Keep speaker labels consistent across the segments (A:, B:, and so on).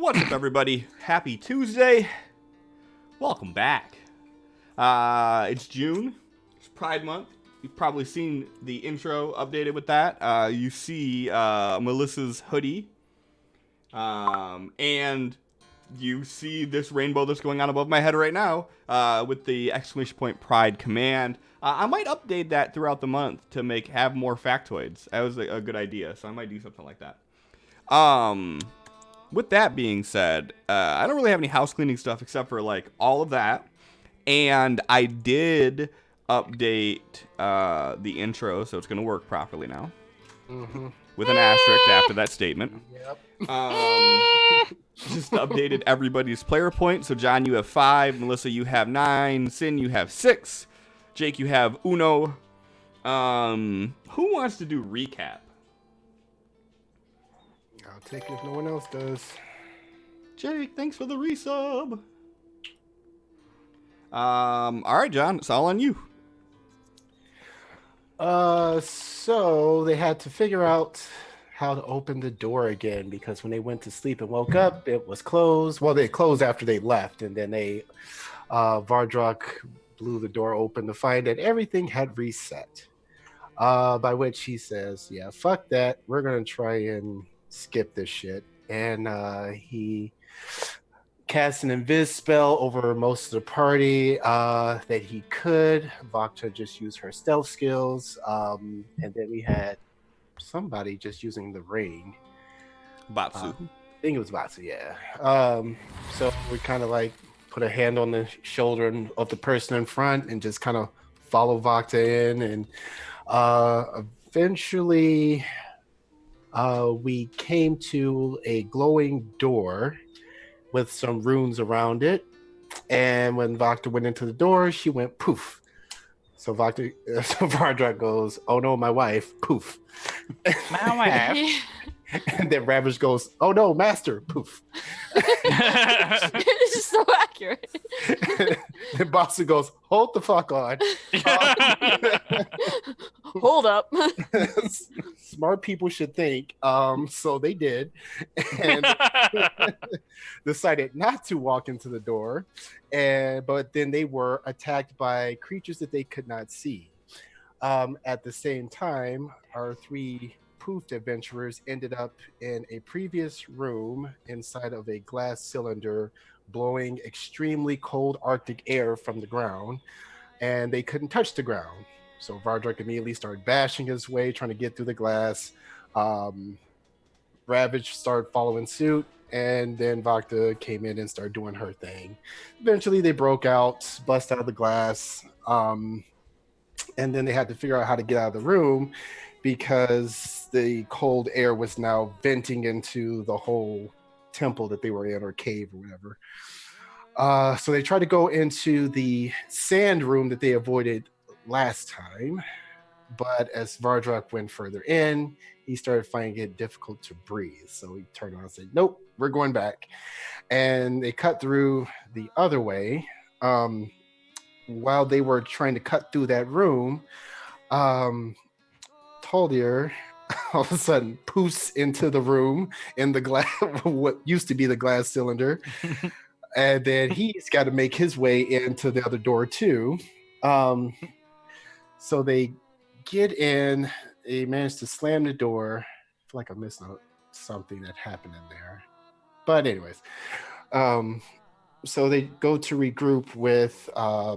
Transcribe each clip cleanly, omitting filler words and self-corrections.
A: What's up, everybody? Happy Tuesday. Welcome back. It's June. It's Pride Month. You've probably seen the intro updated with that. You see Melissa's hoodie. And you see this rainbow that's going on above my head right now with the exclamation point Pride command. I might update that throughout the month to have more factoids. That was a good idea, so I might do something like that. With that being said, I don't really have any house cleaning stuff except for like all of that. And I did update the intro, so it's going to work properly now.
B: Mm-hmm.
A: With an asterisk after that statement.
B: Yep.
A: Just updated everybody's player point. So John, you have 5. Melissa, you have 9. Sin, you have 6. Jake, you have uno. Who wants to do recap?
B: I'll take it if no one else does.
A: Jake, thanks for the resub. All right, John, it's all on you.
B: So they had to figure out how to open the door again because when they went to sleep and woke up, it was closed. Well, they closed after they left, and then Vardrak blew the door open to find that everything had reset. By which he says, "Yeah, fuck that. We're gonna try and skip this shit." And he cast an invis spell over most of the party that he could. Vakta just used her stealth skills, and then we had somebody just using the ring.
A: Batsu.
B: I think it was Batsu, yeah. So we kind of like put a hand on the shoulder of the person in front and just kind of follow Vakta in, and eventually we came to a glowing door with some runes around it. And when Vakta went into the door, she went poof. So Vardrak goes, "Oh no, my wife!" Poof.
C: My wife.
B: And then Ravage goes, "Oh no, master!" Poof.
D: It's just so accurate.
B: Then Basu goes, "Hold the fuck on."
D: Hold up.
B: Smart people should think. So they did, and decided not to walk into the door. But then they were attacked by creatures that they could not see. At the same time, our 3 poofed adventurers ended up in a previous room inside of a glass cylinder blowing extremely cold Arctic air from the ground, and they couldn't touch the ground. So Vardrak immediately started bashing his way, trying to get through the glass. Ravage started following suit, and then Vakta came in and started doing her thing. Eventually they broke out, bust out of the glass, and then they had to figure out how to get out of the room because the cold air was now venting into the whole temple that they were in, or cave or whatever. So they tried to go into the sand room that they avoided last time, but as Vardrak went further in, he started finding it difficult to breathe. So he turned around and said, "Nope, we're going back." And they cut through the other way. While they were trying to cut through that room, Taldir all of a sudden poofs into the room in the glass, what used to be the glass cylinder. And then he's got to make his way into the other door too. So they get in, they manage to slam the door. I feel like I missed something that happened in there. But anyways, so they go to regroup with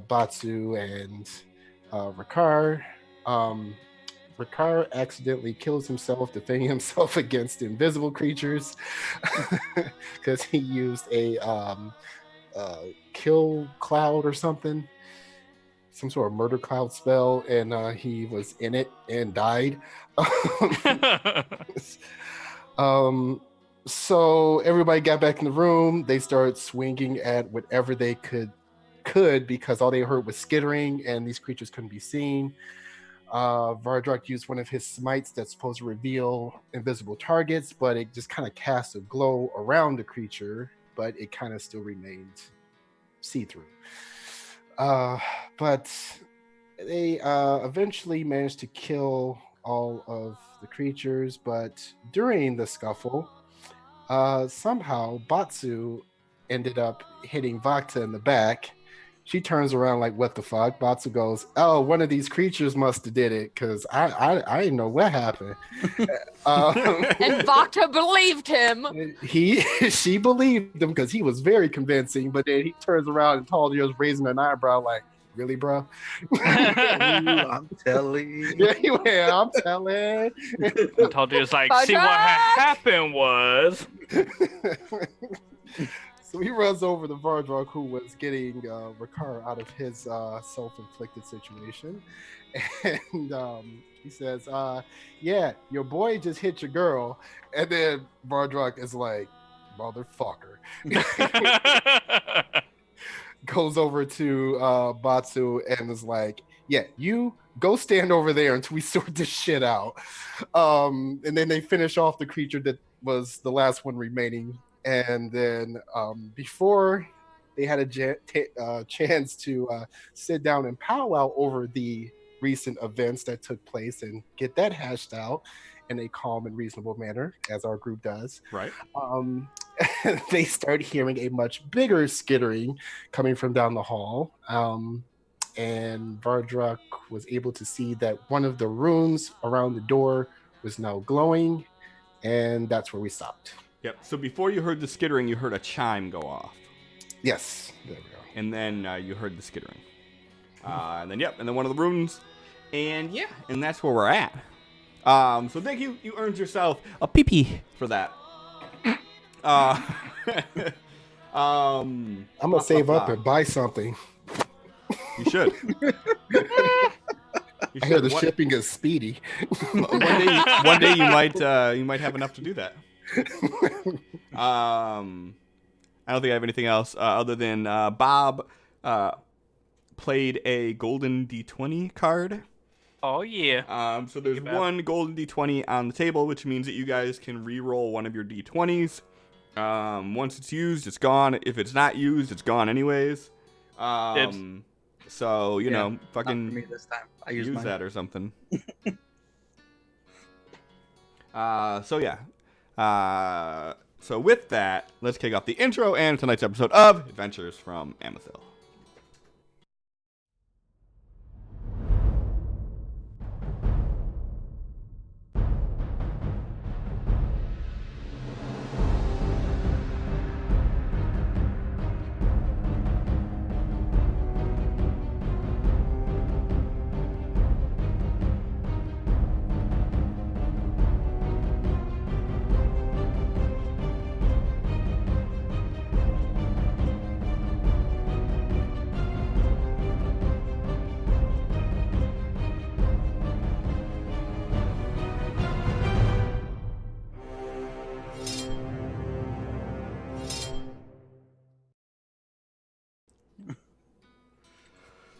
B: Batsu and Rakar. Rakar accidentally kills himself defending himself against invisible creatures because he used a kill cloud or something, some sort of murder cloud spell, and he was in it and died. So everybody got back in the room. They started swinging at whatever they could because all they heard was skittering and these creatures couldn't be seen. Vardrak used one of his smites that's supposed to reveal invisible targets, but it just kind of cast a glow around the creature, but it kind of still remained see-through. But they eventually managed to kill all of the creatures, but during the scuffle, Somehow Batsu ended up hitting Vakta in the back. She turns around like, what the fuck? Batsu goes, oh, one of these creatures must have did it, because I didn't know what happened.
D: And Vakta believed him.
B: She believed him because he was very convincing, but then he turns around and Taldia's raising an eyebrow like, really, bro?
C: Ooh, I'm telling.
B: Yeah, I'm telling.
C: I told you it's like, see what happened was.
B: So he runs over to Vardrok, who was getting Ricard out of his self-inflicted situation. And he says, yeah, your boy just hit your girl. And then Vardrok is like, motherfucker. Goes over to Batsu and is like, yeah, you go stand over there until we sort this shit out. And then they finish off the creature that was the last one remaining. And then before they had a chance to sit down and powwow over the recent events that took place and get that hashed out in a calm and reasonable manner, as our group does.
A: Right.
B: They start hearing a much bigger skittering coming from down the hall. And Vardrok was able to see that one of the runes around the door was now glowing, and that's where we stopped.
A: Yep. So before you heard the skittering, you heard a chime go off.
B: Yes. There we go.
A: And then you heard the skittering. And then one of the runes. And yeah, and that's where we're at. So thank you. You earned yourself a pee-pee for that.
B: I'm gonna save up and buy something.
A: You should.
B: I hear the shipping is speedy.
A: One day you might have enough to do that. I don't think I have anything else other than Bob played a golden D20 card.
C: Oh, yeah.
A: So there's one golden D20 on the table, which means that you guys can re-roll one of your D20s. Once it's used, it's gone. If it's not used, it's gone anyways. So, you know, fucking
C: not for me this time. I
A: use
C: mine.
A: that or something. So yeah. So with that, let's kick off the intro and tonight's episode of Adventures from Amethil.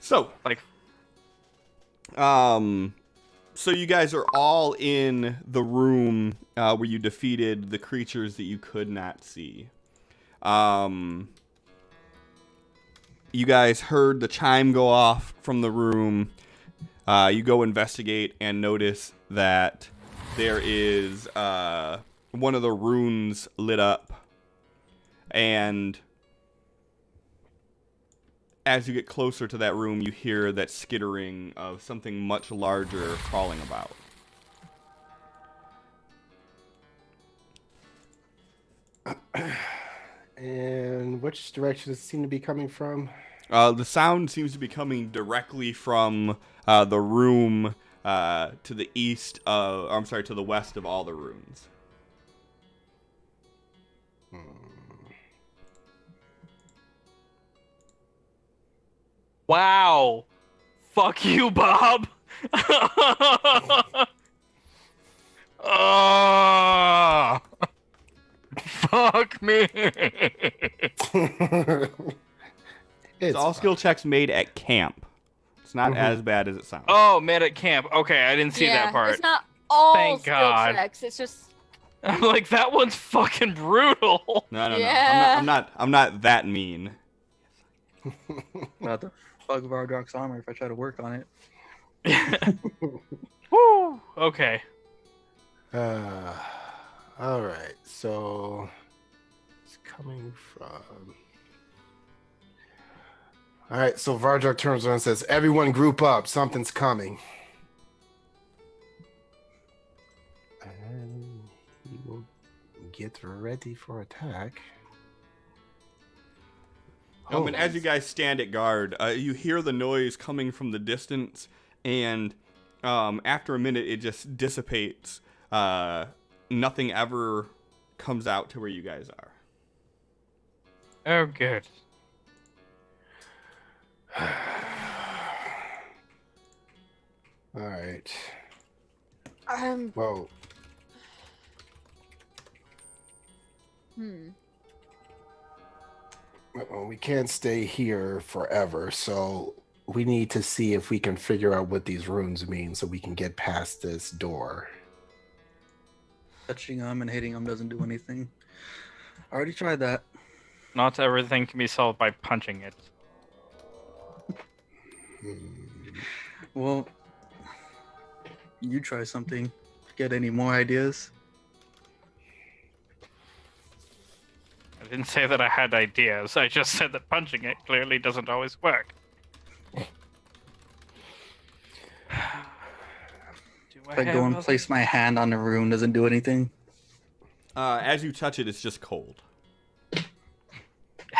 A: So, so you guys are all in the room where you defeated the creatures that you could not see. You guys heard the chime go off from the room. You go investigate and notice that there is one of the runes lit up, and as you get closer to that room, you hear that skittering of something much larger crawling about.
B: And which direction does it seem to be coming from?
A: The sound seems to be coming directly from the room to the east of, I'm sorry, to the west of all the runes.
C: Wow. Fuck you, Bob. Oh, fuck me.
A: It's all skill checks made at camp. It's not as bad as it sounds.
C: Oh, made at camp. Okay, I didn't see that part.
D: It's not all
C: Thank
D: skill
C: God.
D: checks. It's just
C: I'm like, that one's fucking brutal.
A: No.
D: Yeah.
A: I'm not that mean.
E: About the fuck Vardrok's armor if I try to work on it.
C: Woo. Okay.
B: All right. So It's coming from. All right, so Vardrak turns around and says, "Everyone, group up. Something's coming." And he will get ready for attack.
A: And as you guys stand at guard, you hear the noise coming from the distance, and after a minute, it just dissipates. Nothing ever comes out to where you guys are.
C: Oh, good.
B: All right.
D: Um.
B: Well, we can't stay here forever, so we need to see if we can figure out what these runes mean so we can get past this door.
E: Touching them and hitting them doesn't do anything. I already tried that.
C: Not everything can be solved by punching it.
E: Well, you try something. Get any more ideas?
C: I didn't say that I had ideas. I just said that punching it clearly doesn't always work. Do
E: If I go and place my hand on the rune, doesn't do anything.
A: As you touch it, it's just cold.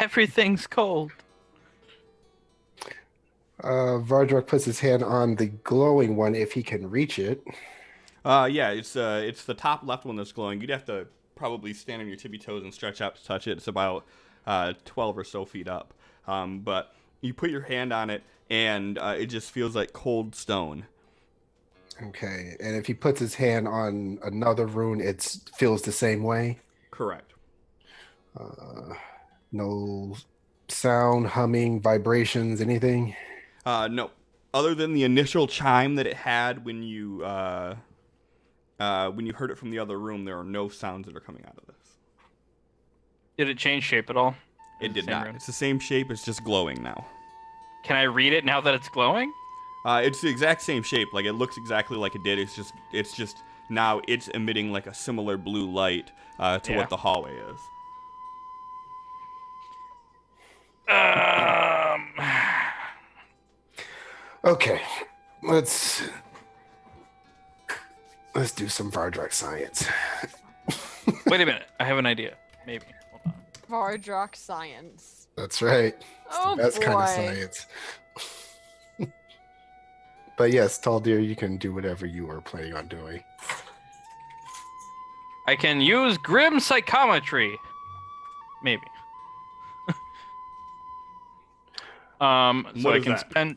C: Everything's cold.
B: Vardrak puts his hand on the glowing one if he can reach it.
A: Yeah, it's the top left one that's glowing. You'd have to probably stand on your tippy toes and stretch out to touch it. It's about 12 or so feet up. But you put your hand on it, and it just feels like cold stone.
B: Okay, and if he puts his hand on another rune, it feels the same way?
A: Correct.
B: No sound, humming, vibrations, anything?
A: No. Other than the initial chime that it had when you heard it from the other room, there are no sounds that are coming out of this.
C: Did it change shape at all?
A: It did
C: Same
A: not.
C: room?
A: It's the same shape. It's just glowing now.
C: Can I read it now that it's glowing?
A: It's the exact same shape. Like, it looks exactly like it did. It's just now it's emitting like a similar blue light to what the hallway is.
B: Okay, let's do some Vardrak science.
C: Wait a minute. I have an idea. Maybe. Hold on.
D: Vardrak science.
B: That's right. It's
D: Oh,
B: the best kind of
D: boy.
B: science. But yes, Tall Deer, you can do whatever you were planning on doing.
C: I can use grim psychometry. Maybe. So
A: What
C: I
A: is
C: can
A: that?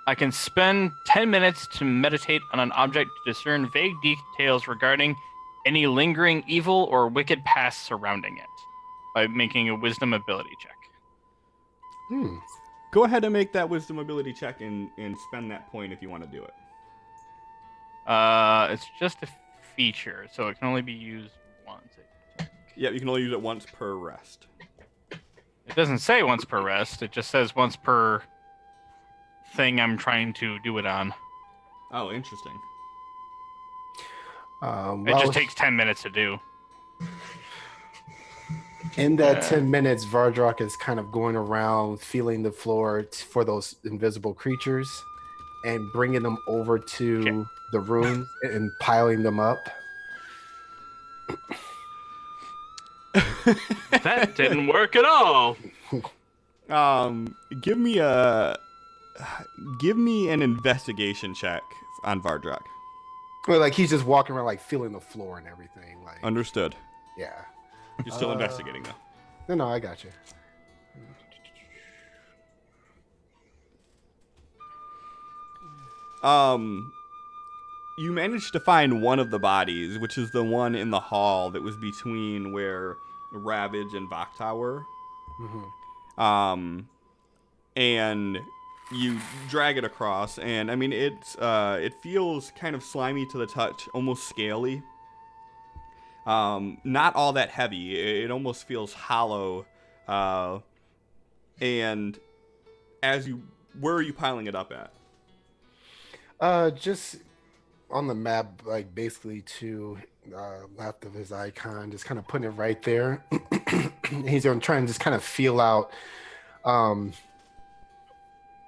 C: I can spend 10 minutes to meditate on an object to discern vague details regarding any lingering evil or wicked past surrounding it by making a wisdom ability check.
A: Go ahead and make that wisdom ability check and spend that point if you want to do it.
C: It's just a feature, so it can only be used once.
A: Yeah, you can only use it once per rest.
C: It doesn't say once per rest. It just says once per thing I'm trying to do it on.
A: Oh, interesting.
C: It just takes 10 minutes to do.
B: In that 10 minutes, Vardrak is kind of going around feeling the floor for those invisible creatures and bringing them over to the rooms and piling them up.
C: That didn't work at all.
A: Give me an investigation check on Vardrak.
B: Well, like he's just walking around, like feeling the floor and everything. Like,
A: Understood.
B: yeah.
A: You're still investigating though.
B: No, I got you.
A: You managed to find one of the bodies, which is the one in the hall that was between where Ravage and Vakta were. And you drag it across, and I mean it feels kind of slimy to the touch, almost scaly. Not all that heavy. It almost feels hollow. And where are you piling it up at?
B: Just on the map, like basically to left of his icon, just kind of putting it right there. he's going to try and just kind of feel out,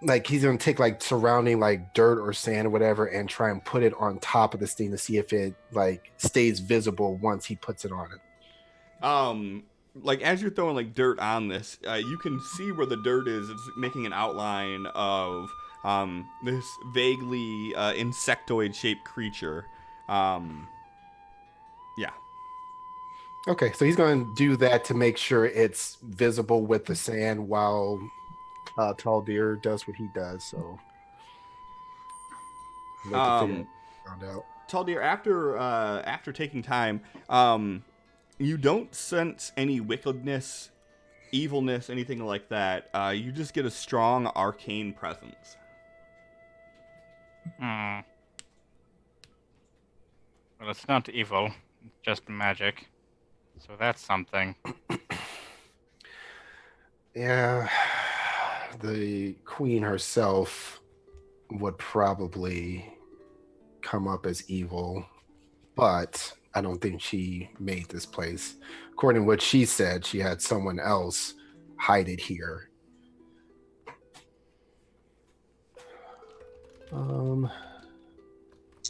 B: like he's going to take like surrounding like dirt or sand or whatever and try and put it on top of this thing to see if it like stays visible once he puts it on it.
A: Like as you're throwing like dirt on this, you can see where the dirt is. It's making an outline of this vaguely insectoid-shaped creature. Yeah.
B: Okay, so he's going to do that to make sure it's visible with the sand while Tall Deer does what he does. So they can figure it out.
A: Tall Deer, after taking time, you don't sense any wickedness, evilness, anything like that. You just get a strong arcane presence.
C: Well, it's not evil, it's just magic. So that's something.
B: Yeah, the queen herself would probably come up as evil, but I don't think she made this place. According to what she said, she had someone else hide it here.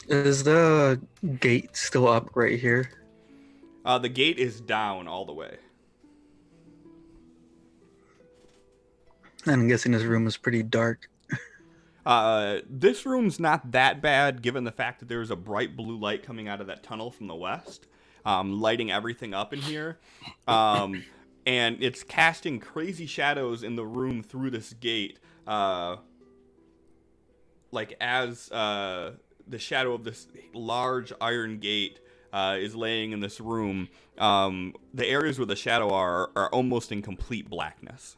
E: Is the gate still up right here?
A: The gate is down all the way.
E: And I'm guessing this room is pretty dark.
A: This room's not that bad, given the fact that there's a bright blue light coming out of that tunnel from the west, lighting everything up in here. And it's casting crazy shadows in the room through this gate. Like as the shadow of this large iron gate is laying in this room, the areas where the shadow are almost in complete blackness.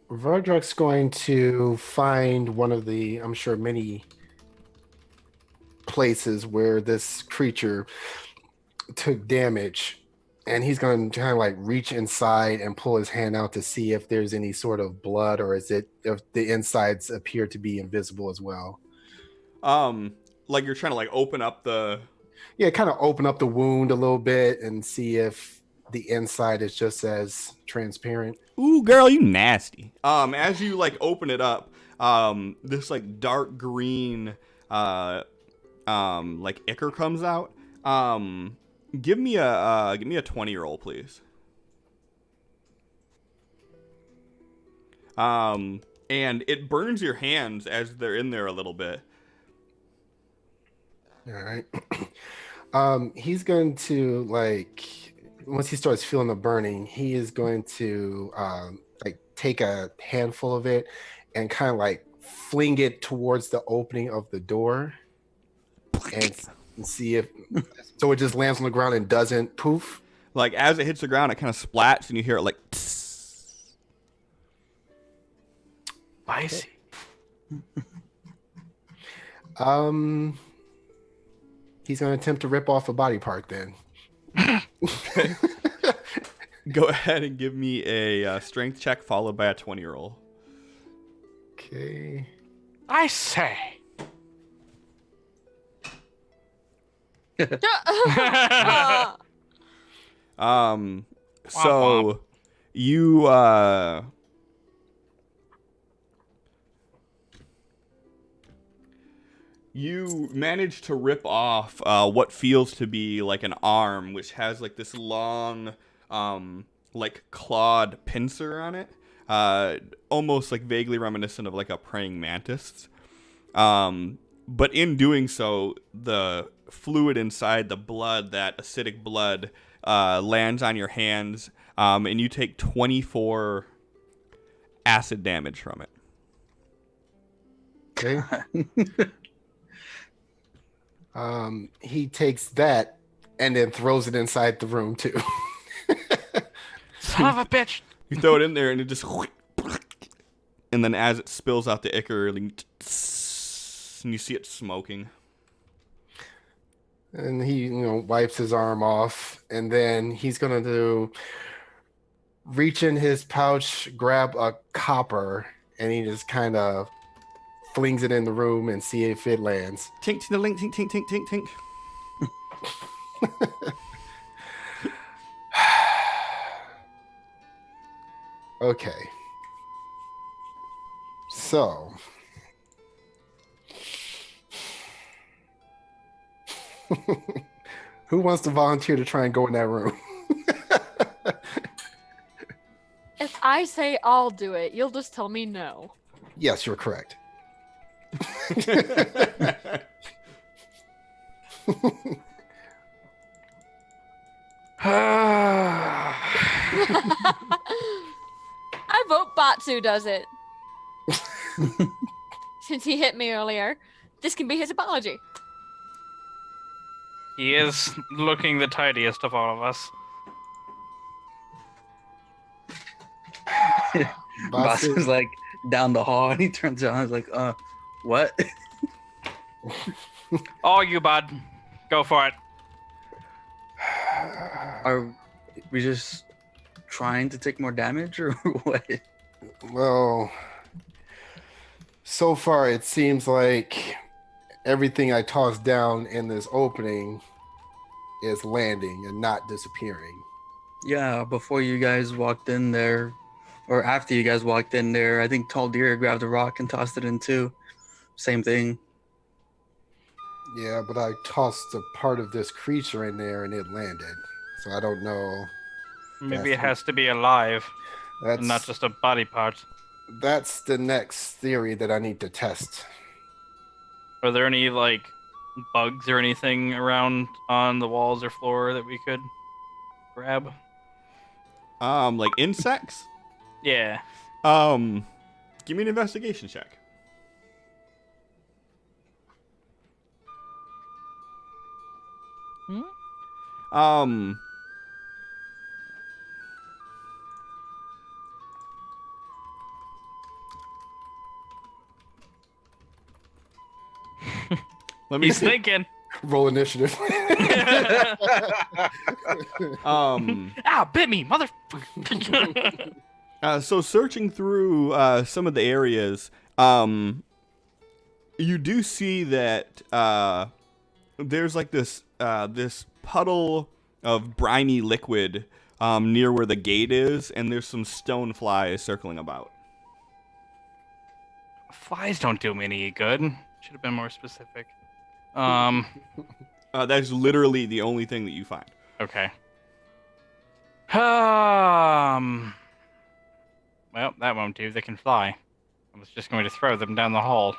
B: Vardruk's going to find one of the, I'm sure, many places where this creature took damage, and he's going to kind of like reach inside and pull his hand out to see if there's any sort of blood, or if the insides appear to be invisible as well.
A: Like you're trying to like open up the...
B: Yeah, kind of open up the wound a little bit and see if the inside is just as transparent.
A: Ooh, girl, you nasty. As you like open it up, this like dark green like ichor comes out. Give me a 20 roll, please. And it burns your hands as they're in there a little bit.
B: All right. He's going to like, once he starts feeling the burning, he is going to like take a handful of it and kind of like fling it towards the opening of the door and see if, so it just lands on the ground and doesn't poof.
A: Like as it hits the ground, it kind of splats and you hear it like tss.
E: Spicy.
B: He's going to attempt to rip off a body part then.
A: Go ahead and give me a strength check followed by a 20 roll.
B: Okay.
C: I say.
A: So you you manage to rip off what feels to be like an arm, which has like this long like clawed pincer on it, almost like vaguely reminiscent of like a praying mantis. But in doing so, the fluid inside the blood, that acidic blood, lands on your hands, and you take 24 acid damage from it.
B: Okay. He takes that and then throws it inside the room too.
C: Son of a bitch.
A: You throw it in there and it just... And then as it spills out the ichor, and you see it smoking.
B: And he, wipes his arm off, and then he's gonna reach in his pouch, grab a copper, and he just kind of flings it in the room and see if it lands.
A: Tink, tink, tink, tink, tink, tink, tink.
B: Okay. So. Who wants to volunteer to try and go in that room?
D: If I say I'll do it, you'll just tell me no.
B: Yes, you're correct.
D: I vote Batsu does it. Since he hit me earlier, this can be his apology.
C: He is looking the tidiest of all of us.
E: Boss
B: Batsu,
E: is like down the hall and he turns around and is like, what?
C: Oh, you bud. Go for it.
E: Are we just trying to take more damage or what?
B: well, so far it seems like everything I tossed down in this opening is landing and not disappearing.
E: Yeah, before you guys walked in there, or after you guys walked in there, I think Tall Deer grabbed a rock and tossed it in too. Same thing.
B: Yeah, but I tossed a part of this creature in there and it landed. So I don't know.
C: Maybe it has to be alive and not
B: That's
C: just a body part.
B: that's the next theory that I need to test.
C: Are there any, like, bugs or anything around on the walls or floor that we could grab?
A: Like insects?
C: Yeah.
A: Give me an investigation check. Um, let me
C: He's
A: see.
C: thinking.
B: Roll initiative.
C: Bit me, motherfucker.
A: So searching through some of the areas, you do see that there's like this puddle of briny liquid near where the gate is, and there's some stone flies circling about.
C: Flies don't do me any good. Should have been more specific.
A: That's literally the only thing that you find.
C: Okay. Well, that won't do. They can fly. I was just going to throw them down the hall.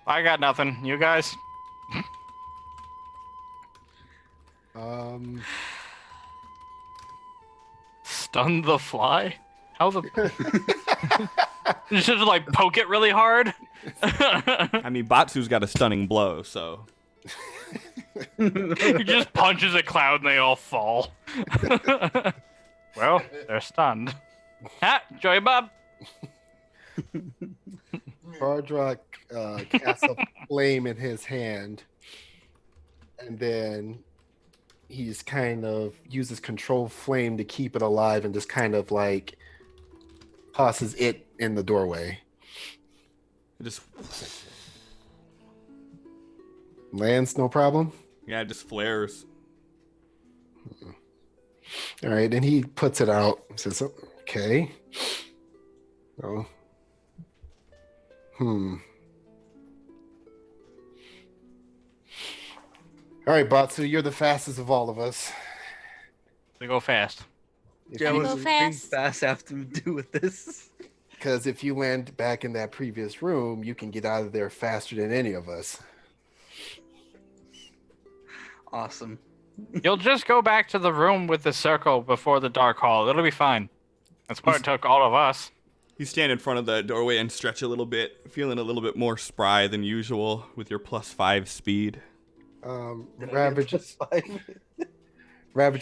C: I got nothing. You guys? Stun the fly? How the... You should like poke it really hard.
A: I mean, Batsu's got a stunning blow, so.
C: He just punches a cloud and they all fall. Well, they're stunned. Ha! Joy Bob!
B: Bardrock casts a flame in his hand, and then he's kind of uses control flame to keep it alive and just kind of like tosses it in the doorway.
A: It just,
B: Lands, no problem.
A: yeah, it just flares.
B: All right, and he puts it out. Says, "Okay." Oh. All right, Batsu, you're the fastest of all of us.
C: They go fast.
E: Yeah,
D: Gotta
E: what
D: go
E: does
D: fast.
E: fast have to do with this?
B: Because if you land back in that previous room, you can get out of there faster than any of us.
E: Awesome.
C: You'll just go back to the room with the circle before the dark hall. It'll be fine. That's what it took all of us.
A: You stand in front of the doorway and stretch a little bit, feeling a little bit more spry than usual with your +5 speed.
B: Ravage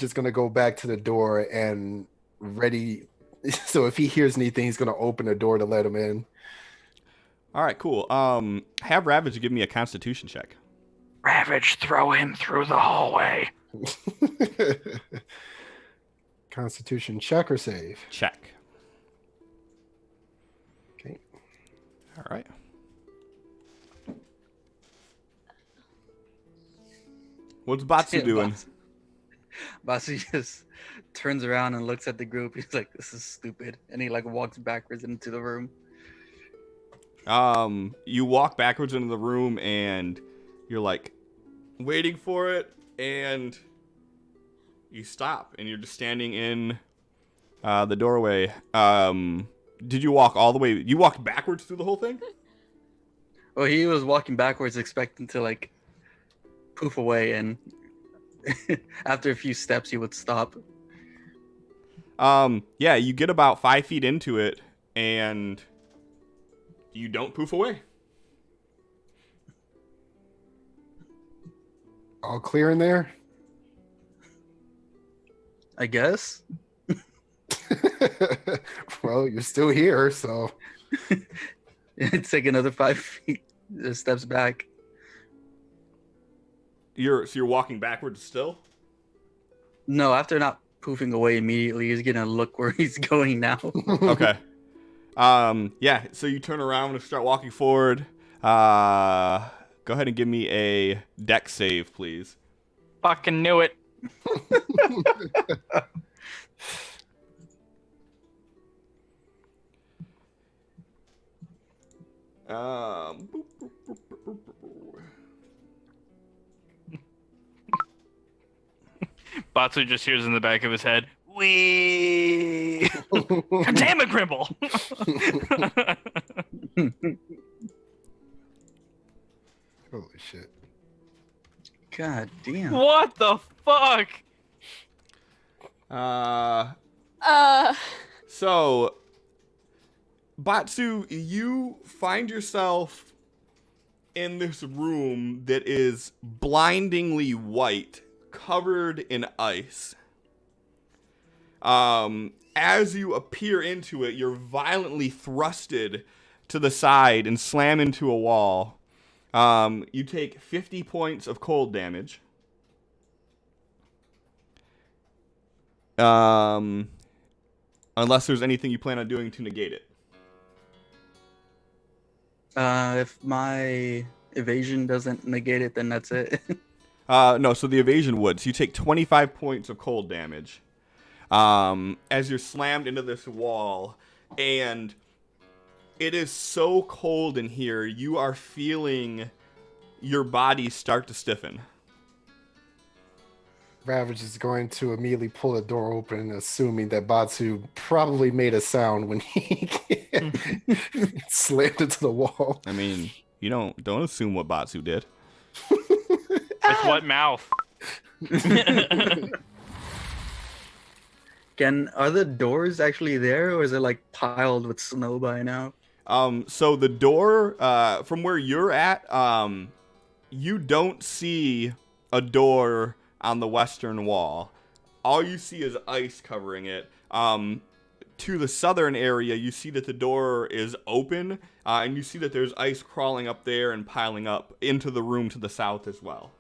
B: is going to go back to the door and ready. So if he hears anything, he's going to open the door to let him in.
A: All right, cool. Have Ravage give me a Constitution check.
C: Ravage, throw him through the hallway.
B: Constitution check or save?
A: Check.
B: Okay.
A: All right. What's Batsu doing?
E: Basu just turns around and looks at the group. He's like, "This is stupid," and he like walks backwards into the room.
A: You walk backwards into the room and you're like waiting for it, and you stop and you're just standing in the doorway. Did you walk all the way? You walked backwards through the whole thing?
E: Well, he was walking backwards, expecting to like poof away, and after a few steps, he would stop.
A: Yeah, you get about 5 feet into it and you don't poof away.
B: All clear in there?
E: I guess.
B: Well, you're still here, so
E: It's like another 5 feet steps back.
A: So you're walking backwards still?
E: No, after not poofing away immediately, he's gonna look where he's going now.
A: Okay. Yeah, so you turn around and start walking forward. Go ahead and give me a dex save, please.
C: Fucking knew it.
A: Boop, boop, boop, boop, boop, boop.
C: Batsu just hears in the back of his head, "Wee! God damn it, Grimble!"
B: holy shit.
E: God damn.
C: What the fuck?
A: So, Batsu, you find yourself in this room that is blindingly white, covered in ice. As you appear into it, you're violently thrusted to the side and slam into a wall. You take 50 points of cold damage. Unless there's anything you plan on doing to negate it.
E: If my evasion doesn't negate it, then that's it.
A: No, so the evasion would. So you take 25 points of cold damage as you're slammed into this wall, and it is so cold in here, you are feeling your body start to stiffen.
B: Ravage is going to immediately pull the door open, assuming that Batsu probably made a sound when he slammed into the wall.
A: I mean, you don't assume what Batsu did.
C: With what mouth?
E: Are the doors actually there, or is it like piled with snow by now?
A: So the door, from where you're at, you don't see a door on the western wall. All you see is ice covering it. To the southern area, you see that the door is open, and you see that there's ice crawling up there and piling up into the room to the south as well.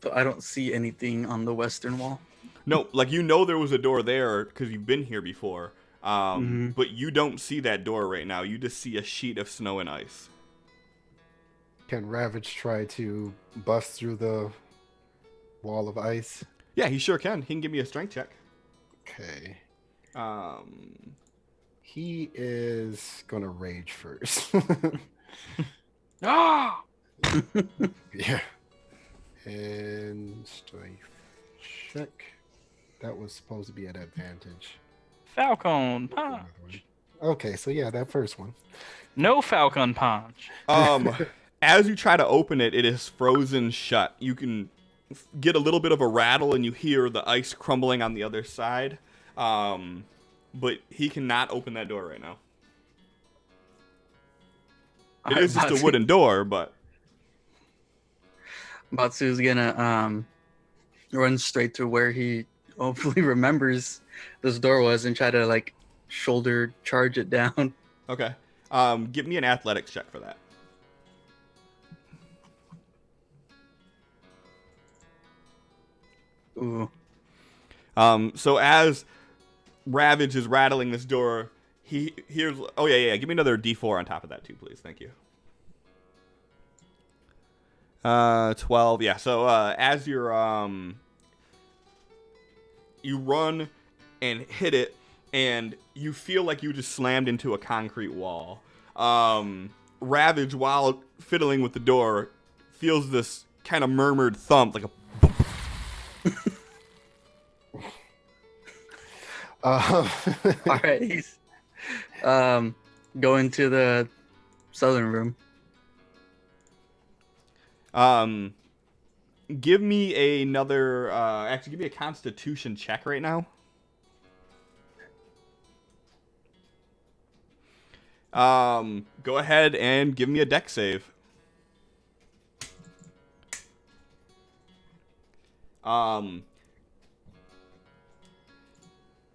E: So I don't see anything on the western wall.
A: No, like there was a door there because you've been here before, but you don't see that door right now. You just see a sheet of snow and ice.
B: Can Ravage try to bust through the wall of ice?
A: Yeah, he sure can. He can give me a strength check.
B: Okay.
A: He
B: is gonna rage first.
C: Ah!
B: Yeah. And strength check. That was supposed to be at advantage.
C: Falcon punch.
B: Okay, so yeah, that first one.
C: No Falcon punch.
A: As you try to open it, it is frozen shut. You can get a little bit of a rattle and you hear the ice crumbling on the other side. But he cannot open that door right now. It is just a wooden door, but
E: Batsu's gonna run straight to where he hopefully remembers this door was and try to like shoulder charge it down.
A: okay. Give me an athletics check for that.
E: Ooh.
A: So as Ravage is rattling this door, here's. Oh yeah. Give me another D4 on top of that too, please. Thank you. 12. Yeah. So as you're you run and hit it, and you feel like you just slammed into a concrete wall. Ravage, while fiddling with the door, feels this kind of murmured thump, like a.
E: All right, he's going to the southern room.
A: Give me another. Actually, give me a Constitution check right now. Go ahead and give me a dex save.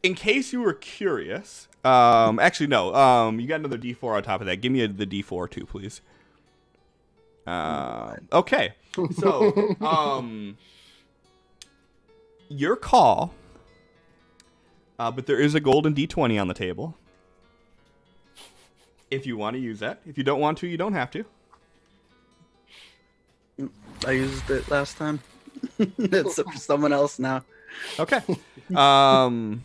A: In case you were curious, actually no. You got another D4 on top of that. Give me the D4 too, please. Okay. So, your call. But there is a golden D20 on the table. If you want to use that. If you don't want to, you don't have to.
E: I used it last time. It's for someone else now.
A: Okay.
C: Oh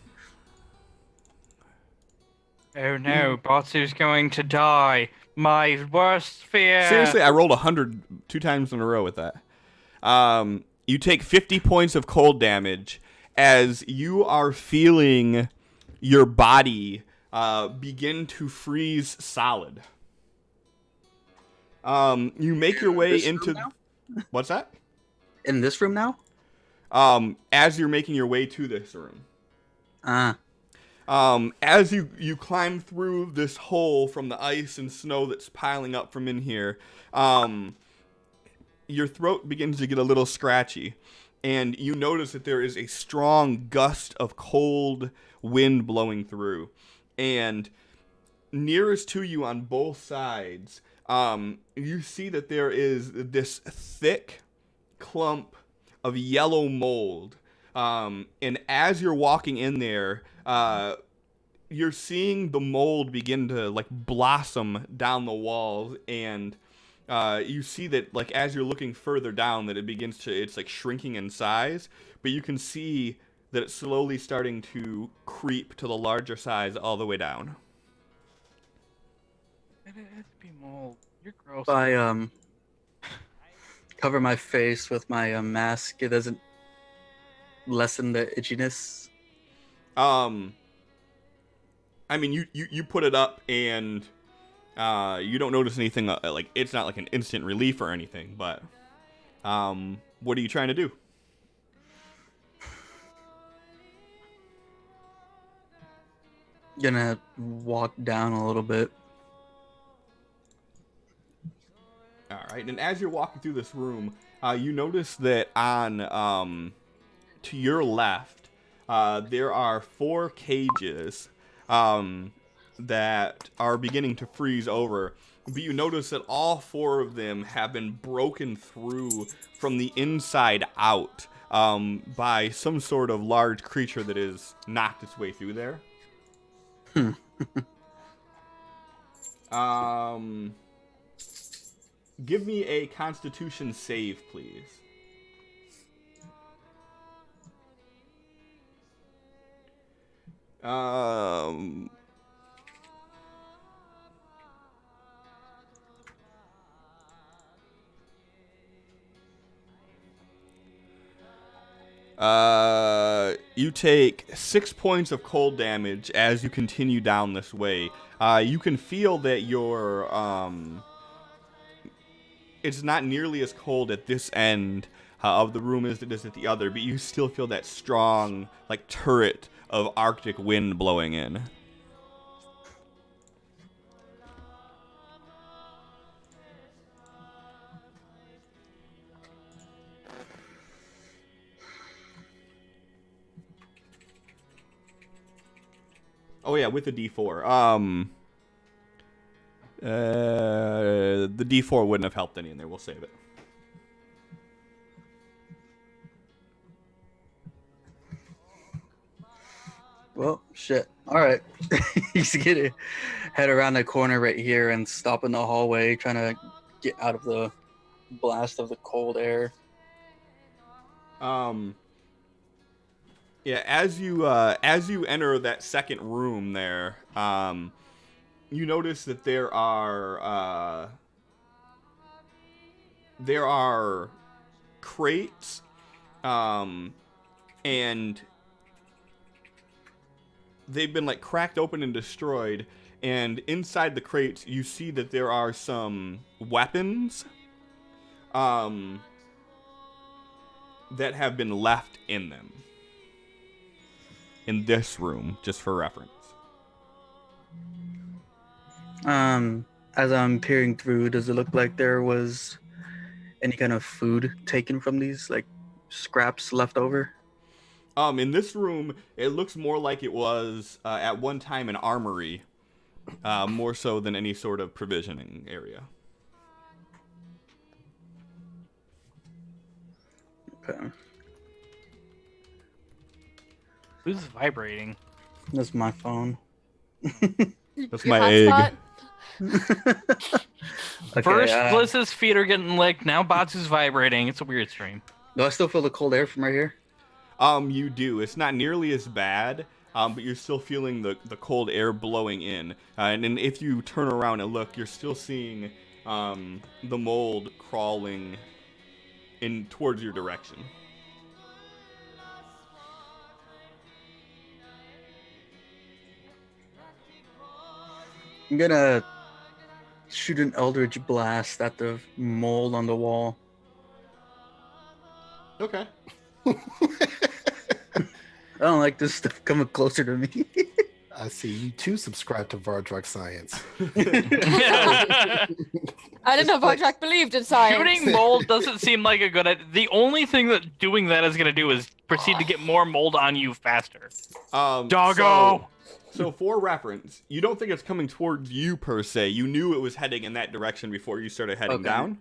C: no, Batsu's going to die. My worst fear.
A: Seriously, I rolled 100 2 times in a row with that. You take 50 points of cold damage as you are feeling your body begin to freeze solid. You make your way into. What's that?
E: In this room now?
A: As you're making your way to this room.
E: Ah.
A: As you climb through this hole from the ice and snow that's piling up from in here, your throat begins to get a little scratchy, and you notice that there is a strong gust of cold wind blowing through. And nearest to you on both sides, you see that there is this thick clump of yellow mold. And as you're walking in there, you're seeing the mold begin to like blossom down the walls, and you see that like as you're looking further down that it's like shrinking in size, but you can see that it's slowly starting to creep to the larger size all the way down.
C: It has to be mold. You're gross.
E: I cover my face with my mask, it doesn't lessen the itchiness.
A: I mean, you put it up and you don't notice anything like it's not like an instant relief or anything, but what are you trying to do?
E: Gonna walk down a little bit.
A: All right, and as you're walking through this room, you notice that on to your left, there are 4 cages that are beginning to freeze over. But you notice that all 4 of them have been broken through from the inside out by some sort of large creature that has knocked its way through there. Give me a Constitution save, please. You take 6 points of cold damage as you continue down this way. You can feel that your it's not nearly as cold at this end of the room as it is at the other, but you still feel that strong, like, turret of Arctic wind blowing in. Oh yeah, with the D4. The D4 wouldn't have helped any in there. We'll save it.
E: Well, shit. All right. He's gonna head around the corner right here and stop in the hallway, trying to get out of the blast of the cold air.
A: Yeah, as you enter that second room there, you notice that there are crates, and they've been like cracked open and destroyed. And inside the crates, you see that there are some weapons, that have been left in them. In this room, just for reference.
E: As I'm peering through, does it look like there was any kind of food taken from these, like scraps left over?
A: In this room, it looks more like it was at one time an armory, more so than any sort of provisioning area.
E: Okay.
C: Who's vibrating?
E: That's my phone.
A: That's
D: Your
A: my egg.
D: hotspot?
E: Okay,
C: First, Bliss's feet are getting licked. Now Batsu's vibrating. It's a weird stream.
E: do I still feel the cold air from right here?
A: You do. It's not nearly as bad, but you're still feeling the cold air blowing in. And then if you turn around and look, you're still seeing the mold crawling in towards your direction.
E: I'm gonna shoot an Eldritch Blast at the mold on the wall.
A: Okay.
E: I don't like this stuff coming closer to me.
B: I see you too subscribe to Vardrug Science.
D: I didn't know Vardrak believed in science.
C: Shooting mold doesn't seem like a good idea. The only thing that doing that is going to do is proceed to get more mold on you faster. Doggo!
A: So for reference, you don't think it's coming towards you per se. You knew it was heading in that direction before you started heading down.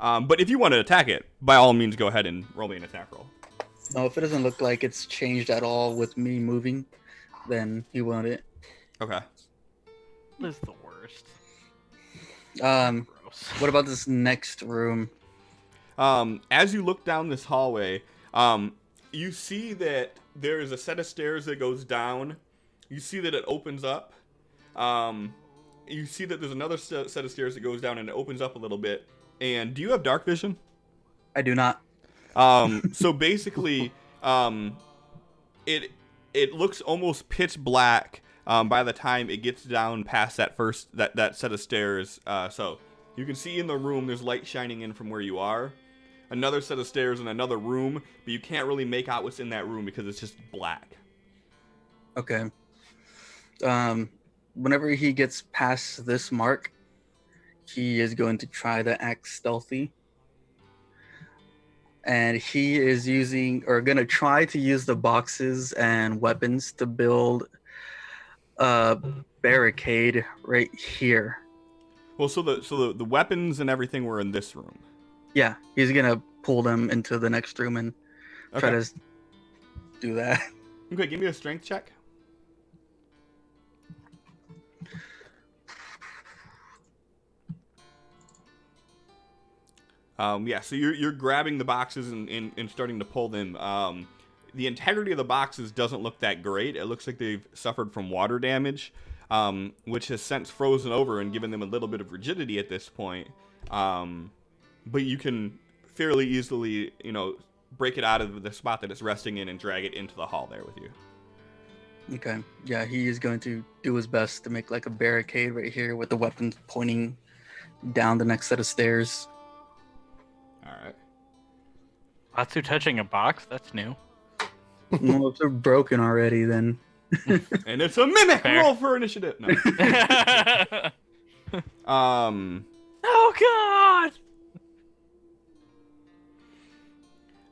A: But if you want to attack it, by all means, go ahead and roll me an attack roll.
E: No, if it doesn't look like it's changed at all with me moving, then you want it.
A: Okay.
C: This is the worst. Gross.
E: What about this next room?
A: As you look down this hallway, you see that there is a set of stairs that goes down. You see that it opens up. You see that there's another set of stairs that goes down and it opens up a little bit. And do you have dark vision?
E: I do not.
A: So basically, it looks almost pitch black by the time it gets down past that that set of stairs. So you can see in the room there's light shining in from where you are. Another set of stairs in another room, but you can't really make out what's in that room because it's just black.
E: Okay. Whenever he gets past this mark, he is going to try to act stealthy. And he is gonna try to use the boxes and weapons to build a barricade right here.
A: Well, so the weapons and everything were in this room.
E: Yeah, he's gonna pull them into the next room and try to do that.
A: Okay, give me a strength check. Yeah, so you're grabbing the boxes and starting to pull them. The integrity of the boxes doesn't look that great. It looks like they've suffered from water damage, which has since frozen over and given them a little bit of rigidity at this point. But you can fairly easily, break it out of the spot that it's resting in and drag it into the hall there with you.
E: Okay. Yeah, he is going to do his best to make like a barricade right here with the weapons pointing down the next set of stairs.
A: All right.
C: Batsu touching a box? That's new.
E: Well, if they're broken already, then.
A: And it's a mimic.
C: Fair.
A: Roll for initiative. No.
C: Oh God!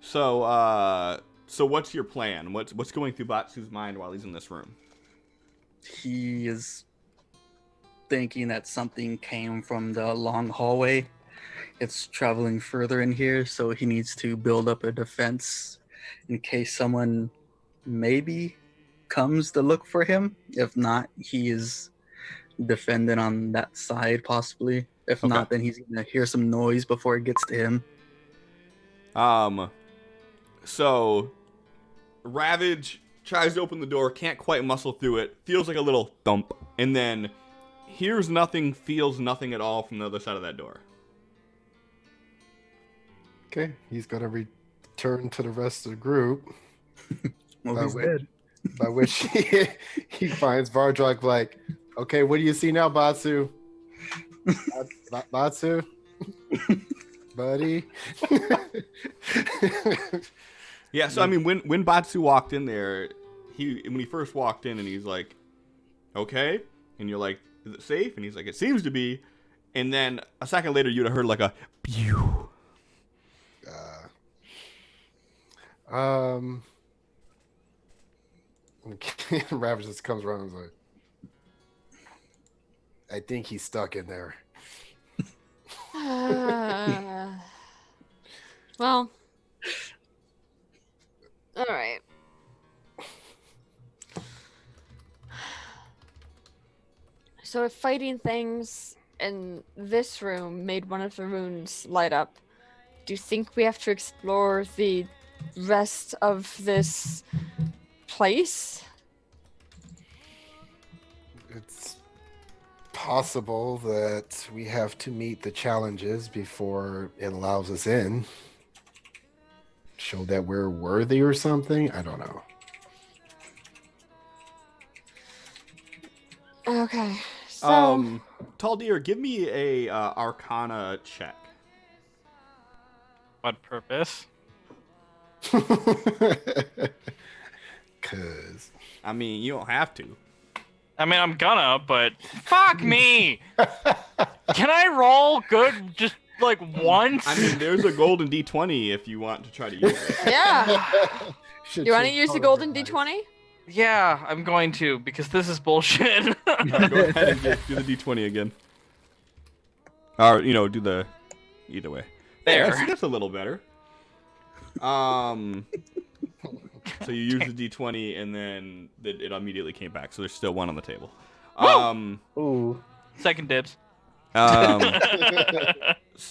A: So what's your plan? What's going through Batsu's mind while he's in this room?
E: He is thinking that something came from the long hallway. It's traveling further in here, so he needs to build up a defense in case someone maybe comes to look for him. If not, he is defending on that side, possibly. If
A: Okay.
E: not, then he's gonna hear some noise before it gets to him.
A: So Ravage tries to open the door, can't quite muscle through it, feels like a little thump, and then hears nothing, feels nothing at all from the other side of that door.
B: Okay, he's gonna return to the rest of the group.
E: Well,
B: By
E: he's
B: which-
E: dead.
B: By which he finds Vardrak like, okay, what do you see now, Batsu? Batsu? Buddy?
A: Yeah, so I mean, when Batsu walked in there, when he first walked in, and he's like, "Okay," and you're like, "Is it safe?" And he's like, "It seems to be." And then a second later, you'd have heard like a pew.
B: Ravage just comes around and is like, I think he's stuck in there.
D: Well, all right. So if fighting things in this room made one of the runes light up, do you think we have to explore the rest of this place?
B: It's possible that we have to meet the challenges before it allows us in. Show that we're worthy or something? I don't know.
D: Okay. So
A: Taldir, give me a Arcana check.
C: What purpose?
B: Cause
A: I mean, you don't have to.
C: I mean, I'm gonna, but fuck me! Can I roll good just like once?
A: I mean, there's a golden D20 if you want to try to use it.
D: yeah.
B: should
D: You want to
B: change
D: use the
B: color
D: golden
B: of your
D: D20?
C: Yeah, I'm going to because this is bullshit.
A: Go ahead and do the D20 again. Or, do the either way.
C: There.
A: That's a little better. So you use the D20 and then it immediately came back. So there's still one on the table.
E: Ooh.
C: Second dibs.
A: So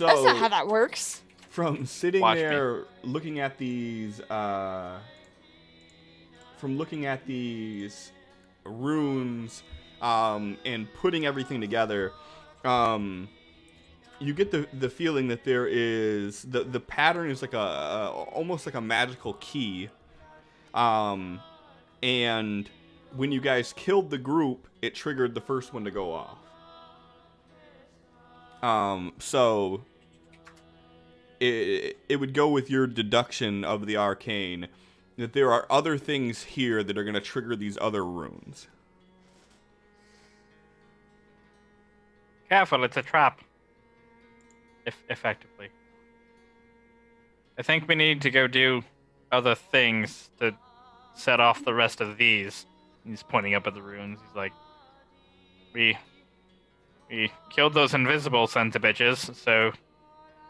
D: That's not how that works.
A: from sitting
C: Watch me.
A: there looking at these runes and putting everything together, you get the feeling that there is the pattern is like a almost like a magical key, and when you guys killed the group, it triggered the first one to go off. So it would go with your deduction of the arcane that there are other things here that are going to trigger these other runes.
C: Careful, it's a trap. Effectively. I think we need to go do other things to set off the rest of these. He's pointing up at the runes. He's like, we killed those invisible sons of bitches, so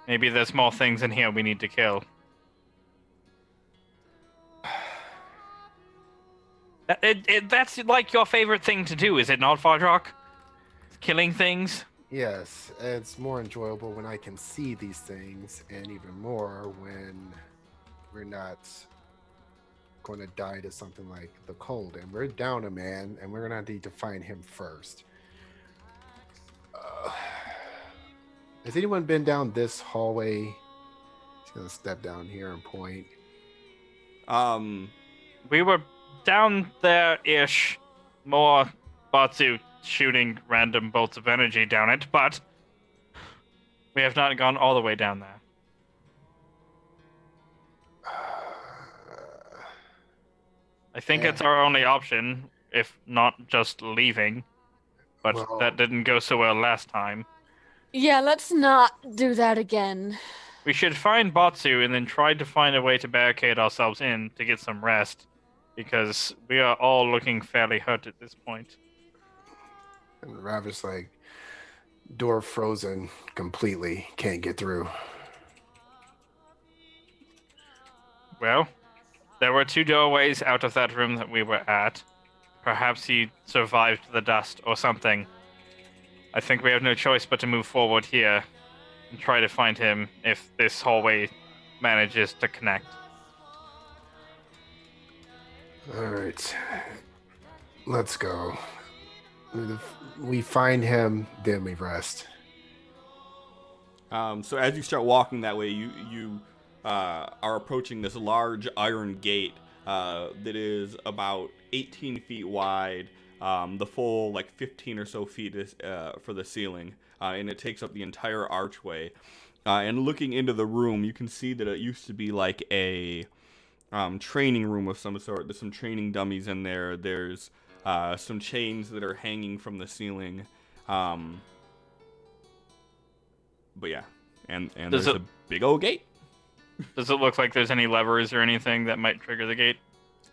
C: maybe there's more things in here we need to kill. That's like your favorite thing to do, is it not, Fardrock? Killing things?
B: Yes, it's more enjoyable when I can see these things, and even more when we're not going to die to something like the cold. And we're down a man, and we're going to need to find him first. Has anyone been down this hallway? He's going to step down here and point.
C: We were down there-ish, more Batsu shooting random bolts of energy down it, but we have not gone all the way down there. I think it's our only option, if not just leaving, but
B: Well-
C: that didn't go so well last time.
D: Yeah, let's not do that again.
C: We should find Batsu and then try to find a way to barricade ourselves in to get some rest, because we are all looking fairly hurt at this point.
B: And Ravish like, door frozen completely, can't get through.
C: Well, there were two doorways out of that room that we were at. Perhaps he survived the dust or something. I think we have no choice but to move forward here and try to find him if this hallway manages to connect.
B: All right, let's go. We find him, then we rest.
A: So as you start walking that way, you are approaching this large iron gate that is about 18 feet wide. The full 15 or so feet is for the ceiling, and it takes up the entire archway. And looking into the room, you can see that it used to be like a training room of some sort. There's some training dummies in there. There's some chains that are hanging from the ceiling. But yeah, and there's a big old gate.
C: Does it look like there's any levers or anything that might trigger the gate?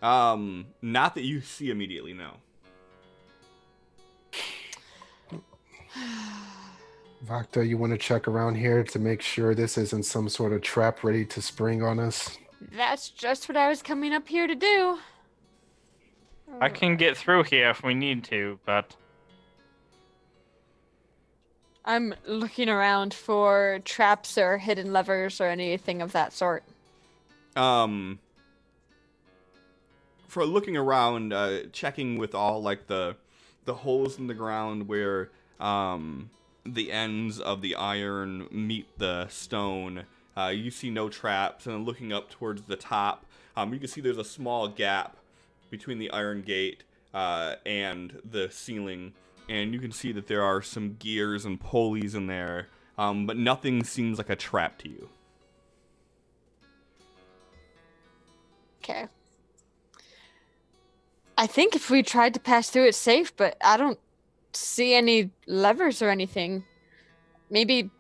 A: Not that you see immediately, no.
B: Vakta, you want to check around here to make sure this isn't some sort of trap ready to spring on us?
D: That's just what I was coming up here to do.
C: I can get through here if we need to, but
D: I'm looking around for traps or hidden levers or anything of that sort.
A: For looking around, checking with all the holes in the ground where the ends of the iron meet the stone, you see no traps. And then looking up towards the top, you can see there's a small gap between the iron gate and the ceiling, and you can see that there are some gears and pulleys in there, but nothing seems like a trap to you.
D: Okay. I think if we tried to pass through, it's safe, but I don't see any levers or anything. Maybe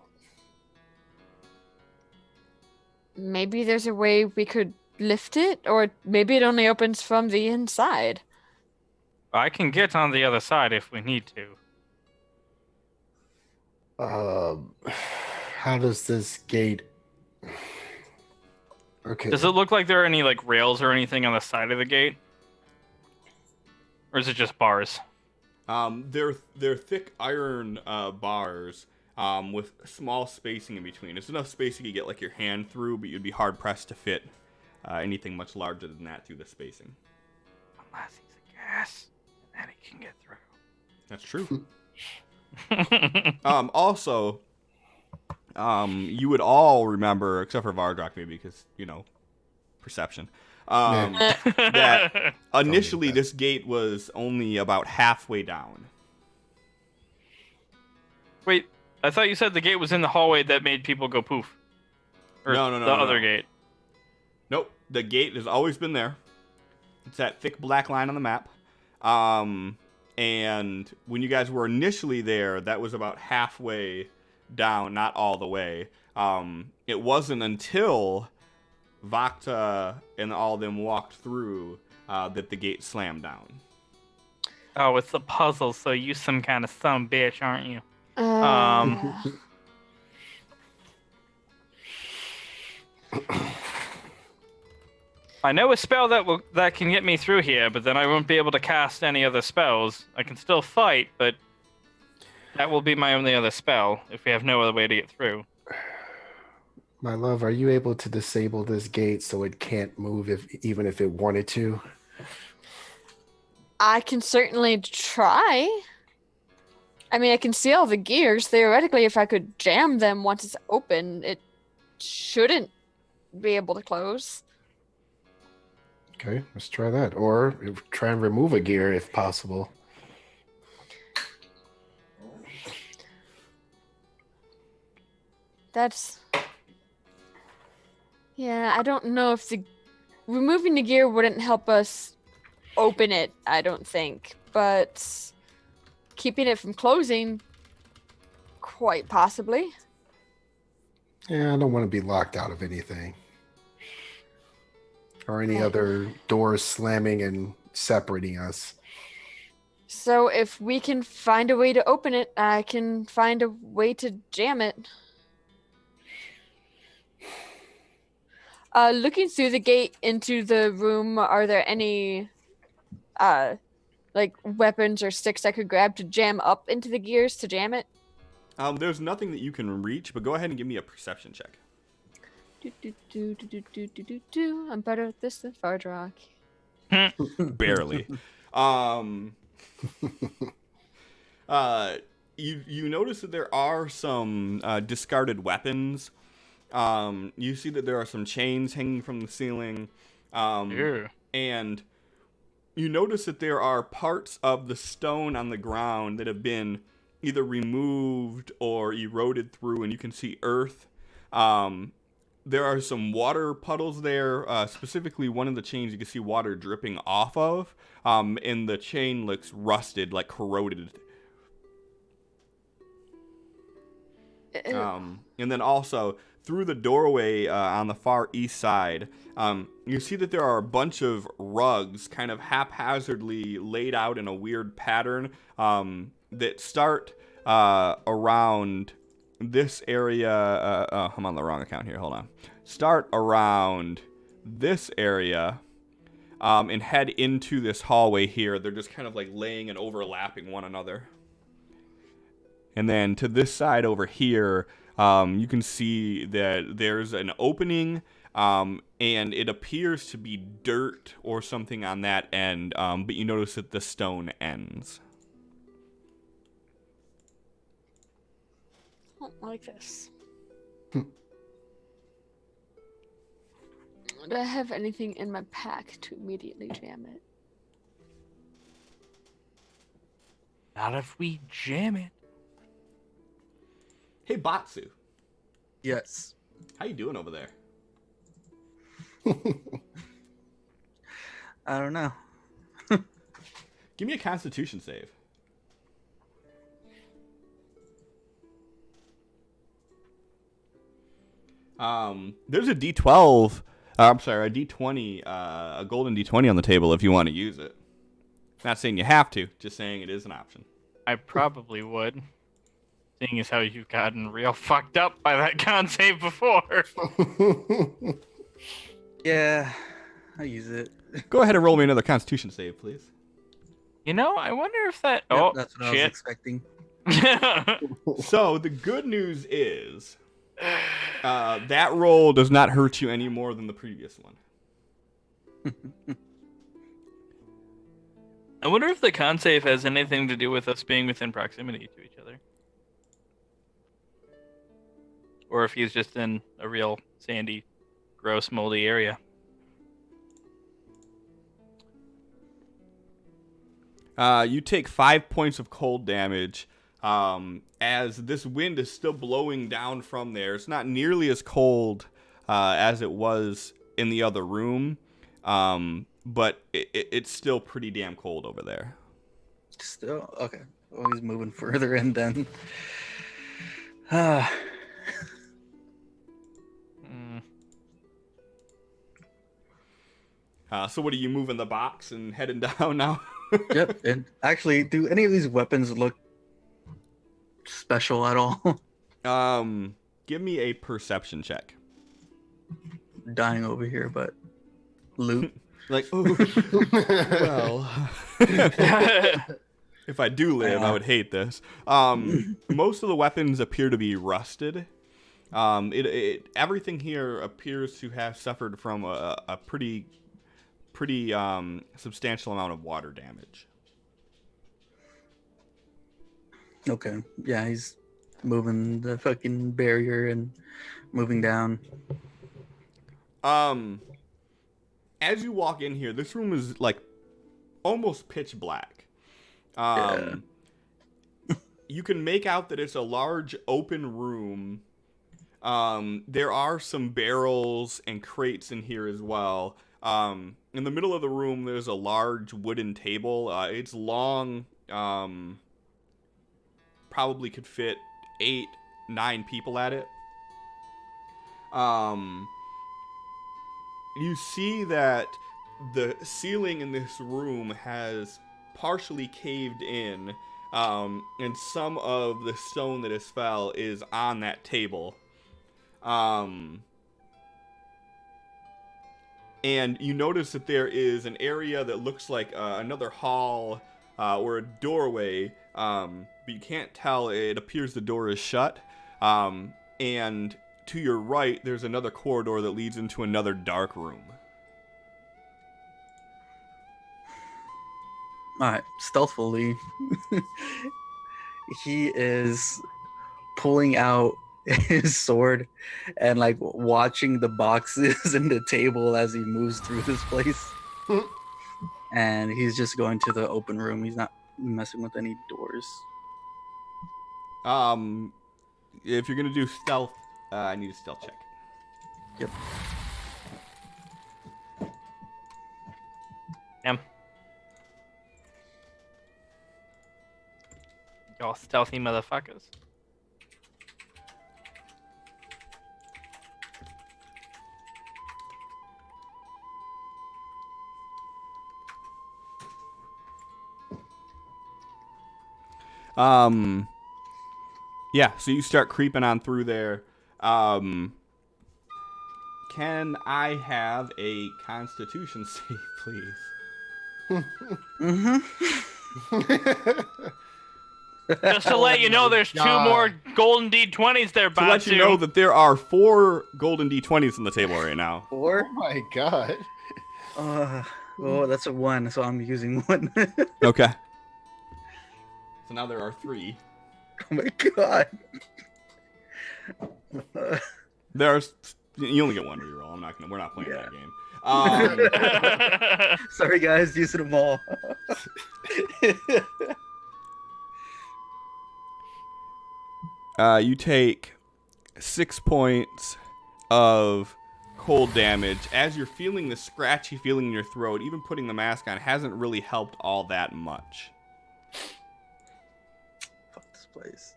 D: there's a way we could lift it, or maybe it only opens from the inside.
C: I can get on the other side if we need to.
B: How does this gate? Okay.
C: Does it look like there are any rails or anything on the side of the gate? Or is it just bars?
A: They're thick iron bars with small spacing in between. It's enough space you could get your hand through, but you'd be hard pressed to fit anything much larger than that through the spacing.
C: Unless he's a gas, and then he can get through.
A: That's true. Also, you would all remember, except for Vardrock maybe, because perception. That initially this gate was only about halfway down.
C: Wait, I thought you said the gate was in the hallway that made people go poof. Or
A: No,
C: the other gate.
A: Nope, the gate has always been there. It's that thick black line on the map. And when you guys were initially there, that was about halfway down, not all the way. It wasn't until Vakta and all of them walked through that the gate slammed down.
C: Oh, it's a puzzle, so you some kind of some bitch, aren't you? I know a spell that can get me through here, but then I won't be able to cast any other spells. I can still fight, but that will be my only other spell if we have no other way to get through.
B: My love, are you able to disable this gate so it can't move even if it wanted to?
D: I can certainly try. I mean, I can see all the gears. Theoretically, if I could jam them once it's open, it shouldn't be able to close.
B: Okay, let's try that. Or try and remove a gear if possible.
D: Yeah, I don't know if removing the gear wouldn't help us open it, I don't think. But keeping it from closing, quite possibly.
B: Yeah, I don't want to be locked out of anything. Or any other doors slamming and separating us.
D: So if we can find a way to open it, I can find a way to jam it. Looking through the gate into the room, are there any like weapons or sticks I could grab to jam up into the gears to jam it?
A: There's nothing that you can reach, but go ahead and give me a perception check.
D: I'm better at this than Fardrock.
A: Barely. You notice that there are some discarded weapons. You see that there are some chains hanging from the ceiling. And you notice that there are parts of the stone on the ground that have been either removed or eroded through, and you can see earth. There are some water puddles there, specifically one of the chains you can see water dripping off of, and the chain looks rusted, like corroded. And then also, through the doorway on the far east side, you see that there are a bunch of rugs kind of haphazardly laid out in a weird pattern that start around this area. I'm on the wrong account here. Hold on. Start around this area and head into this hallway here. They're just kind of like laying and overlapping one another. And then to this side over here, you can see that there's an opening, and it appears to be dirt or something on that end, but you notice that the stone ends.
D: I don't like this. Do I have anything in my pack to immediately jam it?
C: Not if we jam it.
A: Hey, Batsu,
E: Yes.
A: how you doing over there?
E: I don't know.
A: Give me a Constitution save. There's a D12. I'm sorry, a D20, a golden D20 on the table if you want to use it. Not saying you have to, just saying it is an option.
C: I probably would. Seeing as how you've gotten real fucked up by that con save before.
E: Yeah, I use it.
A: Go ahead and roll me another Constitution save, please.
C: You know, I wonder if that.
E: Yep,
C: Oh,
E: that's what I was
C: shit.
E: expecting.
A: So the good news is that roll does not hurt you any more than the previous one.
C: I wonder if the con save has anything to do with us being within proximity to each other. Or if he's just in a real sandy, gross, moldy area.
A: You take 5 points of cold damage as this wind is still blowing down from there. It's not nearly as cold as it was in the other room, but it's still pretty damn cold over there.
E: Still okay. Oh, he's moving further in then.
A: So what are you moving the box and heading down now?
E: Yep. And actually, do any of these weapons look special at all?
A: Give me a perception check.
E: Dying over here, but loot.
A: Like, ooh, well, if I do live, I would hate this. Most of the weapons appear to be rusted. Everything here appears to have suffered from a pretty substantial amount of water damage.
E: Okay. Yeah, he's moving the fucking barrier and moving down.
A: As you walk in here, this room is like almost pitch black. You can make out that it's a large open room. There are some barrels and crates in here as well. In the middle of the room, there's a large wooden table. It's long, probably could fit 8-9 people at it. You see that the ceiling in this room has partially caved in, and some of the stone that has fell is on that table. And you notice that there is an area that looks like another hall or a doorway, but you can't tell. It appears the door is shut. And to your right, there's another corridor that leads into another dark room.
E: Alright, stealthily, he is pulling out his sword and like watching the boxes and the table as he moves through this place. And he's just going to the open room. He's not messing with any doors.
A: If you're gonna do stealth, I need a stealth check.
E: Yep.
C: Y'all stealthy motherfuckers.
A: Yeah, so you start creeping on through there. Can I have a Constitution save, please?
C: Just to let you know, there's two more golden D20s there, Batsu.
A: To let you know that there are 4 golden D20s on the table right now.
E: 4?
B: Oh my god.
E: Oh, that's a 1, so I'm using 1.
A: Okay. So now there are 3.
E: Oh my god.
A: There's you only get 1 reroll. We're not playing that game.
E: Sorry guys, using them all.
A: You take 6 points of cold damage. As you're feeling the scratchy feeling in your throat, even putting the mask on hasn't really helped all that much.
E: Fuck this place.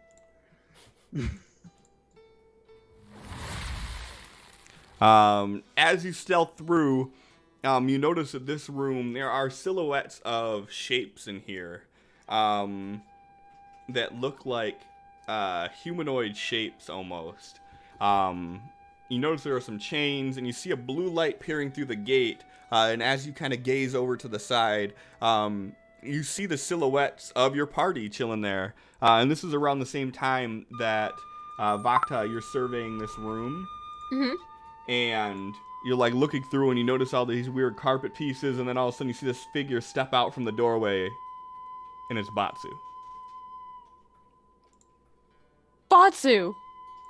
A: As you stealth through, you notice that this room, there are silhouettes of shapes in here that look like humanoid shapes almost. You notice there are some chains, and you see a blue light peering through the gate, and as you kind of gaze over to the side, you see the silhouettes of your party chilling there. And this is around the same time that Vakta, you're surveying this room.
D: Mm-hmm.
A: And you're like looking through and you notice all these weird carpet pieces, and then all of a sudden you see this figure step out from the doorway, and it's Batsu.
D: Batsu!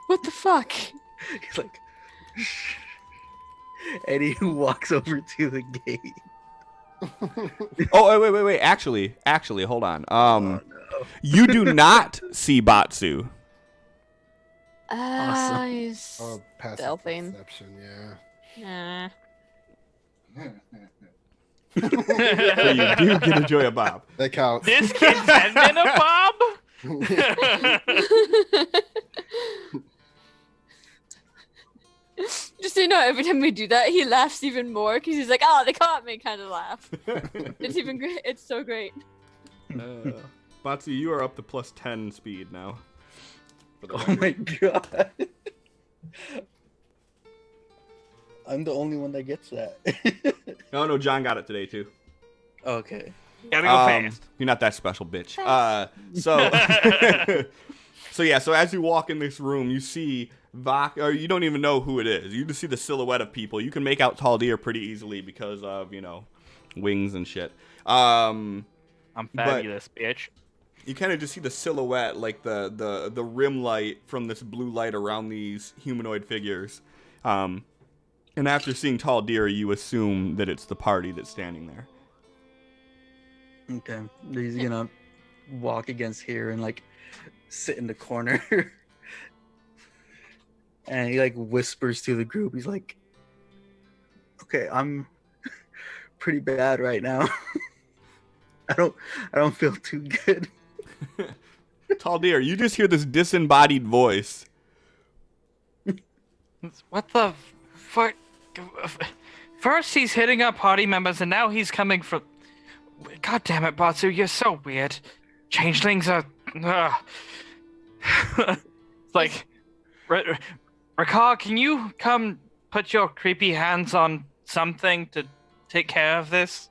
D: What the fuck?
E: He's like, and he walks over to the gate.
A: Oh, wait. Actually, hold on.
E: No.
A: You do not see Batsu.
E: Awesome.
D: He's
B: Oh, passive
D: stealthing.
B: perception,
D: Nah.
A: So you do get a joy of Bob.
B: that counts.
C: This kid's heading a bob?
D: Just so you know, every time we do that, he laughs even more because he's like, "Oh, they caught me!" kind of laugh. It's even great. It's so great.
A: Batsu, you are up to plus 10 speed now.
E: Oh my god. I'm the only one that gets that.
A: No, John got it today too.
E: Okay.
C: Gotta go fast.
A: You're not that special, bitch. So as you walk in this room, you see or you don't even know who it is. You just see the silhouette of people. You can make out Tall Deer pretty easily because of, wings and shit.
C: I'm fabulous, bitch.
A: You kind of just see the silhouette, like the rim light from this blue light around these humanoid figures. And after seeing Tall Deer, you assume that it's the party that's standing there.
E: Okay. He's gonna walk against here and like sit in the corner. And he like whispers to the group. He's like, "Okay, I'm pretty bad right now. I don't feel too good."
A: Tall Deer, you just hear this disembodied voice.
C: What the fuck? First he's hitting up party members, and now he's coming from... God damn it, Batsu, you're so weird. Changelings are... It's like... Rakar, can you come put your creepy hands on something to take care of this?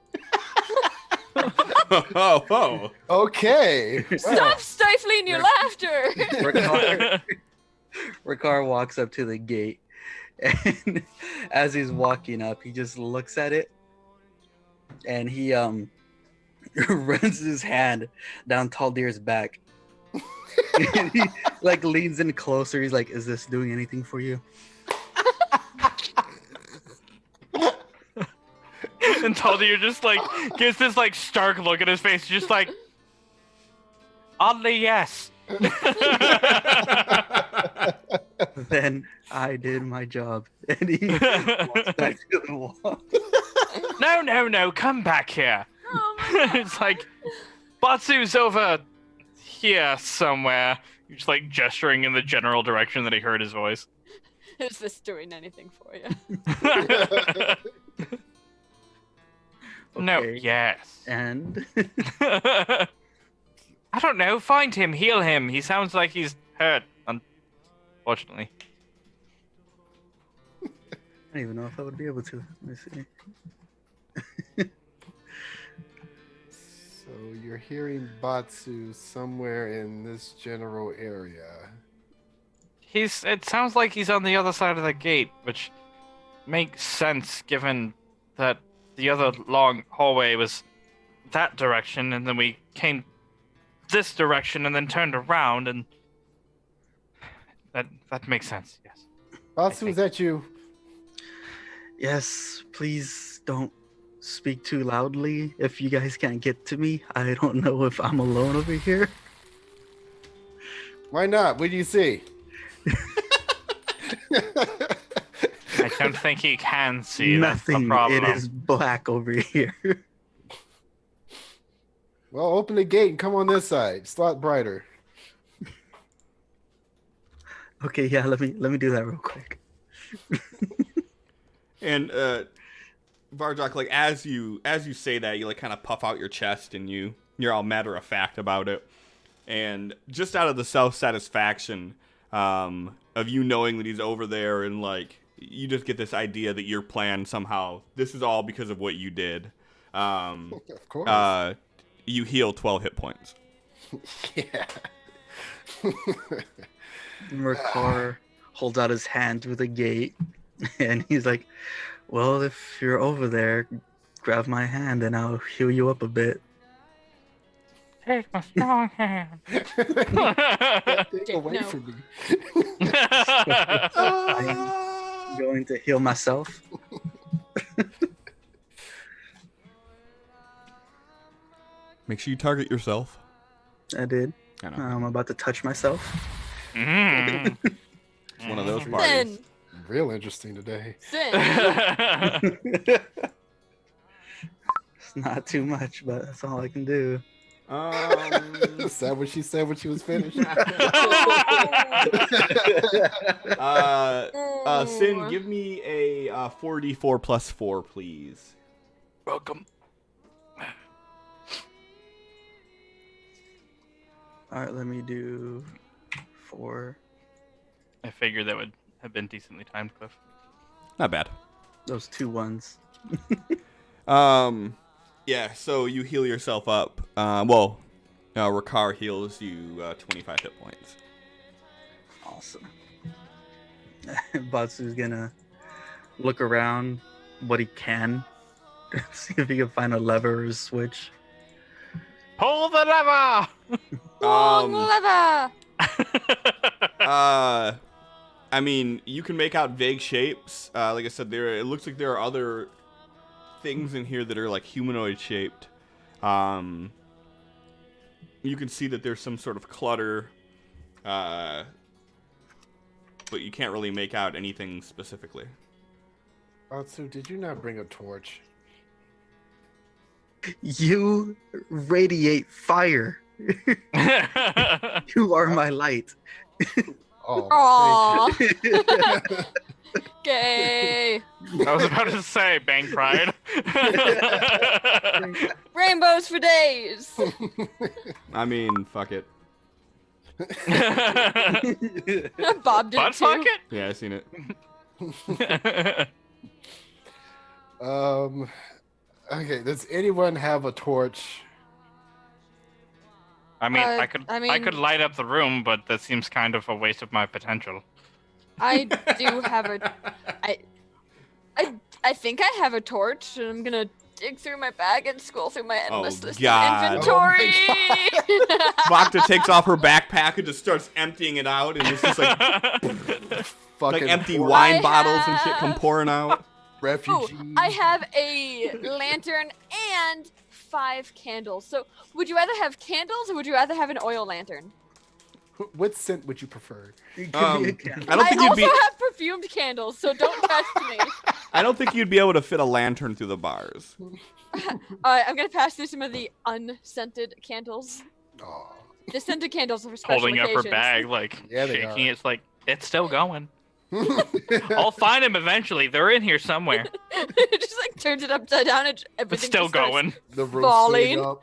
A: Oh.
B: Okay. Well,
D: Stop stifling your laughter.
E: Ricard walks up to the gate, and as he's walking up, he just looks at it, and he runs his hand down Taldir's back. And he like leans in closer. He's like, "Is this doing anything for you?"
C: And Taldir just like gives this like stark look at his face, just like, oddly yes.
E: Then I did my job, and he walks back to the wall.
C: No, come back here.
D: Oh my God.
C: It's like, Batsu's over here somewhere. You're just like gesturing in the general direction that he heard his voice.
D: Is this doing anything for you?
C: No,
E: Okay.
C: yes.
E: And
C: I don't know. Find him, heal him. He sounds like he's hurt, unfortunately.
E: I don't even know if I would be able to. Let me see.
B: so you're hearing Batsu somewhere in this general area.
C: It sounds like he's on the other side of the gate, which makes sense given that the other long hallway was that direction, and then we came this direction and then turned around, and that makes sense, yes.
B: Batsu, is that you?
E: Yes, please don't speak too loudly. If you guys can't get to me, I don't know if I'm alone over here.
B: Why not? What do you see?
C: I don't think he can see. That's the
E: Nothing.
C: problem.
E: It is black over here.
B: Well, open the gate and come on this side. It's a lot brighter.
E: Okay, yeah, let me do that real quick.
A: And Varjok, like as you say that, you like kind of puff out your chest and you're all matter of fact about it. And just out of the self-satisfaction of you knowing that he's over there, and like you just get this idea that your plan somehow, this is all because of what you did.
B: Of course.
A: You heal 12 hit points.
B: Yeah.
E: Merkar holds out his hand through the gate, and he's like, "Well, if you're over there, grab my hand and I'll heal you up a bit."
C: Take my strong hand.
B: Take away
D: No.
B: from me.
E: I'm going to heal myself.
A: Make sure you target yourself.
E: I did.
A: I know.
E: I'm about to touch myself.
C: Mm.
A: It's one of those
D: Sin.
A: parties.
B: Real interesting today.
D: Sin.
E: It's not too much, but that's all I can do.
B: Is that what she said when she was finished?
A: Sin,
D: Oh.
A: give me a 4d4 plus 4, please.
C: Welcome.
E: All right, let me do 4.
C: I figured that would have been decently timed, Cliff.
A: Not bad.
E: Those 2 ones.
A: Yeah, so you heal yourself up. Ricard heals you 25 hit points.
E: Awesome. Batsu's gonna look around what he can, see if he can find a lever or a switch.
C: Pull the lever!
D: Long leather.
A: I mean, you can make out vague shapes. Like I said, it looks like there are other things in here that are like humanoid shaped. You can see that there's some sort of clutter, but you can't really make out anything specifically.
B: Batsu, did you not bring a torch?
E: You radiate fire. You are my light.
B: Oh,
D: Aw.
B: thank you.
D: Gay.
C: I was about to say, Bang Pride.
D: Rainbows for days.
A: I mean, fuck it.
D: Bob did
C: Butt
D: too.
C: fuck
A: Yeah, I seen it.
C: it?
B: Okay, does anyone have a torch?
C: I mean,
D: Uh,
C: I could light up the room, but that seems kind of a waste of my potential.
D: I do have a. I think I have a torch, and I'm gonna dig through my bag and scroll through my endless list
A: God.
D: of
B: Oh my
D: inventory.
A: Bacta takes off her backpack and just starts emptying it out, and it's just like
B: Fucking
A: empty
B: poor
A: wine
D: I
A: bottles and shit come
D: have-
A: pouring out.
B: refugees.
D: Ooh, I have a lantern and 5 candles. So, would you rather have candles or would you rather have an oil lantern?
B: What scent would you prefer?
E: Give me a
A: I
E: candle.
A: don't
D: I
A: think you'd
D: also
A: be.
D: have perfumed candles, so don't test me.
A: I don't think you'd be able to fit a lantern through the bars.
D: Alright, I'm gonna pass through some of the unscented candles.
B: Aw.
D: The scented candles are for special
C: Holding up her
D: occasions.
C: bag, like
B: Yeah, they
C: shaking.
B: are.
C: It's like it's still going. I'll find them eventually. They're in here somewhere.
D: It just like turns it upside down and everything
C: It's still
D: just starts-
C: going.
B: The room
D: Falling.
B: up.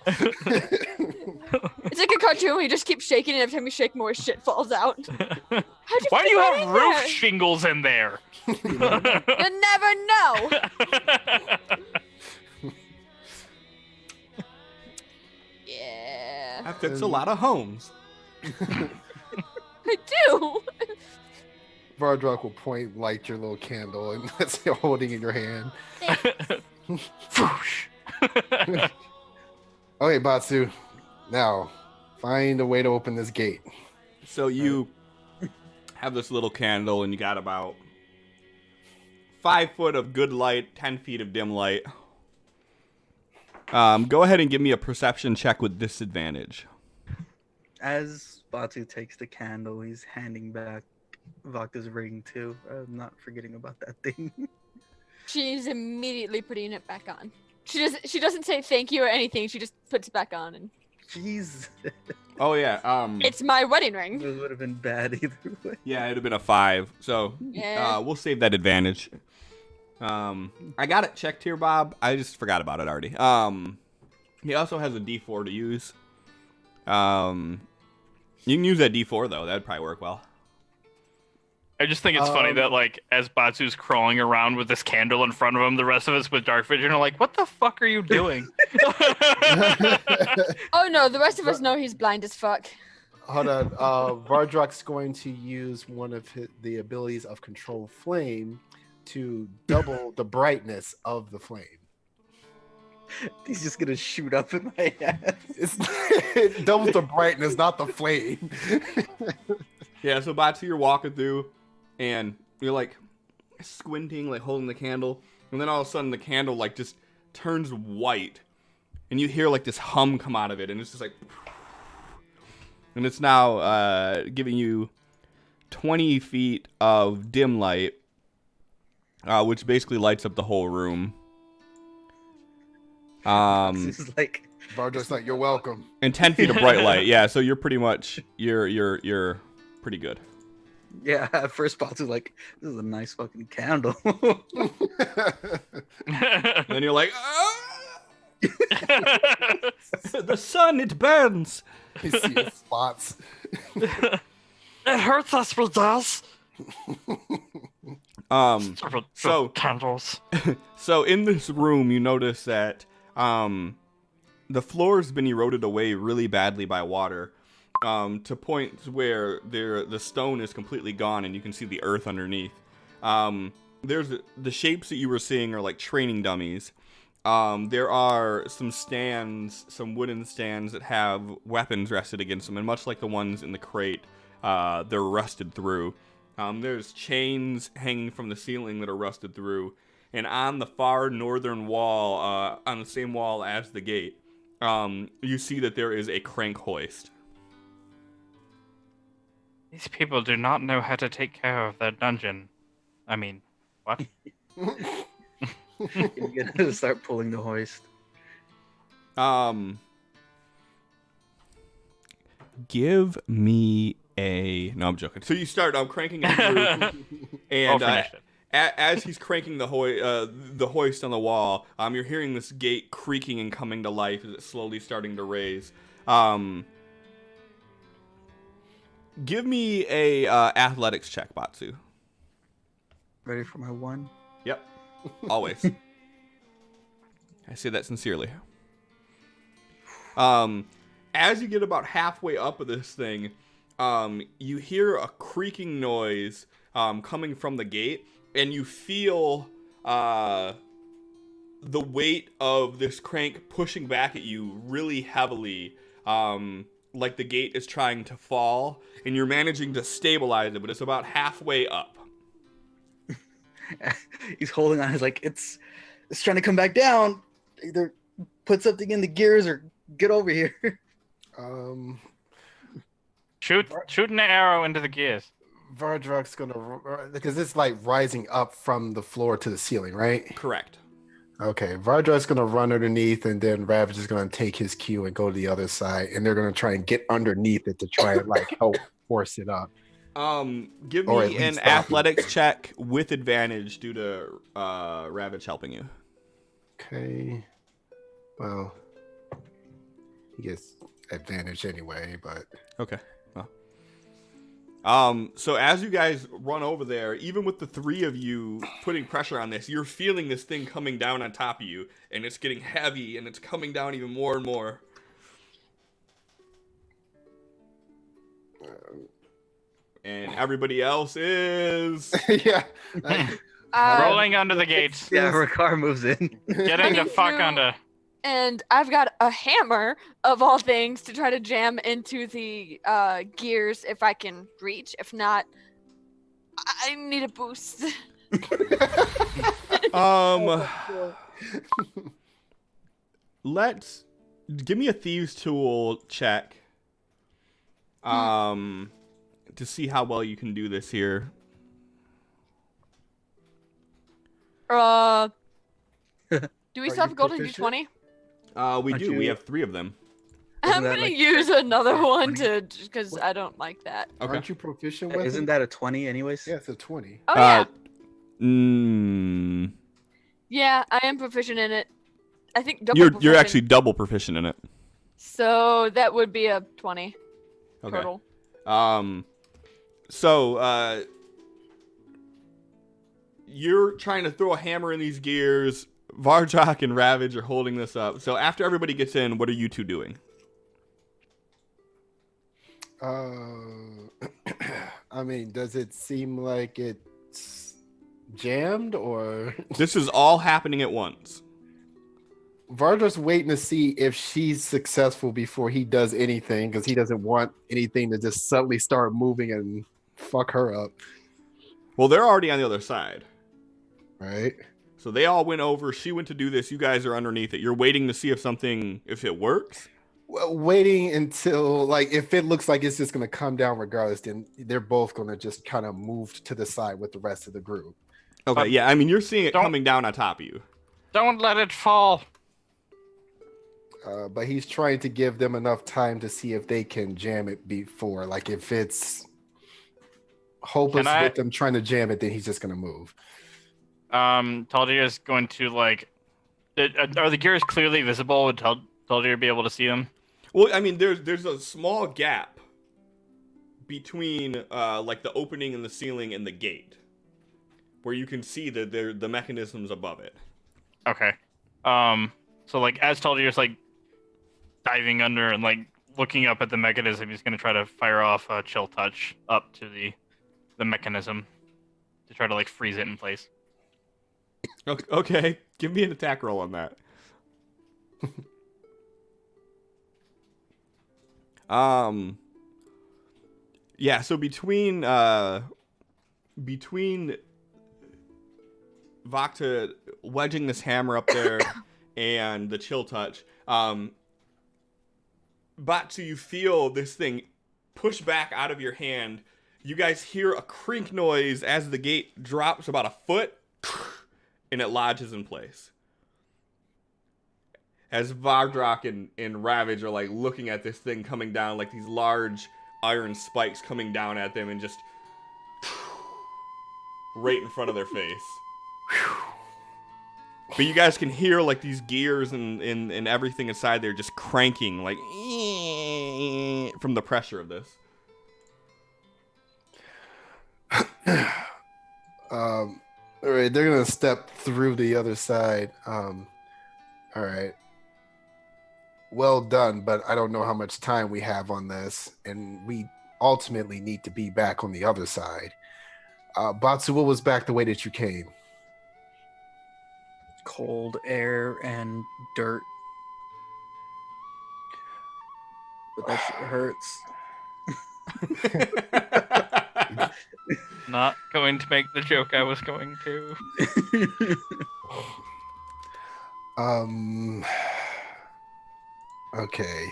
D: It's like a cartoon where you just keep shaking and every time you shake more shit falls out. How'd you
C: Why
D: fit
C: do you
D: that
C: have
D: in
C: roof
D: there?
C: shingles in there?
D: You never know. Yeah.
A: That fits a lot of homes.
D: I do.
B: Vardrock will point, light your little candle, and that's it holding in your hand.
C: Foosh.
B: Okay, Batsu. Now, find a way to open this gate.
A: So you have this little candle, and you got about 5 foot of good light, 10 feet of dim light. Go ahead and give me a perception check with disadvantage.
E: As Batu takes the candle, he's handing back Vakta's ring too. I'm not forgetting about that thing.
D: She's immediately putting it back on. She doesn't say thank you or anything. She just puts it back on and
E: Jeez,
A: Oh yeah,
D: it's my wedding ring.
E: it would have been bad either way.
A: yeah, it'd have been a 5. So
D: Yeah.
A: we'll save that advantage. I got it checked here, Bob. I just forgot about it already. He also has a D4 to use. You can use that D4 though. That'd probably work well.
C: I just think it's funny that, like, as Batsu's crawling around with this candle in front of him, the rest of us with dark vision are like, what the fuck are you doing?
D: Oh no, the rest of us know he's blind as fuck.
B: Hold on. Vardrock's going to use one of the abilities of Control Flame to double the brightness of the flame.
E: He's just gonna shoot up in my ass.
B: It doubles the brightness, not the flame.
A: Yeah, so Batsu, you're walking through, and you're like squinting, like holding the candle, and then all of a sudden the candle like just turns white, and you hear like this hum come out of it, and it's just like, and it's now giving you 20 feet of dim light, which basically lights up the whole room.
E: It's like
B: Vardrock's like, you're welcome.
A: And 10 feet of bright light. Yeah, so you're pretty much you're pretty good.
E: yeah. At first, Batu's like, this is a nice fucking candle.
A: And then you're like, ah! The sun, it burns.
B: You see his spots.
C: It hurts us with us.
A: So
C: candles.
A: So in this room, you notice that the floor's been eroded away really badly by water, to points where the stone is completely gone and you can see the earth underneath. There's the shapes that you were seeing are like training dummies. There are some stands, some wooden stands that have weapons rested against them, and much like the ones in the crate, they're rusted through. There's chains hanging from the ceiling that are rusted through. And on the far northern wall, on the same wall as the gate, you see that there is a crank hoist.
C: These people do not know how to take care of their dungeon. I mean, what?
E: You're gonna start pulling the hoist.
A: Give me a... No, I'm joking. So you start cranking it through, and
C: finish it.
A: as he's cranking the hoist on the wall, you're hearing this gate creaking and coming to life as it's slowly starting to raise. Give me a athletics check, Batsu.
E: Ready for my one?
A: Yep. Always. I say that sincerely. As you get about halfway up of this thing, you hear a creaking noise coming from the gate, and you feel the weight of this crank pushing back at you really heavily, like the gate is trying to fall, and you're managing to stabilize it, but it's about halfway up.
E: He's holding on. He's like, it's trying to come back down. Either put something in the gears or get over here.
C: Shoot an arrow into the gears.
B: Vardrak's gonna, because it's like rising up from the floor to the ceiling, right?
A: Correct.
B: Okay, Vardrak's gonna run underneath, and then Ravage is gonna take his cue and go to the other side, and they're gonna try and get underneath it to try and like help force it up.
A: Give
B: Or at
A: me
B: least
A: an
B: stop
A: athletics check with advantage due to Ravage helping you.
B: Okay. Well, he gets advantage anyway, but
A: Okay. Well. So as you guys run over there, even with the three of you putting pressure on this, you're feeling this thing coming down on top of you, and it's getting heavy, and it's coming down even more and more. And everybody else is
B: yeah.
C: Rolling under the gates.
E: Yeah, Ricard moves in.
C: Getting the
D: Running
C: fuck
D: through-
C: under.
D: And I've got a hammer of all things to try to jam into the gears if I can reach. If not, I need a boost.
A: Let's give me a thieves tool check. To see how well you can do this here.
D: Do we
B: Are
D: still have
B: you
D: golden
B: proficient?
D: d20?
A: We
E: Aren't
A: do. We
E: you-
A: have 3 of them.
D: I'm
E: that
D: gonna
E: like
D: use another one
E: 20?
D: because I don't like that.
A: Okay.
B: Aren't you proficient with
E: Isn't
B: it?
E: that a 20 anyways?
B: Yeah, it's a 20.
D: Oh yeah,
A: Yeah.
D: I am proficient in it. I think double
A: You're
D: proficient.
A: actually double proficient in it.
D: So that would be a 20
A: Okay.
D: total.
A: So you're trying to throw a hammer in these gears. Vardrak and Ravage are holding this up. So after everybody gets in, what are you two doing?
B: I mean, does it seem like it's jammed or
A: This is all happening at once.
B: Vardra's waiting to see if she's successful before he does anything because he doesn't want anything to just suddenly start moving and fuck her up,
A: Well, they're already on the other side.
B: right?
A: So they all went over. She went to do this. You guys are underneath it. You're waiting to see if it works.
B: Well, waiting until like if it looks like it's just gonna come down regardless, then they're both gonna just kind of move to the side with the rest of the group.
A: Okay,
C: But
A: yeah. I mean, you're seeing it
C: don't-
A: coming down on top of you.
C: Don't let it fall.
B: But he's trying to give them enough time to see if they can jam it before. Like if it's hopeless
C: Can I-
B: with them trying to jam it, then he's just gonna move.
C: Taldir is going to like. Are the gears clearly visible? Would Taldir be able to see them?
A: Well, I mean, there's a small gap between like the opening in the ceiling and the gate, where you can see the mechanisms above it.
C: Okay. So like as Taldir's like diving under and like looking up at the mechanism, he's gonna try to fire off a chill touch up to the mechanism to try to like freeze it in place.
A: Okay, give me an attack roll on that. Yeah, so between Vakta wedging this hammer up there and the chill touch, Batsu, you feel this thing push back out of your hand. You guys hear a crink noise as the gate drops about a foot, and it lodges in place. As Vardrak and Ravage are like looking at this thing coming down, like these large iron spikes coming down at them and just right in front of their face. But you guys can hear like these gears and everything inside there just cranking like from the pressure of this.
B: All right, they're gonna step through the other side. All right. Well done, but I don't know how much time we have on this, and we ultimately need to be back on the other side. Batsu, what was back the way that you came?
E: Cold air and dirt. But that shit hurts.
C: Not going to make the joke I was going to.
B: Okay.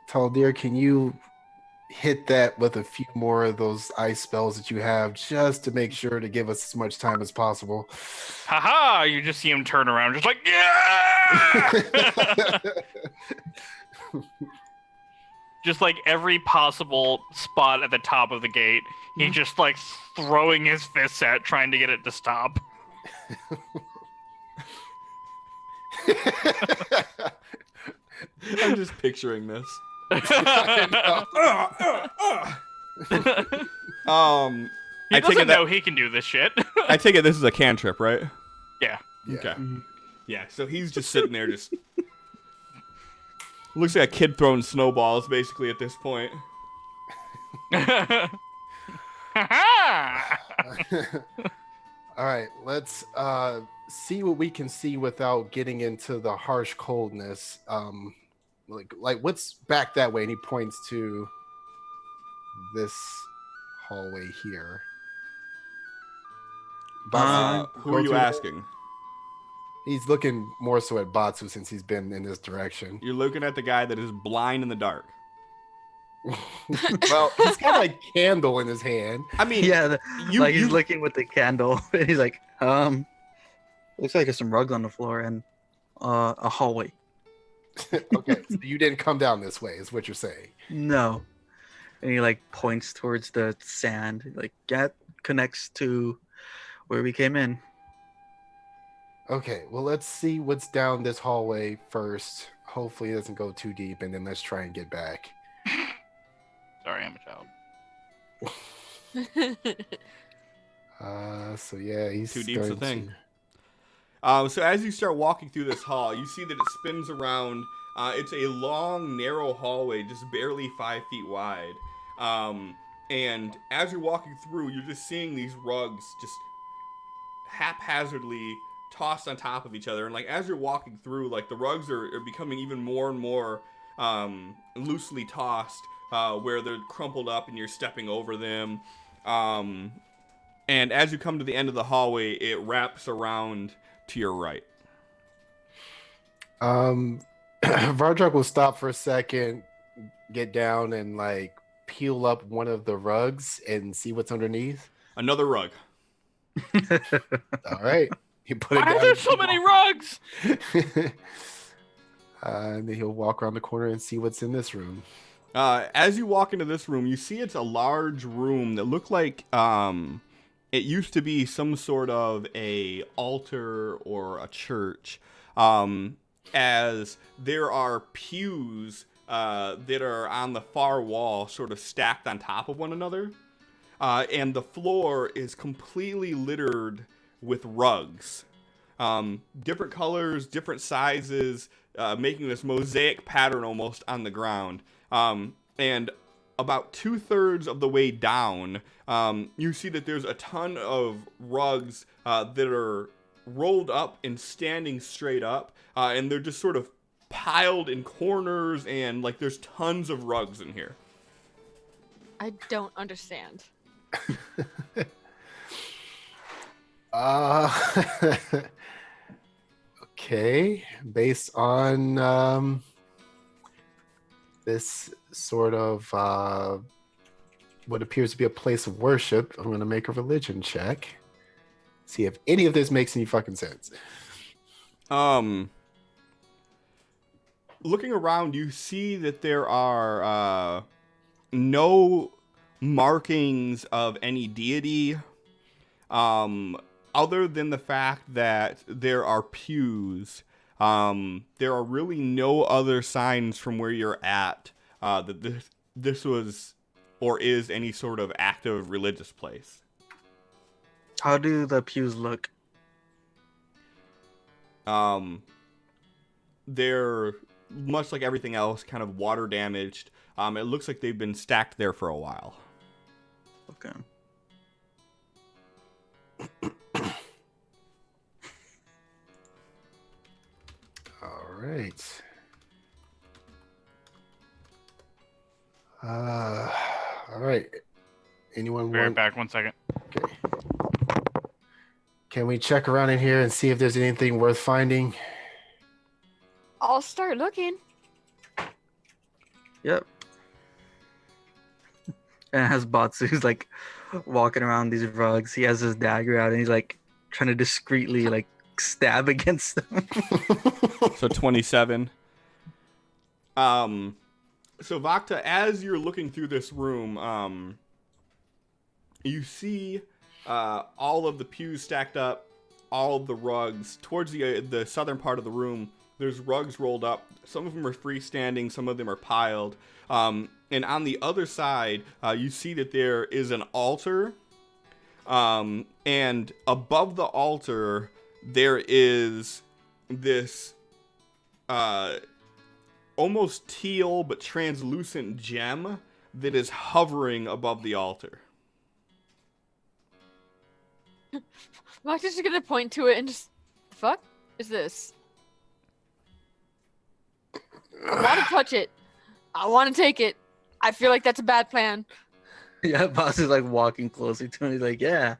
B: Taldir, can you hit that with a few more of those ice spells that you have just to make sure to give us as much time as possible?
C: Haha! You just see him turn around, just like, yeah! Just like every possible spot at the top of the gate, he just like throwing his fists at, trying to get it to stop.
A: I'm just picturing this.
C: He
A: I take
C: doesn't
A: it
C: know he can do this shit.
A: I take it this is a cantrip, right?
C: Yeah.
A: Okay. Yeah, so he's just sitting there, just looks like a kid throwing snowballs, basically, at this point.
B: All right, let's see what we can see without getting into the harsh coldness. Like what's back that way? And he points to this hallway here.
A: Who are you asking?
B: He's looking more so at Batsu since he's been in this direction.
A: You're looking at the guy that is blind in the dark.
B: Well, he's got a candle in his hand.
A: I mean,
E: Yeah, he's looking with the candle, and he's like, looks like there's some rugs on the floor and a hallway.
B: Okay, so you didn't come down this way, is what you're saying.
E: No. And he like points towards the sand, like that connects to where we came in.
B: Okay, well, let's see what's down this hallway first. Hopefully it doesn't go too deep, and then let's try and get back.
C: Sorry, I'm a child.
B: So yeah, he's
A: Too deep's the
B: starting
A: thing.
B: to-
A: So as you start walking through this hall, you see that it spins around. It's a long, narrow hallway, just barely 5 feet wide. And as you're walking through, you're just seeing these rugs just haphazardly tossed on top of each other. And like as you're walking through, like the rugs are becoming even more and more loosely tossed, where they're crumpled up and you're stepping over them. And as you come to the end of the hallway, it wraps around to your right.
B: Vardrak will stop for a second, get down, and like peel up one of the rugs and see what's underneath.
A: Another rug.
B: All right, he put it
C: Why
B: down.
C: are there so many rugs?
B: And then he'll walk around the corner and see what's in this room.
A: As you walk into this room, you see it's a large room that looked like it used to be some sort of a altar or a church. As there are pews that are on the far wall, sort of stacked on top of one another. And the floor is completely littered with rugs. Different colors, different sizes, making this mosaic pattern almost on the ground. And about 2/3 of the way down, you see that there's a ton of rugs that are rolled up and standing straight up. And they're just sort of piled in corners, and like there's tons of rugs in here.
D: I don't understand.
B: Okay, based on this sort of what appears to be a place of worship, I'm going to make a religion check. See if any of this makes any fucking sense.
A: Looking around, you see that there are no markings of any deity, other than the fact that there are pews. There are really no other signs from where you're at that this was or is any sort of active religious place.
E: How do the pews look?
A: They're much like everything else, kind of water damaged. It looks like they've been stacked there for a while.
E: Okay.
B: All right. All right. Anyone
C: Be right
B: want?
C: back 1 second.
B: Okay. Can we check around in here and see if there's anything worth finding?
D: I'll start looking.
E: Yep. And it has Batsu's like walking around these rugs. He has his dagger out and he's like trying to discreetly like stab against them.
A: So 27. So Vakta, as you're looking through this room, you see all of the pews stacked up, all of the rugs. Towards the southern part of the room, there's rugs rolled up. Some of them are freestanding, some of them are piled. And on the other side, you see that there is an altar. And above the altar, there is this almost teal but translucent gem that is hovering above the altar.
D: Max is just gonna point to it and just, fuck is this? I want to touch it. I want to take it. I feel like that's a bad plan.
E: Yeah, Boss is like walking closer to him. He's like, yeah.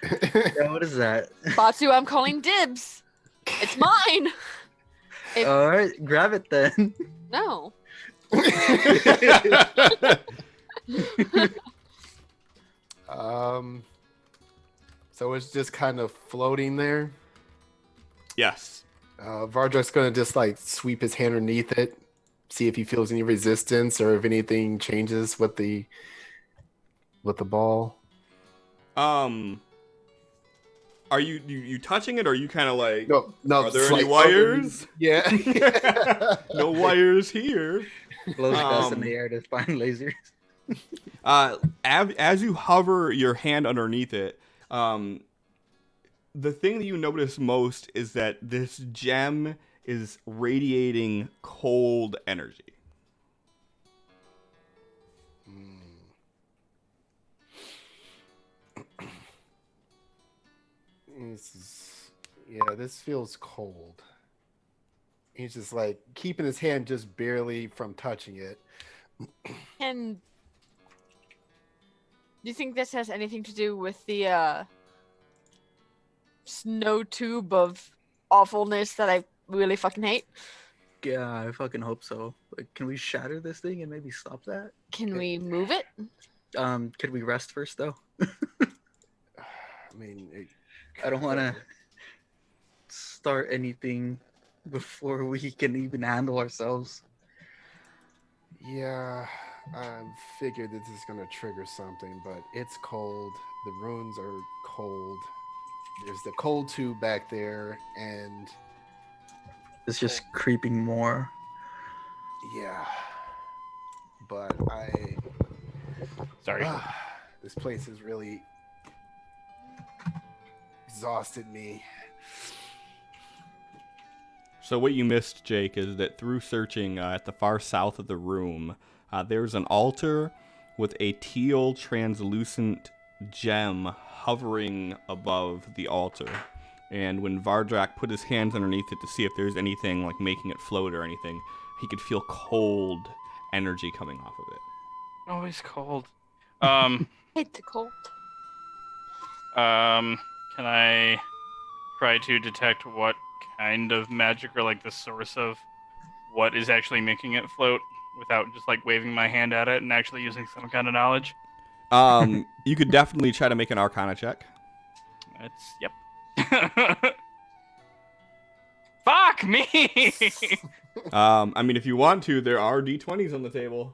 E: Yeah, what is that?
D: Batsu, I'm calling dibs. It's mine.
E: All right, grab it then.
D: No.
B: So it's just kind of floating there.
A: Yes.
B: Vardrak's gonna just like sweep his hand underneath it, see if he feels any resistance or if anything changes with the ball.
A: Are you touching it, or are you kind of like?
B: No.
A: Are there
B: it's
A: any
B: like-
A: wires?
B: Yeah.
A: No wires here.
E: Blows dust in the air to find lasers.
A: As you hover your hand underneath it, the thing that you notice most is that this gem is radiating cold energy.
B: This feels cold. He's just like keeping his hand just barely from touching it.
D: And do you think this has anything to do with the snow tube of awfulness that I really fucking hate?
E: Yeah, I fucking hope so. Like, can we shatter this thing and maybe stop that?
D: Can we move it?
E: Could we rest first though?
B: I mean,
E: I don't want to start anything before we can even handle ourselves.
B: Yeah, I figured this is gonna trigger something, but it's cold. The runes are cold. There's the cold tube back there, and
E: It's just creeping more.
B: yeah. But
C: Sorry.
B: this place has really exhausted me.
A: So what you missed, Jake, is that through searching at the far south of the room, there's an altar with a teal translucent gem hovering above the altar. And when Vardrak put his hands underneath it to see if there's anything like making it float or anything, he could feel cold energy coming off of it.
C: Always cold.
D: Hate the cold.
C: Can I try to detect what kind of magic or like the source of what is actually making it float without just like waving my hand at it and actually using some kind of knowledge?
A: You could definitely try to make an Arcana check.
C: Yep. Fuck me!
A: I mean, if you want to, there are d20s on the table.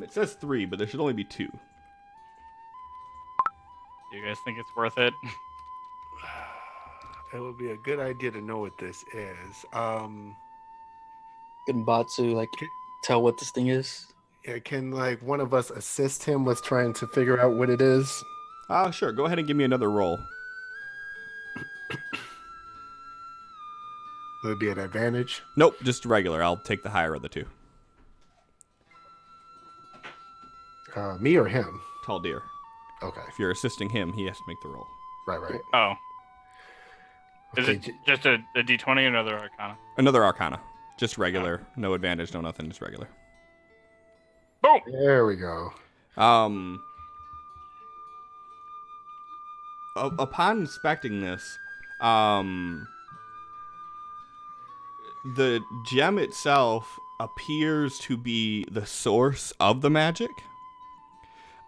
A: It says 3, but there should only be 2.
C: Do you guys think it's worth it?
B: It would be a good idea to know what this is.
E: Can Batsu like tell what this thing is?
B: Yeah, can like one of us assist him with trying to figure out what it is?
A: Sure. Go ahead and give me another roll.
B: Would it be an advantage?
A: Nope, just regular. I'll take the higher of the two.
B: Me or him?
A: Tall deer.
B: Okay.
A: If you're assisting him, he has to make the roll.
B: Right.
C: Oh. Is
B: Okay,
C: it just a D20 or another Arcana?
A: Another Arcana. Just regular. No advantage, no nothing, just regular.
C: Boom!
B: there we go.
A: Upon inspecting this, the gem itself appears to be the source of the magic.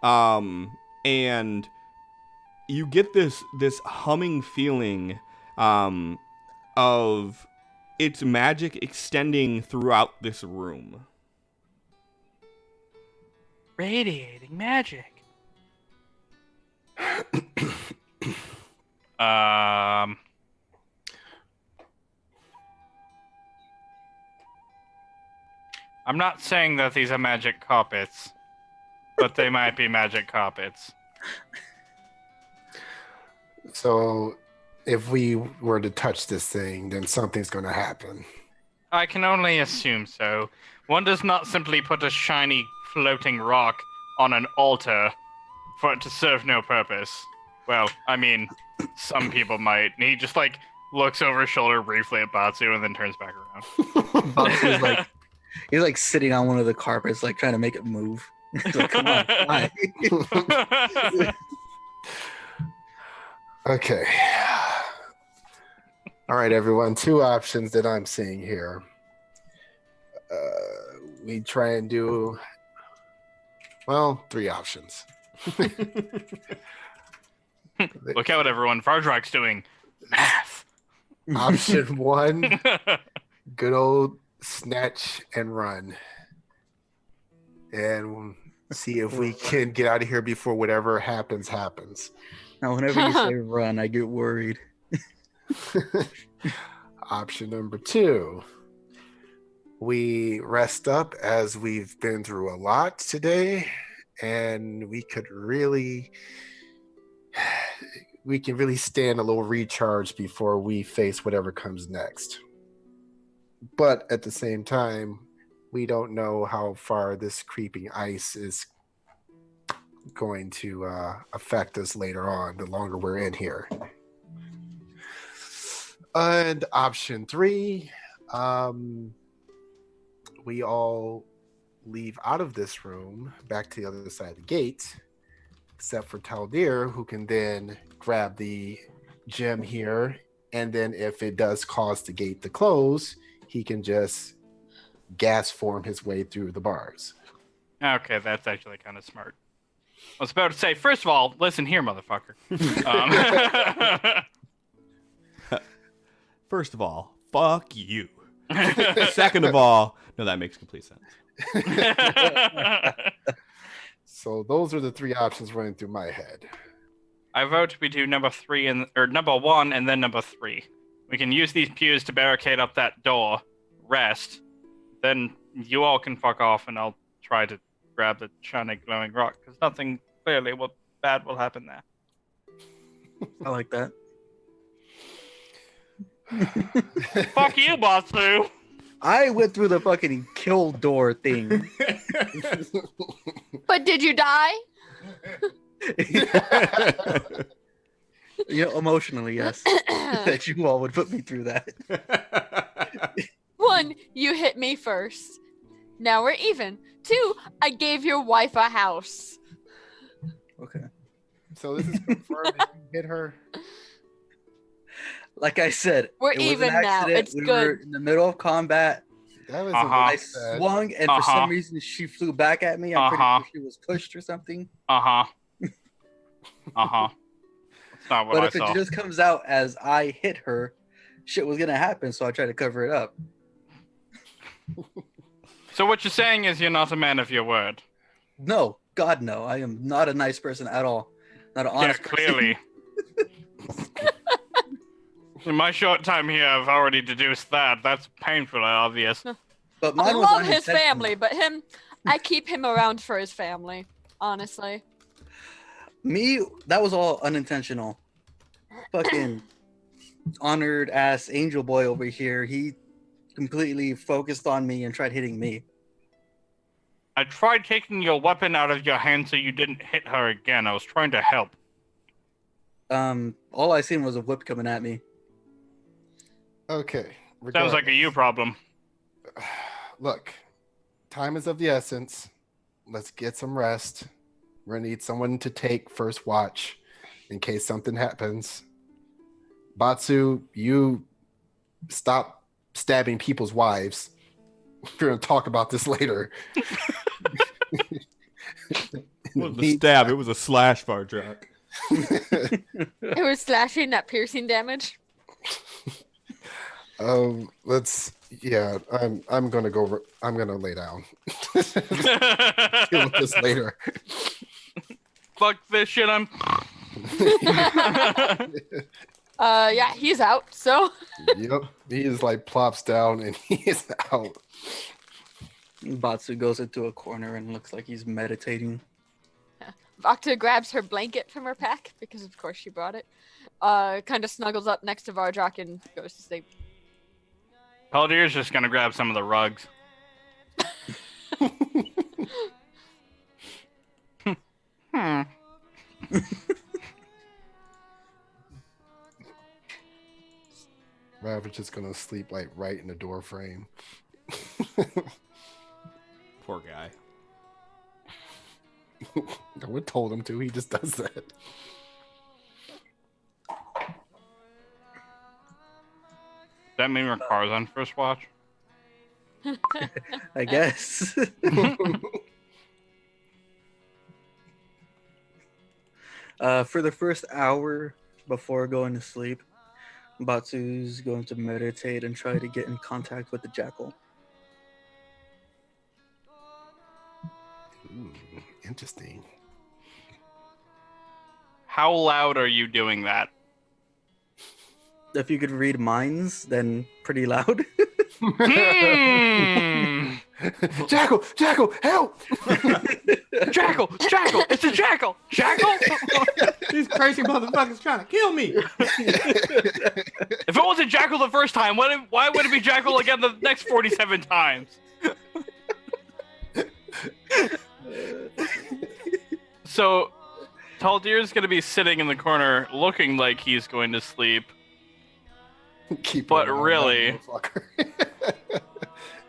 A: And you get this humming feeling of its magic extending throughout this room.
C: Radiating magic. I'm not saying that these are magic carpets, but they might be magic carpets.
B: So, if we were to touch this thing, then something's going to happen.
C: I can only assume so. One does not simply put a shiny floating rock on an altar for it to serve no purpose. Well, I mean, some people might. And he just like looks over his shoulder briefly at Batsu and then turns back around.
E: Batsu's he's like sitting on one of the carpets, like trying to make it move. He's like, come on, fly.
B: Okay. All right, everyone. 2 options that I'm seeing here. We try and do, 3 options.
C: Look out, everyone. Vardrak's doing math.
B: Option 1, good old snatch and run. And see if we can get out of here before whatever happens.
E: Now, whenever you say run, I get worried.
B: Option number 2, we rest up as we've been through a lot today, and we can really stand a little recharge before we face whatever comes next. But at the same time, we don't know how far this creeping ice is going to affect us later on, the longer we're in here. And option 3, we all leave out of this room back to the other side of the gate, except for Taldir, who can then grab the gem here, and then if it does cause the gate to close, he can just gas form his way through the bars.
C: Okay, that's actually kind of smart. I was about to say, first of all, listen here, motherfucker.
A: First of all, fuck you. Second of all, no, that makes complete sense.
B: So those are the 3 options running through my head.
C: I vote we do number 1 and then number 3. We can use these pews to barricade up that door, rest, then you all can fuck off and I'll try to grab the shiny glowing rock, because nothing clearly bad will happen there.
E: I like that.
C: Fuck you, Batsu!
E: I went through the fucking kill door thing.
D: But did you die?
E: Emotionally, yes. That you all would put me through that.
D: 1, you hit me first. Now we're even. 2, I gave your wife a house.
E: Okay.
B: So this is confirmed that you hit her.
E: Like I said,
D: We're
E: it was
D: even
E: an
D: now.
E: accident.
D: It's
E: we
D: good.
E: were in the middle of combat.
B: That was
E: I
B: a
E: swung, and for some reason, she flew back at me. I'm pretty sure she was pushed or something.
C: That's not what
E: But
C: I
E: if
C: saw.
E: it just comes out as I hit her, shit was gonna happen. So I tried to cover it up.
C: So what you're saying is you're not a man of your word.
E: No, God, no. I am not a nice person at all. Not an honest person.
C: Clearly. In my short time here, I've already deduced that. That's painfully obvious.
E: But
D: I
E: mine was
D: love his
E: unintentional.
D: family, but I keep him around for his family, honestly.
E: Me, that was all unintentional. Fucking honored ass angel boy over here. He completely focused on me and tried hitting me.
C: I tried taking your weapon out of your hand so you didn't hit her again. I was trying to help.
E: All I seen was a whip coming at me.
B: Okay.
C: Sounds like a you
B: regardless.
C: problem.
B: Look, time is of the essence. Let's get some rest. We're gonna need someone to take first watch in case something happens. Batsu, you stop stabbing people's wives. We're gonna talk about this later.
A: It wasn't a stab, it was a slash, Vardrak.
D: It was slashing, that piercing damage.
B: I'm gonna go. I'm gonna lay down. Deal with this later.
C: Fuck this shit, I'm...
D: Yeah, he's out, so.
B: Yep, he is like plops down and he is out.
E: Batsu goes into a corner and looks like he's meditating.
D: Vakta grabs her blanket from her pack, because of course she brought it. Kind of snuggles up next to Vardrak and goes to sleep.
C: Paldir's just gonna grab some of the rugs.
B: Ravage is gonna sleep like right in the door frame.
A: Poor guy.
B: No one told him to. He just does that.
C: Does that mean our car's on first watch?
E: I guess. For the first hour before going to sleep, Batsu's going to meditate and try to get in contact with the jackal.
B: Ooh, interesting.
C: How loud are you doing that?
E: If you could read minds, then pretty loud.
C: Hmm.
B: Jackal! Jackal! Help!
C: Jackal! Jackal! It's a jackal! Jackal!
A: These crazy motherfuckers trying to kill me.
C: If it wasn't jackal the first time, why would it be jackal again the next 47 times? So, Taldir's gonna be sitting in the corner looking like he's going to sleep.
B: Keep
C: But
B: an eye on that
C: really-
B: motherfucker.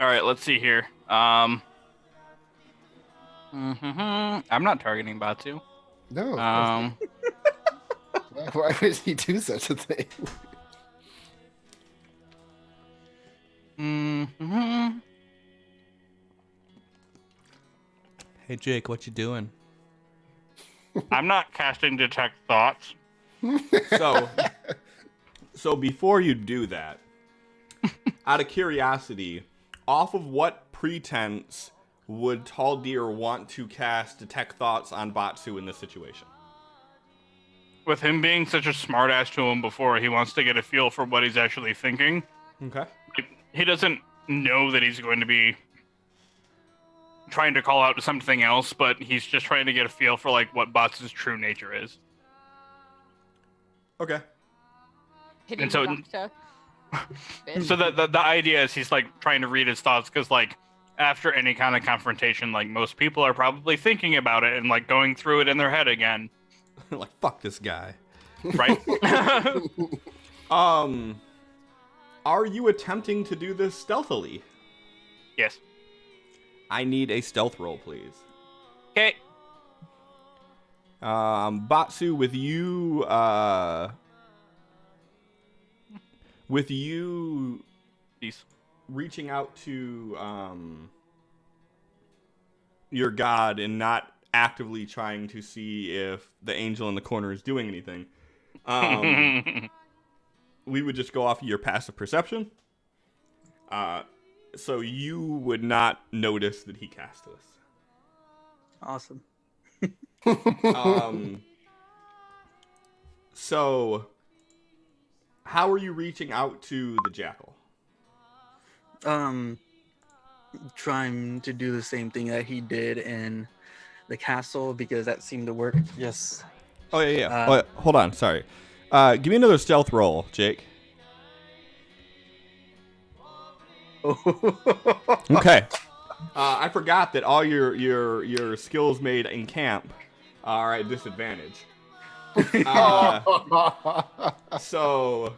C: Alright, let's see here. I'm not targeting Batsu.
B: No. of course not. Why would he do such a thing?
A: Hey Jake, what you doing?
C: I'm not casting detect thoughts.
A: So before you do that, out of curiosity, off of what pretense would Taldir want to cast detect thoughts on Batsu in this situation?
C: With him being such a smartass to him before, he wants to get a feel for what he's actually thinking.
A: Okay.
C: He doesn't know that he's going to be trying to call out something else, but he's just trying to get a feel for like what Batsu's true nature is.
A: Okay.
D: Hitting
C: And so-
D: Vakta.
C: So the idea is he's like trying to read his thoughts because like after any kind of confrontation, like most people are probably thinking about it and like going through it in their head again,
A: Like, fuck this guy.
C: right?
A: Are you attempting to do this stealthily?
C: Yes.
A: I need a stealth roll, please.
C: Okay.
A: Batsu, with you
C: Peace.
A: reaching out to your god and not actively trying to see if the angel in the corner is doing anything, we would just go off of your passive perception. So you would not notice that he cast this.
E: Awesome.
A: So how are you reaching out to the jackal?
E: Trying to do the same thing that he did in the castle because that seemed to work. Yes.
A: Oh yeah. Hold on. Sorry. Give me another stealth roll, Jake. Okay. I forgot that all your skills made in camp are at disadvantage. So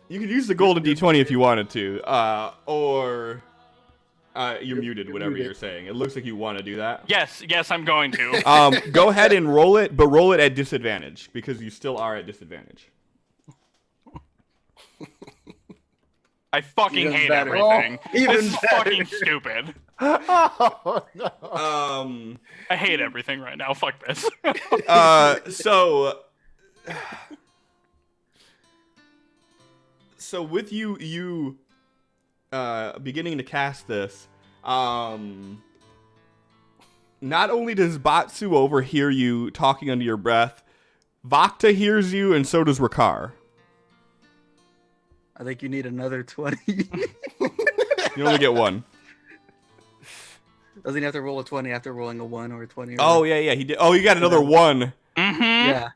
A: you could use the golden d20 if you wanted to, or you're muted. Whatever you're saying, it looks like you want to do that.
C: Yes, I'm going to.
A: Go ahead and roll it, but roll it at disadvantage because you still are at disadvantage.
C: I fucking
E: Even
C: hate
E: better.
C: everything.
E: Even
C: This is
E: better.
C: fucking stupid.
B: Oh, no.
C: I hate everything right now. Fuck this.
A: So with you beginning to cast this, not only does Batsu overhear you talking under your breath, Vakta hears you, and so does Rakar.
E: I think you need another 20.
A: You only get one.
E: Doesn't he have to roll a 20 after rolling a 1 or a 20? Or
A: Oh yeah, he did. Oh, you got another one.
C: Mm-hmm.
E: Yeah.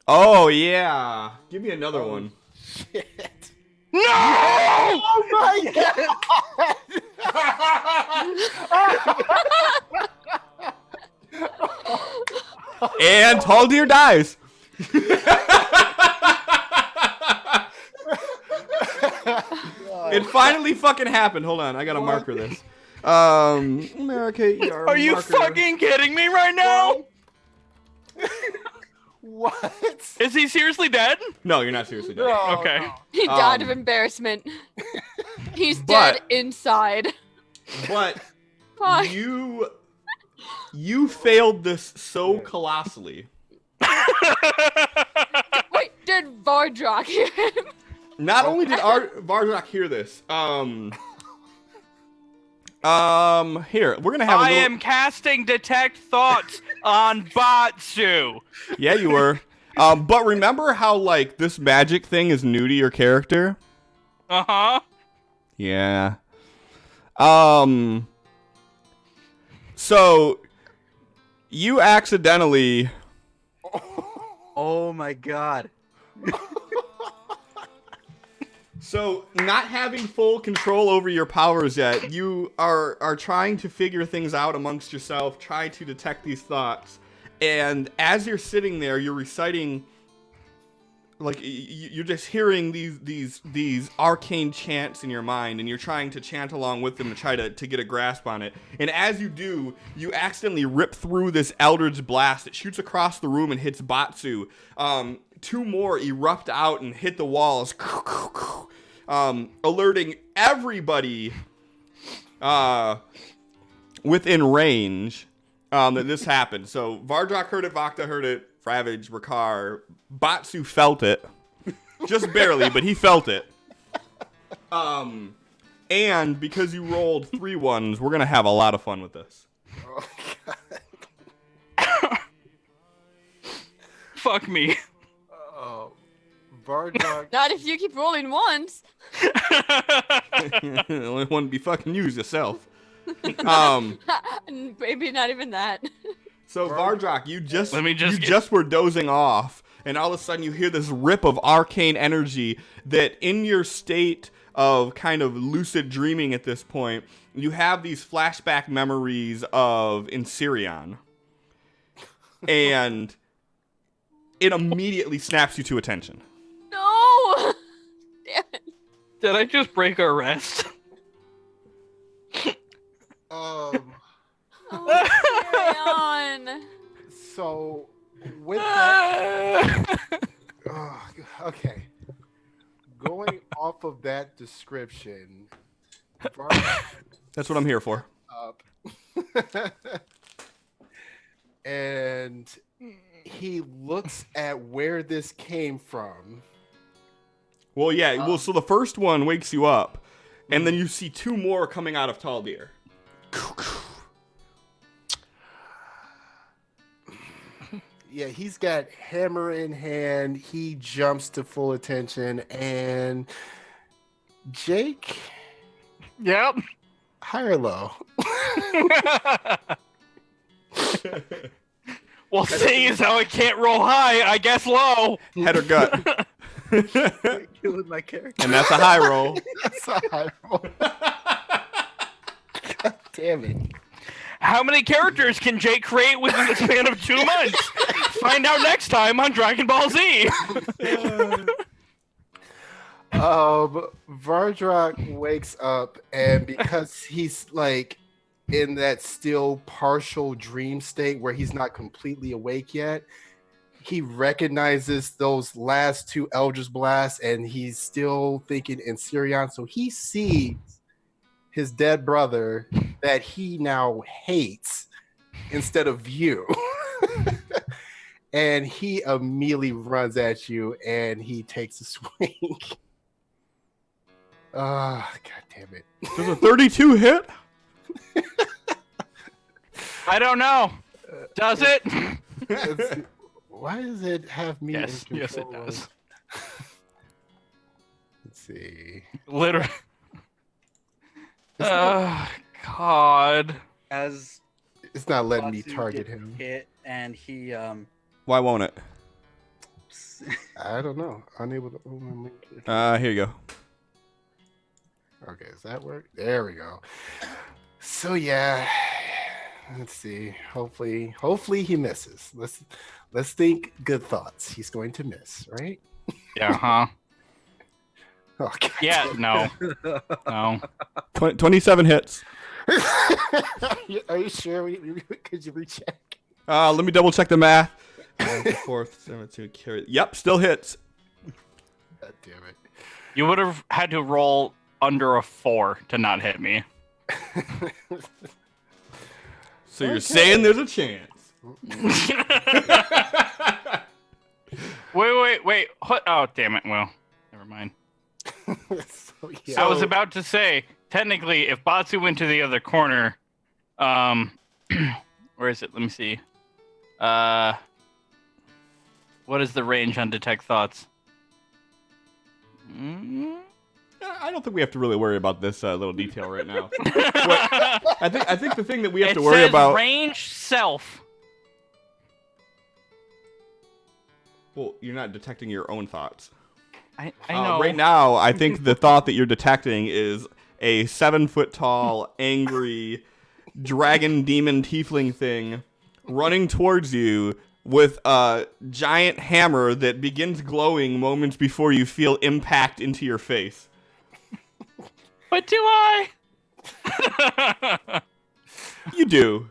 A: Oh yeah, give me another one.
B: Shit.
C: No!
B: Oh my god!
A: And Tall Deer dies. It finally fucking happened. Hold on, I gotta marker this. America,
C: Are you fucking kidding me right now?
B: What?
C: Is he seriously dead?
A: No, you're not seriously dead.
B: No,
C: Okay.
B: no.
D: He died of embarrassment. He's
A: but-
D: dead inside.
A: But
D: Fuck.
A: you failed this so colossally.
D: Wait, did Vardrak hear him?
A: Not only did Vardrak hear this, here, we're gonna have a
C: I
A: little...
C: am casting Detect Thoughts on Batsu.
A: Yeah, you were. But remember how, like, this magic thing is new to your character?
C: Uh-huh.
A: Yeah. So, you accidentally...
E: Oh my god.
A: So, not having full control over your powers yet, you are trying to figure things out amongst yourself, try to detect these thoughts, and as you're sitting there, you're reciting, like, you're just hearing these arcane chants in your mind, and you're trying to chant along with them to try to get a grasp on it. And as you do, you accidentally rip through this Eldritch Blast. It shoots across the room and hits Batsu. Two more erupt out and hit the walls, alerting everybody within range that this happened. So Vardrak heard it, Vakta heard it, Ravage, Rakar, Batsu felt it. Just barely, but he felt it. And because you rolled 3 ones, we're going to have a lot of fun with this.
B: Oh, God.
C: Fuck me.
B: Oh, Vardrak.
D: Not if you keep rolling ones.
A: The only one to be fucking you is yourself.
D: Maybe not even that.
A: So Vardrak, you
C: just
A: just were dozing off, and all of a sudden you hear this rip of arcane energy that, in your state of kind of lucid dreaming at this point, you have these flashback memories of Inserion. And it immediately snaps you to attention.
D: No! Damn it.
C: Did I just break our rest?
D: Oh, carry on.
B: So, with that. Oh, okay. Going off of that description, Vardrak
A: That's what I'm here for.
B: up. And he looks at where this came from.
A: Well, yeah. Well, so the first one wakes you up, and then you see 2 more coming out of Tall Deer.
B: Yeah, he's got hammer in hand. He jumps to full attention, and Jake,
C: Yep.
B: high or low?
C: Well, seeing as how I can't roll high, I guess low.
A: Head or gut?
E: Killing my character.
A: And that's a high roll.
B: That's a high roll. God damn it.
C: How many characters can Jake create within the span of 2 months? Find out next time on Dragon Ball Z.
B: Vardrak wakes up, and because he's like in that still partial dream state where he's not completely awake yet, he recognizes those last 2 Eldritch Blasts, and he's still thinking in Syrian. So he sees his dead brother that he now hates instead of you. And he immediately runs at you, and he takes a swing. God damn it.
A: Does a 32 hit?
C: I don't know. Does it?
B: Why does it have me?
C: Yes,
B: in
C: yes, it
B: control
C: does.
B: of- Let's see.
C: Literally. God.
E: As
B: It's not letting me
E: Batsu
B: target
E: gets
B: him.
E: hit, and he
A: Why won't it?
B: I don't know. Unable to.
A: Here you go.
B: Okay, does that work? There we go. So yeah, let's see. Hopefully he misses. Let's think good thoughts. He's going to miss, right?
C: Yeah, huh?
B: Oh, God
C: Yeah, no. No.
A: 27 hits.
B: Are you sure? Could you recheck?
A: Let me double check the math. 4th, 17, carry. Yep, still hits.
B: God damn it.
C: You would have had to roll under a 4 to not hit me.
A: So you're saying there's a chance.
C: Wait. Oh, damn it. Well, never mind.
B: So, yeah.
C: I was about to say, technically, if Batsu went to the other corner, where is it? Let me see. What is the range on detect thoughts?
A: I don't think we have to really worry about this little detail right now. I think the thing that we have to worry
C: says
A: about.
C: range self.
A: Well, you're not detecting your own thoughts.
C: I know.
A: Right now, I think the thought that you're detecting is a 7-foot-tall, angry, dragon demon tiefling thing running towards you with a giant hammer that begins glowing moments before you feel impact into your face.
C: But do I?
A: You do.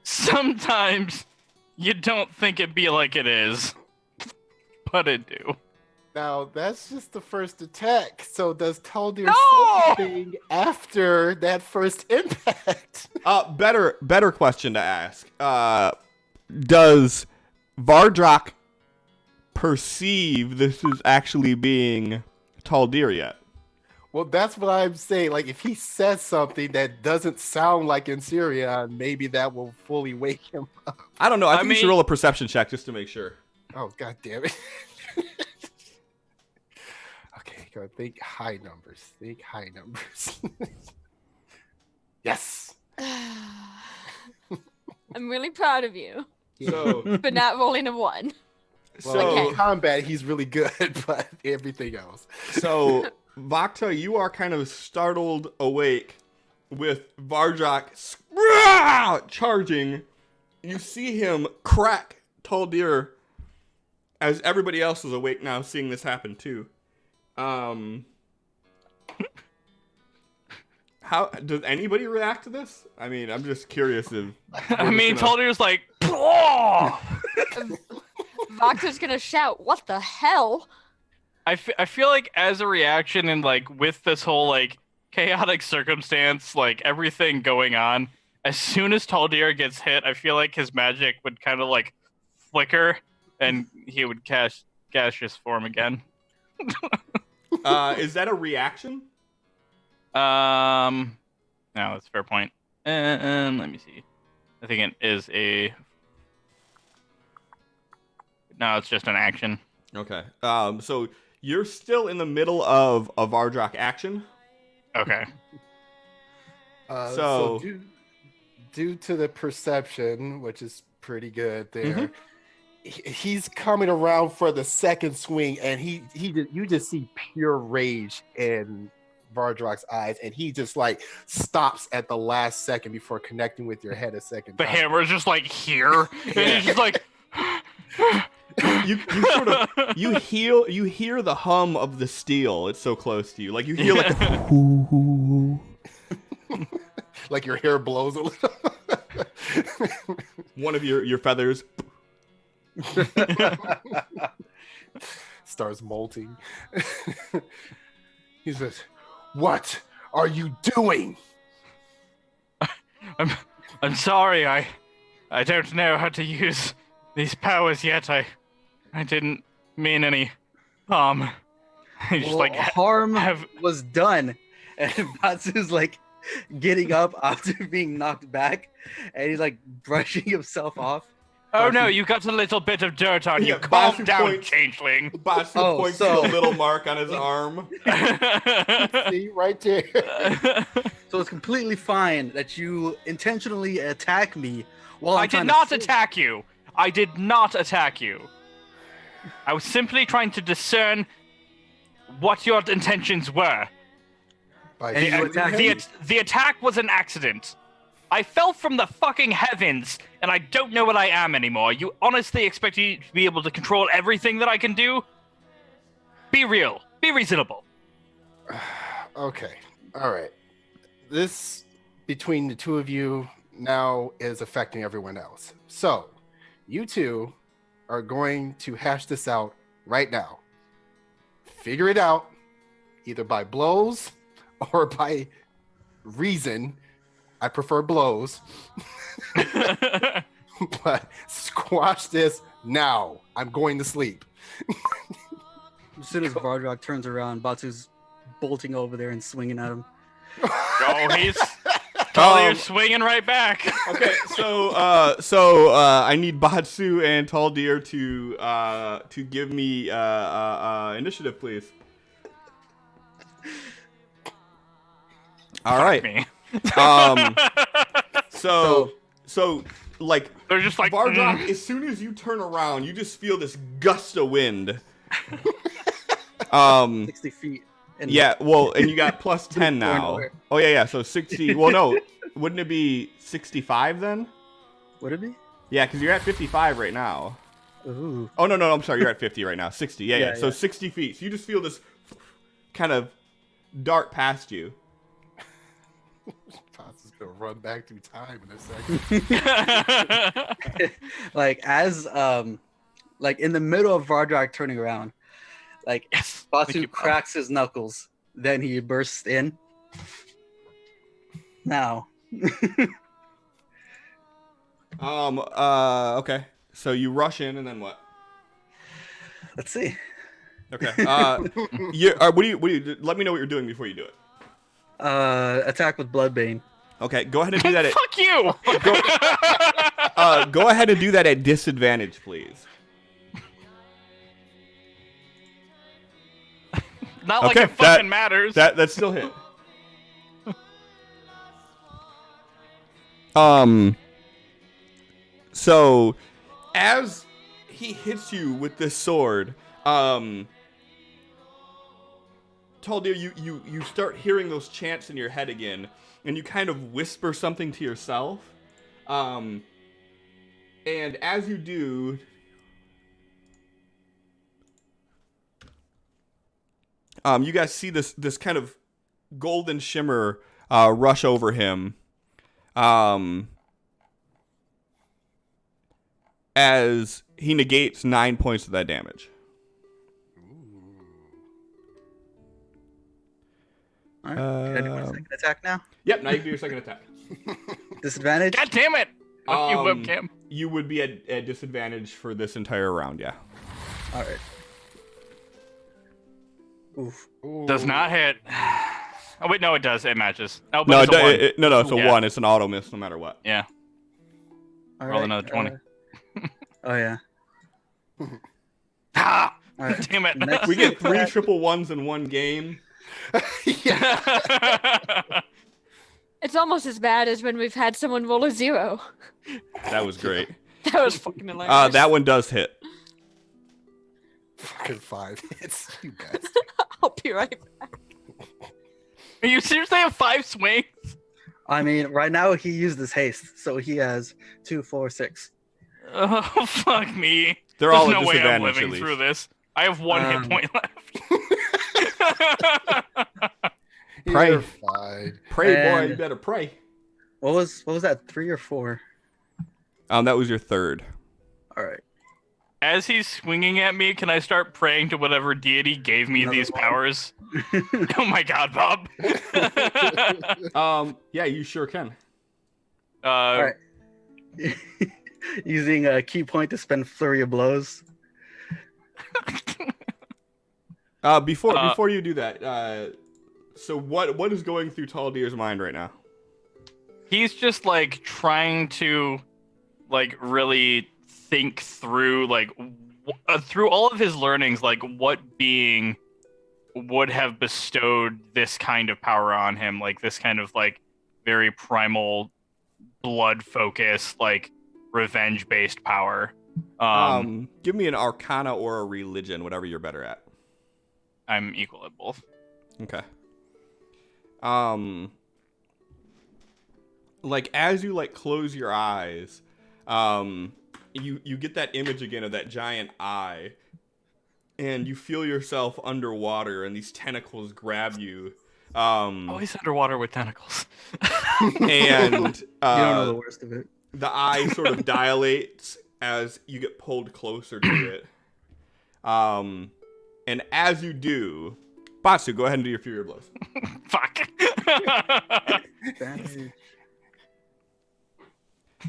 C: Sometimes you don't think it be like it is, but it do.
B: Now that's just the first attack. So does Taldir
C: No!
B: say anything after that first impact?
A: Better question to ask. Does Vardrak perceive this is actually being Taldir yet?
B: Well, that's what I'm saying. Like, if he says something that doesn't sound like in Syria, maybe that will fully wake him up.
A: I don't know. I think you
C: mean-
A: should roll a perception check just to make sure.
B: Oh, God damn it. Okay, go think high numbers. Think high numbers. Yes.
D: I'm really proud of you,
A: So,
D: but not rolling a 1.
B: Well,
D: Okay.
B: in combat, he's really good, but everything else.
A: So, Vakta, you are kind of startled awake with Vardrak charging. You see him crack Taldir as everybody else is awake now, seeing this happen too. How does anybody react to this? I mean, I'm just curious if.
C: I mean, Taldir's like, "Pwah!"
D: Voctor's gonna shout, "What the hell?"
C: I feel like as a reaction and like with this whole like chaotic circumstance, like everything going on, as soon as Taldir gets hit, I feel like his magic would kind of like flicker and he would cast gaseous form again.
A: Is that a reaction?
C: No, that's a fair point. Let me see. I think it is a. No, it's just an action.
A: Okay. So you're still in the middle of a Vardrak action.
C: Okay.
A: So-
B: due to the perception, which is pretty good there, he's coming around for the second swing, and you just see pure rage in Vardrak's eyes, and he just like stops at the last second before connecting with your head a second
C: The
B: time.
C: hammer is just like here, and he's just like.
A: You sort of you hear the hum of the steel. It's so close to you. Like you hear like the
B: Like your hair blows a little.
A: one of your feathers.
B: Starts molting. He says, "What are you doing?"
C: I'm sorry. I don't know how to use these powers yet. I didn't mean any harm. I just
E: Well, harm
C: have.
E: was done, and Batsu's like getting up after being knocked back, and he's like brushing himself off.
C: Oh no, you got a little bit of dirt on you.
A: Yeah,
C: Calm
A: Batsu
C: down,
A: points-
C: changeling.
A: Batsu
E: Oh,
A: points
E: so-
A: to a little mark on his arm.
B: See right there.
E: So it's completely fine that you intentionally attack me while
C: I
E: I'm
C: did
E: trying
C: not
E: to sleep.
C: attack you. I did not attack you. I was simply trying to discern what your intentions were.
B: By
E: And you
B: shooting
E: attacked
B: him?
C: The attack was an accident. I fell from the fucking heavens, and I don't know what I am anymore. You honestly expect me to be able to control everything that I can do? Be real. Be reasonable.
B: Okay. All right. This between the two of you now is affecting everyone else. So, you two are going to hash this out right now. Figure it out either by blows or by reason. I prefer blows. But squash this now. I'm going to sleep.
E: As soon as Vardrak turns around, Batsu's bolting over there and swinging at him.
C: Oh, he's totally swinging right back.
A: Okay, so I need Batsu and Taldir to give me initiative, please. All right.
C: Me.
A: So like
C: They're just like
A: Vardrak, as soon as you turn around, you just feel this gust of wind.
E: 60 feet. And
A: Yeah, well, and you got plus 10
E: Going
A: now.
E: nowhere.
A: Oh yeah, so 60. Well, no, wouldn't it be 65 then?
E: Would it be?
A: Yeah, because you're at 55 right now.
E: Ooh.
A: Oh no, I'm sorry, you're at 50 right now. 60. Yeah.
E: Yeah,
A: So
E: yeah.
A: 60 feet. So you just feel this kind of dart past you.
B: Potts is gonna run back through time in a second.
E: Like as like in the middle of Vardrak turning around, like
C: Yes. Thank
E: Batsu
C: you.
E: cracks his knuckles, then he bursts in. Now.
A: Okay. So you rush in and then what?
E: Let's see.
A: Okay. What do you let me know what you're doing before you do it.
E: Attack with Bloodbane.
A: Okay, go ahead and do that at
C: Fuck you.
A: go ahead and do that at disadvantage, please.
C: Not like
A: Okay,
C: it fucking matters.
A: That still hit. So as he hits you with this sword, Taldir, you start hearing those chants in your head again, and you kind of whisper something to yourself. And as you do, you guys see this kind of golden shimmer rush over him. As he negates 9 points of that damage.
E: All right. Can I do my second attack now?
A: Yep, now you can do your second attack.
E: Disadvantage.
C: God damn it. Fuck you,
A: Um,
C: webcam.
A: You would be at disadvantage for this entire round, yeah.
E: All right. Oof.
C: Does not hit. Oh wait, no, it does. It matches. Oh, but
A: No,
C: it's a one.
A: no, it's a
C: Yeah.
A: 1. It's an auto miss no matter what.
C: Yeah.
E: All
C: Roll
E: right,
C: another 20.
E: Oh yeah.
C: Ah!
E: All right.
C: Damn it.
E: Next-
A: We get 3 triple ones in one game.
B: Yeah.
D: It's almost as bad as when we've had someone roll a 0.
A: That was great.
D: That was fucking hilarious.
A: That one does hit.
B: Fucking 5 hits, you bastard.
D: I'll be right back.
C: Are you seriously have 5 swings?
E: I mean, right now he used his haste, so he has 2, 4, 6.
C: Oh, fuck me.
A: They're
C: There's
A: all
C: no
A: at
C: way I'm
A: disadvantage,
C: living
A: at least.
C: through this. I have 1 hit point left.
A: Pray.
B: You're fine.
A: Pray, boy,
E: And-
A: you better pray.
E: What was that? 3 or 4?
A: That was your third.
E: All right.
C: As he's swinging at me, can I start praying to whatever deity gave me
E: Another
C: these
E: one.
C: powers? Oh my god, Bob.
A: Yeah, you sure can.
E: All right. Using a key point to spend flurry of blows.
A: Before you do that, so what is going through Taldir's mind right now?
C: He's just like trying to like really think through like through all of his learnings, like what being would have bestowed this kind of power on him, like this kind of like very primal blood focused, like revenge based power.
A: Give me an Arcana or a Religion, whatever you're better at.
C: I'm equal at both.
A: Okay. Like as you like close your eyes, you get that image again of that giant eye, and you feel yourself underwater, and these tentacles grab you.
C: Always underwater with tentacles.
A: And
E: You don't know the worst of it.
A: the eye sort of dilates as you get pulled closer to it. And as you do, Batsu, go ahead and do your Fury of Blows.
C: Fuck.
E: Advantage.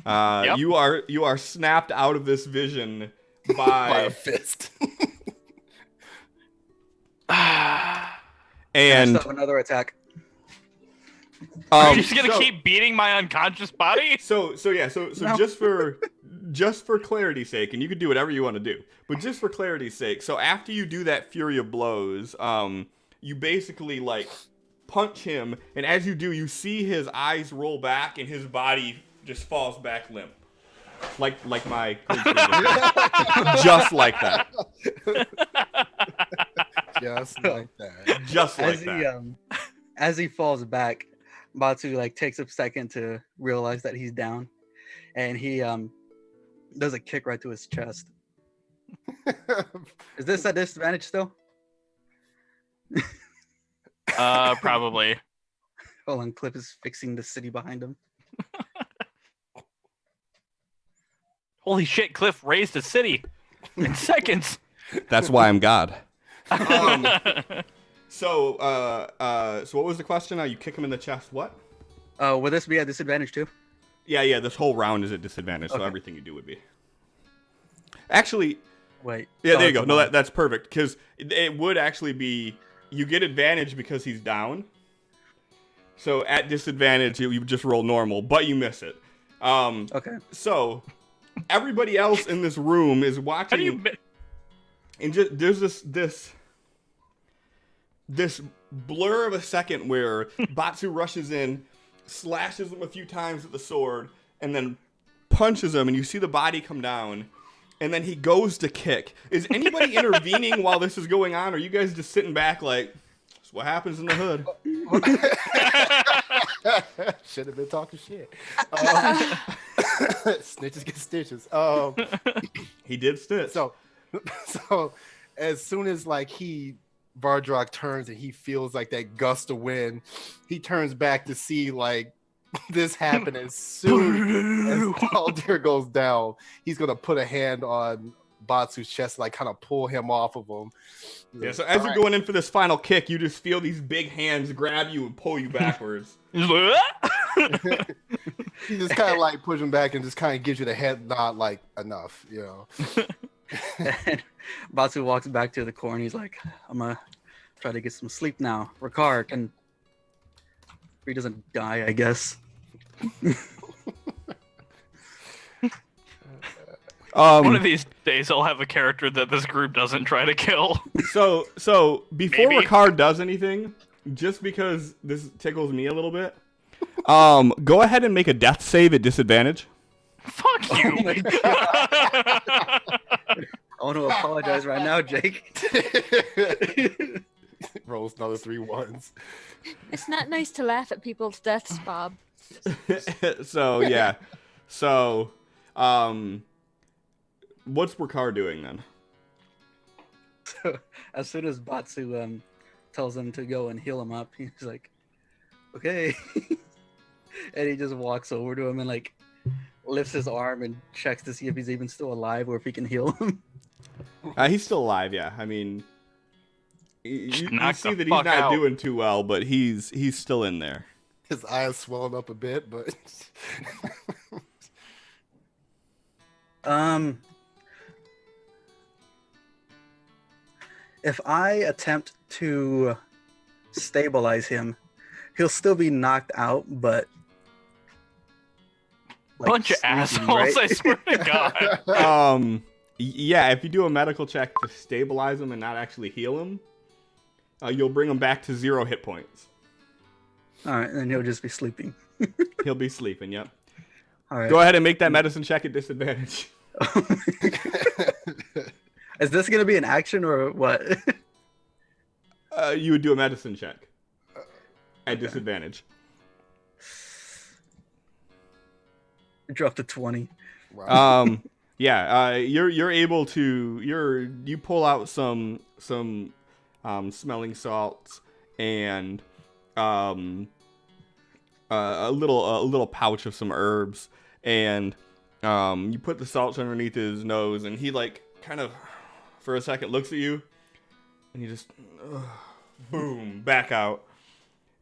C: Yep.
A: You are snapped out of this vision
B: By a
A: by
B: fist.
E: I
A: and
E: still have another attack.
C: Are you just gonna
A: so-
C: keep beating my unconscious body?
A: So
E: No.
A: just for clarity's sake, and you can do whatever you want to do, but just for clarity's sake, so after you do that Fury of Blows, you basically like punch him, and as you do, you see his eyes roll back and his body just falls back limp, like my just like that,
B: Just like that.
A: just like
E: As
A: that.
E: he as he falls back, Batu like takes a second to realize that he's down, and he does a kick right to his chest. Is this a disadvantage still?
C: Probably.
E: Hold on, Cliff is fixing the city behind him.
C: Holy shit, Cliff raised a city in seconds.
A: That's why I'm God. So what was the question? You kick him in the chest. What?
E: Would this be a disadvantage too?
A: Yeah. This whole round is a disadvantage, so
E: Okay.
A: everything you do would be. Actually,
E: Wait.
A: yeah, there you
E: it's
A: go.
E: a
A: No,
E: one.
A: that's perfect because it would actually be you get advantage because he's down. So at disadvantage, you just roll normal, but you miss it.
E: Okay.
A: So everybody else in this room is watching.
C: How do you?
A: And just there's this blur of a second where Batsu rushes in, slashes him a few times with the sword, and then punches him, and you see the body come down, and then he goes to kick. Is anybody intervening while this is going on, or are you guys just sitting back like, that's what happens in the hood?
B: Should have been talking shit. Snitches get stitches.
A: He did stitch.
B: So as soon as like Vardrock turns and he feels like that gust of wind, he turns back to see like this happen. As soon as Taldir goes down, he's gonna put a hand on Batsu's chest, like kind of pull him off of him.
A: Yeah, so as you're going in for this final kick, you just feel these big hands grab you and pull you backwards.
B: He just kind of like pushes him back and just kind of gives you the head nod, like enough, you know.
E: And Batu walks back to the core and he's like, I'm gonna try to get some sleep now. Ricard can. He doesn't die, I guess.
C: One of these days, I'll have a character that this group doesn't try to kill.
A: So before
C: Maybe.
A: Ricard does anything, just because this tickles me a little bit, Go ahead and make a death save at disadvantage.
C: Fuck you.
E: Oh my god. I want to apologize right now, Jake.
B: Rolls another 3 ones.
D: It's not nice to laugh at people's deaths, Bob.
A: So yeah. So what's Wakar doing then?
E: So, as soon as Batsu tells him to go and heal him up, he's like, okay. And he just walks over to him and like lifts his arm and checks to see if he's even still alive or if he can heal him.
A: He's still alive, yeah. I mean, you see
C: knock
A: that
C: the
A: he's
C: fuck
A: not
C: out.
A: doing too well, but he's still in there.
B: His eyes swelling up a bit, but
E: If I attempt to stabilize him, he'll still be knocked out, but like,
C: Bunch of
E: sleeping,
C: assholes, I
E: right?
C: swear to God.
A: Yeah, if you do a medical check to stabilize him and not actually heal him, you'll bring him back to 0 hit points.
E: All right, then he'll just be sleeping.
A: He'll be sleeping, yep.
E: All right.
A: Go ahead and make that medicine check at disadvantage.
E: Is this gonna be an action or what?
A: You would do a medicine check at disadvantage.
E: Drop to 20.
B: wow.
A: Yeah, you're able to you pull out some smelling salts and a little pouch of some herbs, and you put the salts underneath his nose, and he like kind of for a second looks at you, and you just boom back out,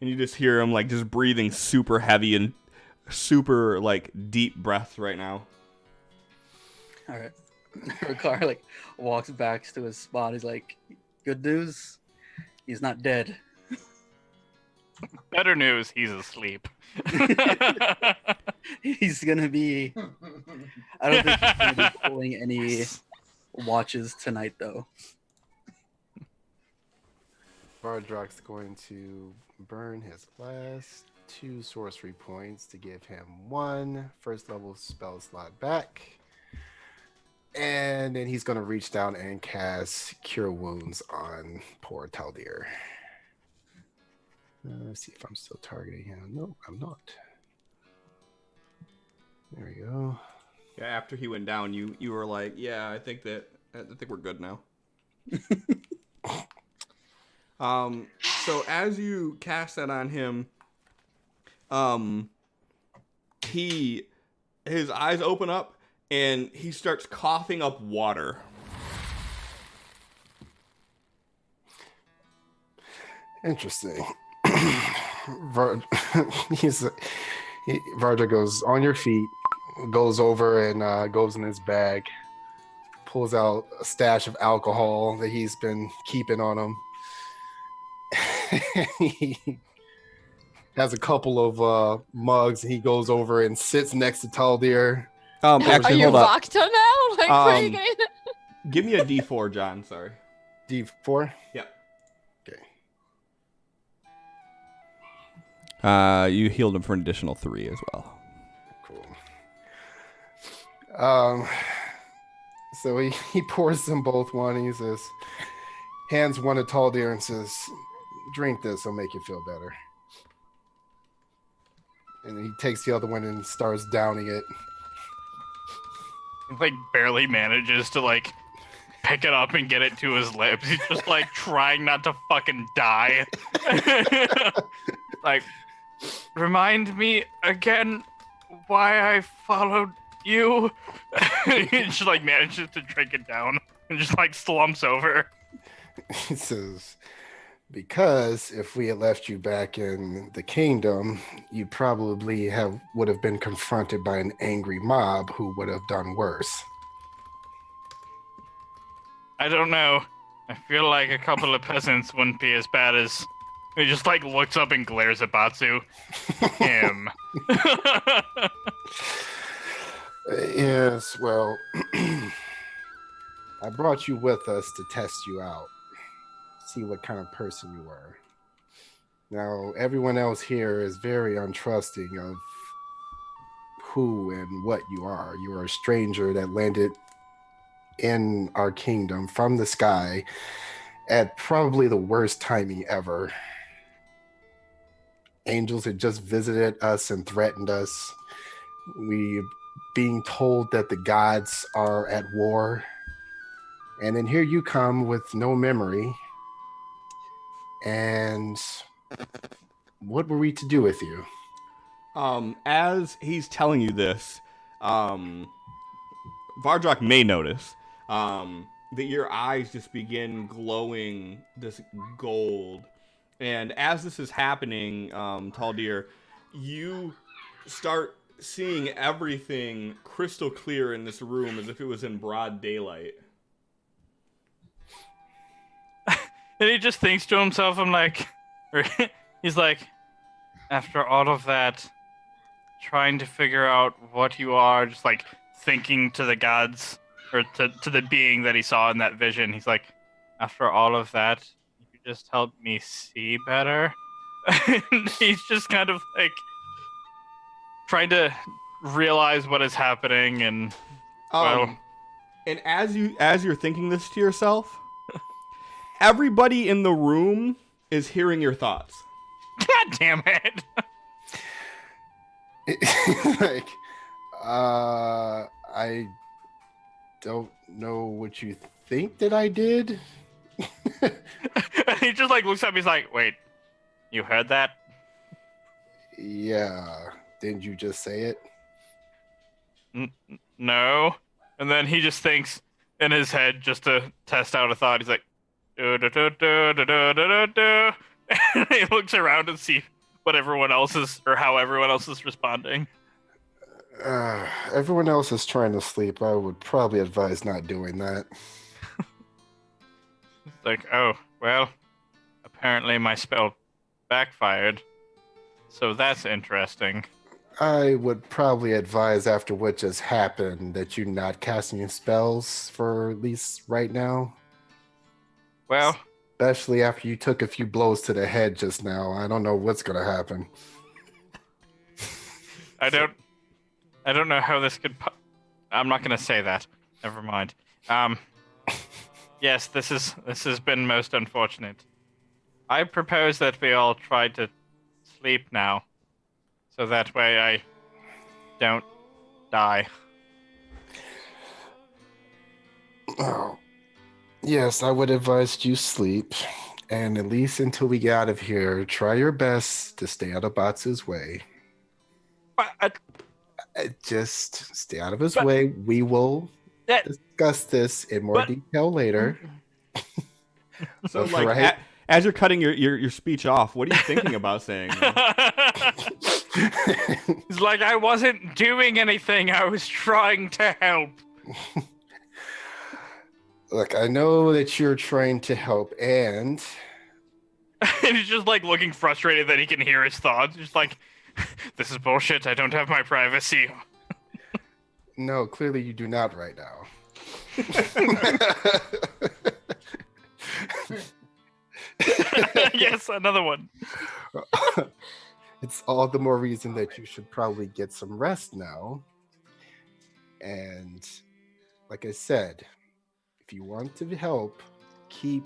A: and you just hear him like just breathing super heavy and super like deep breaths right now.
E: All right. Ricard like walks back to his spot. He's like, "Good news, he's not dead."
C: Better news, he's asleep.
E: He's gonna be. I don't think he's gonna be pulling any watches tonight, though.
B: Vardrak's going to burn his last 2 sorcery points to give him 1 first level spell slot back. And then he's going to reach down and cast Cure Wounds on poor Taldir. Let's see if I'm still targeting him. No, I'm not. There we go.
A: Yeah, after he went down, you were like, yeah, I think we're good now. So as you cast that on him, his eyes open up and he starts coughing up water.
B: Interesting. Vardra goes on your feet, goes over and goes in his bag, pulls out a stash of alcohol that he's been keeping on him. He has a couple of mugs, and he goes over and sits next to Taldir.
A: Actually,
D: Are you
A: hold up.
D: Vakta now? Like, where are you getting?
A: Give me a D4, John. Sorry.
B: D4?
A: Yep.
B: Okay.
A: You healed him for an additional 3 as well.
B: Cool. So he pours them both one, and he says, hands one to Taldir and says, drink this, it'll make you feel better. And he takes the other one and starts downing it.
C: He like barely manages to like pick it up and get it to his lips. He's just like trying not to fucking die. Like, remind me again why I followed you. He just like manages to drink it down and just like slumps over.
B: He says, because if we had left you back in the kingdom, you probably would have been confronted by an angry mob who would have done worse.
C: I don't know. I feel like a couple of peasants wouldn't be as bad as. He just like looks up and glares at Batsu. Him.
B: Yes, well, I brought you with us to test you out, see what kind of person you were. Now, everyone else here is very untrusting of who and what you are. You are a stranger that landed in our kingdom from the sky at probably the worst timing ever. Angels had just visited us and threatened us. We being told that the gods are at war. And then here you come with no memory. And what were we to do with you?
A: As he's telling you this, Vardrak may notice that your eyes just begin glowing this gold. And as this is happening, Taldir, you start seeing everything crystal clear in this room as if it was in broad daylight.
C: And he just thinks to himself, he's like, after all of that, trying to figure out what you are, just like thinking to the gods, or to the being that he saw in that vision. He's like, after all of that, you could just help me see better. And he's just kind of like trying to realize what is happening, and
A: And as you're thinking this to yourself, everybody in the room is hearing your thoughts.
C: God damn it.
B: Like, I don't know what you think that I did.
C: And he just like looks at me, he's like, wait, you heard that?
B: Yeah, didn't you just say it?
C: No. And then he just thinks in his head, just to test out a thought, he's like, do, do, do, do, do, do, do, do. And he looks around and see what everyone else is, or how everyone else is responding.
B: Everyone else is trying to sleep. I would probably advise not doing that.
C: It's like, oh, well, apparently my spell backfired. So that's interesting.
B: I would probably advise after what just happened that you're not casting your spells for at least right now.
C: Well,
B: Especially after you took a few blows to the head just now. I don't know what's going to happen.
C: I don't know how this could. I'm not going to say that. Never mind. Yes, this has been most unfortunate. I propose that we all try to sleep now, so that way I don't die.
B: Oh, yes, I would advise you sleep. And at least until we get out of here, try your best to stay out of Batsu's way.
C: But
B: Just stay out of his way. We will discuss this in more detail later.
A: So, like, as you're cutting your speech off, what are you thinking about saying?
C: It's like, I wasn't doing anything. I was trying to help.
B: Look, I know that you're trying to help, and
C: And he's just like looking frustrated that he can hear his thoughts. Just like, this is bullshit. I don't have my privacy.
B: no, clearly you do not right now.
C: Yes, another one.
B: It's all the more reason that you should probably get some rest now. And like I said, if you want to help, keep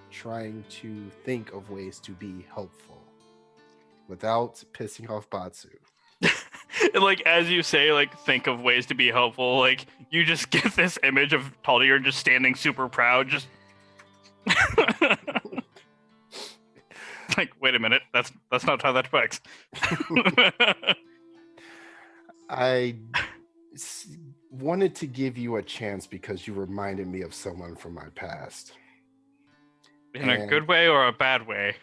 B: trying to think of ways to be helpful without pissing off Batsu.
C: And like, as you say, like, think of ways to be helpful, like, you just get this image of Taldir just standing super proud, just like, wait a minute, that's not how that works.
B: Wanted to give you a chance because you reminded me of someone from my past.
C: In a good way or a bad way?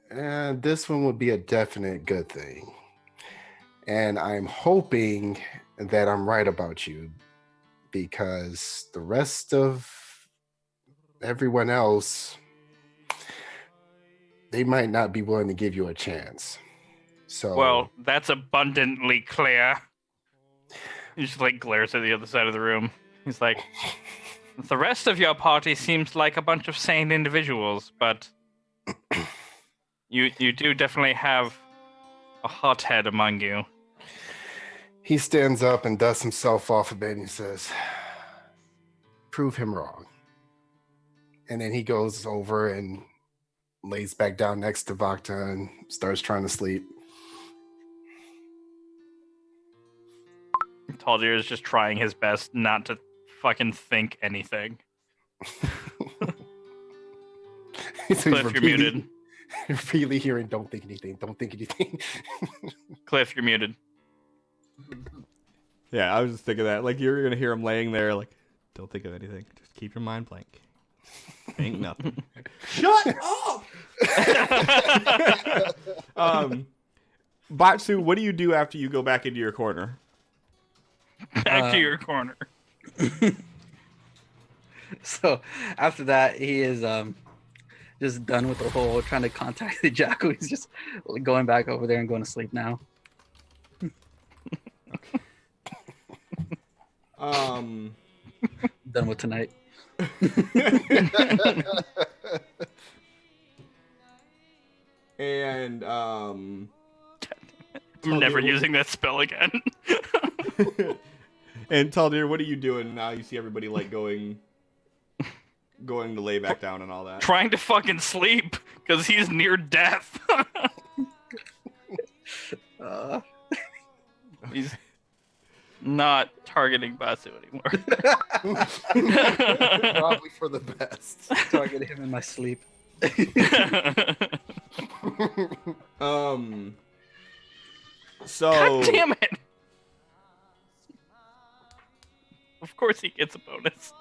B: And this one would be a definite good thing. And I'm hoping that I'm right about you, because the rest of everyone else, they might not be willing to give you a chance. So,
C: well, that's abundantly clear. He just like glares at the other side of the room. He's like, the rest of your party seems like a bunch of sane individuals, but You do definitely have a hothead among you.
B: He stands up and dusts himself off a bed and he says, "Prove him wrong." And then he goes over and lays back down next to Vakta and starts trying to sleep.
C: Taldir is just trying his best not to fucking think anything.
B: So
C: Cliff, you're muted.
B: Repeatedly hearing, "Don't think anything, don't think anything."
C: Cliff, you're muted.
A: Yeah, I was just thinking that. Like, you're gonna hear him laying there, like, don't think of anything. Just keep your mind blank. Think nothing. Shut up! Batsu, what do you do after you go back into your corner?
C: Back to your corner.
E: So after that, he is just done with the whole trying to contact the Jakku. He's just going back over there and going to sleep now. Done with tonight.
A: And
C: I'm never using that spell again.
A: And Taldir, what are you doing now? You see everybody like going to lay back down and all that.
C: Trying to fucking sleep because he's near death. He's not targeting Basu anymore.
B: Probably for the best.
E: Target him in my sleep.
A: So
C: God damn it! Of course he gets a bonus.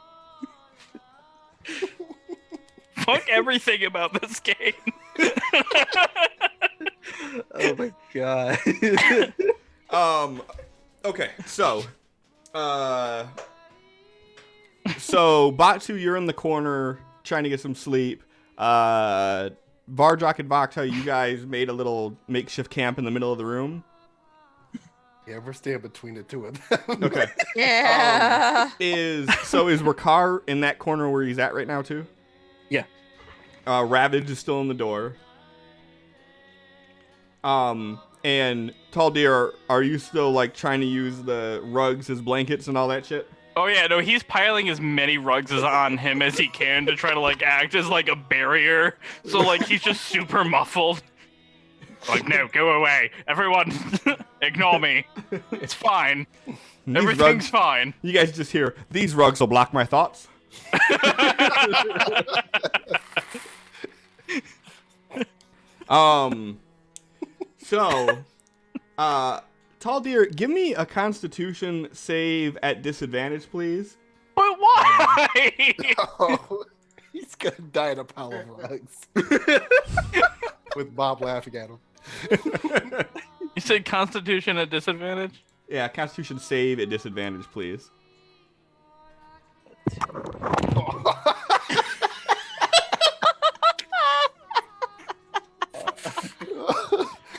C: Fuck everything about this game.
E: Oh my god.
A: Okay, so Batsu, you're in the corner trying to get some sleep. Vardrak and Vakta, you guys made a little makeshift camp in the middle of the room.
B: Yeah, we're staying between the two of them.
A: Okay.
D: Yeah.
A: Is Rakar in that corner where he's at right now too?
E: Yeah.
A: Ravage is still in the door. And Taldir, are you still like trying to use the rugs as blankets and all that shit?
C: Oh yeah, no, he's piling as many rugs as on him as he can to try to like act as like a barrier. So like he's just super muffled. Like, no, go away. Everyone ignore me. It's fine. Everything's fine.
A: You guys just hear, these rugs will block my thoughts. So, Taldir, give me a Constitution save at disadvantage, please.
C: But why?
B: Oh, he's gonna die in a pile of rugs. With Bob laughing at him.
C: You said Constitution at disadvantage?
A: Yeah, Constitution save at disadvantage, please.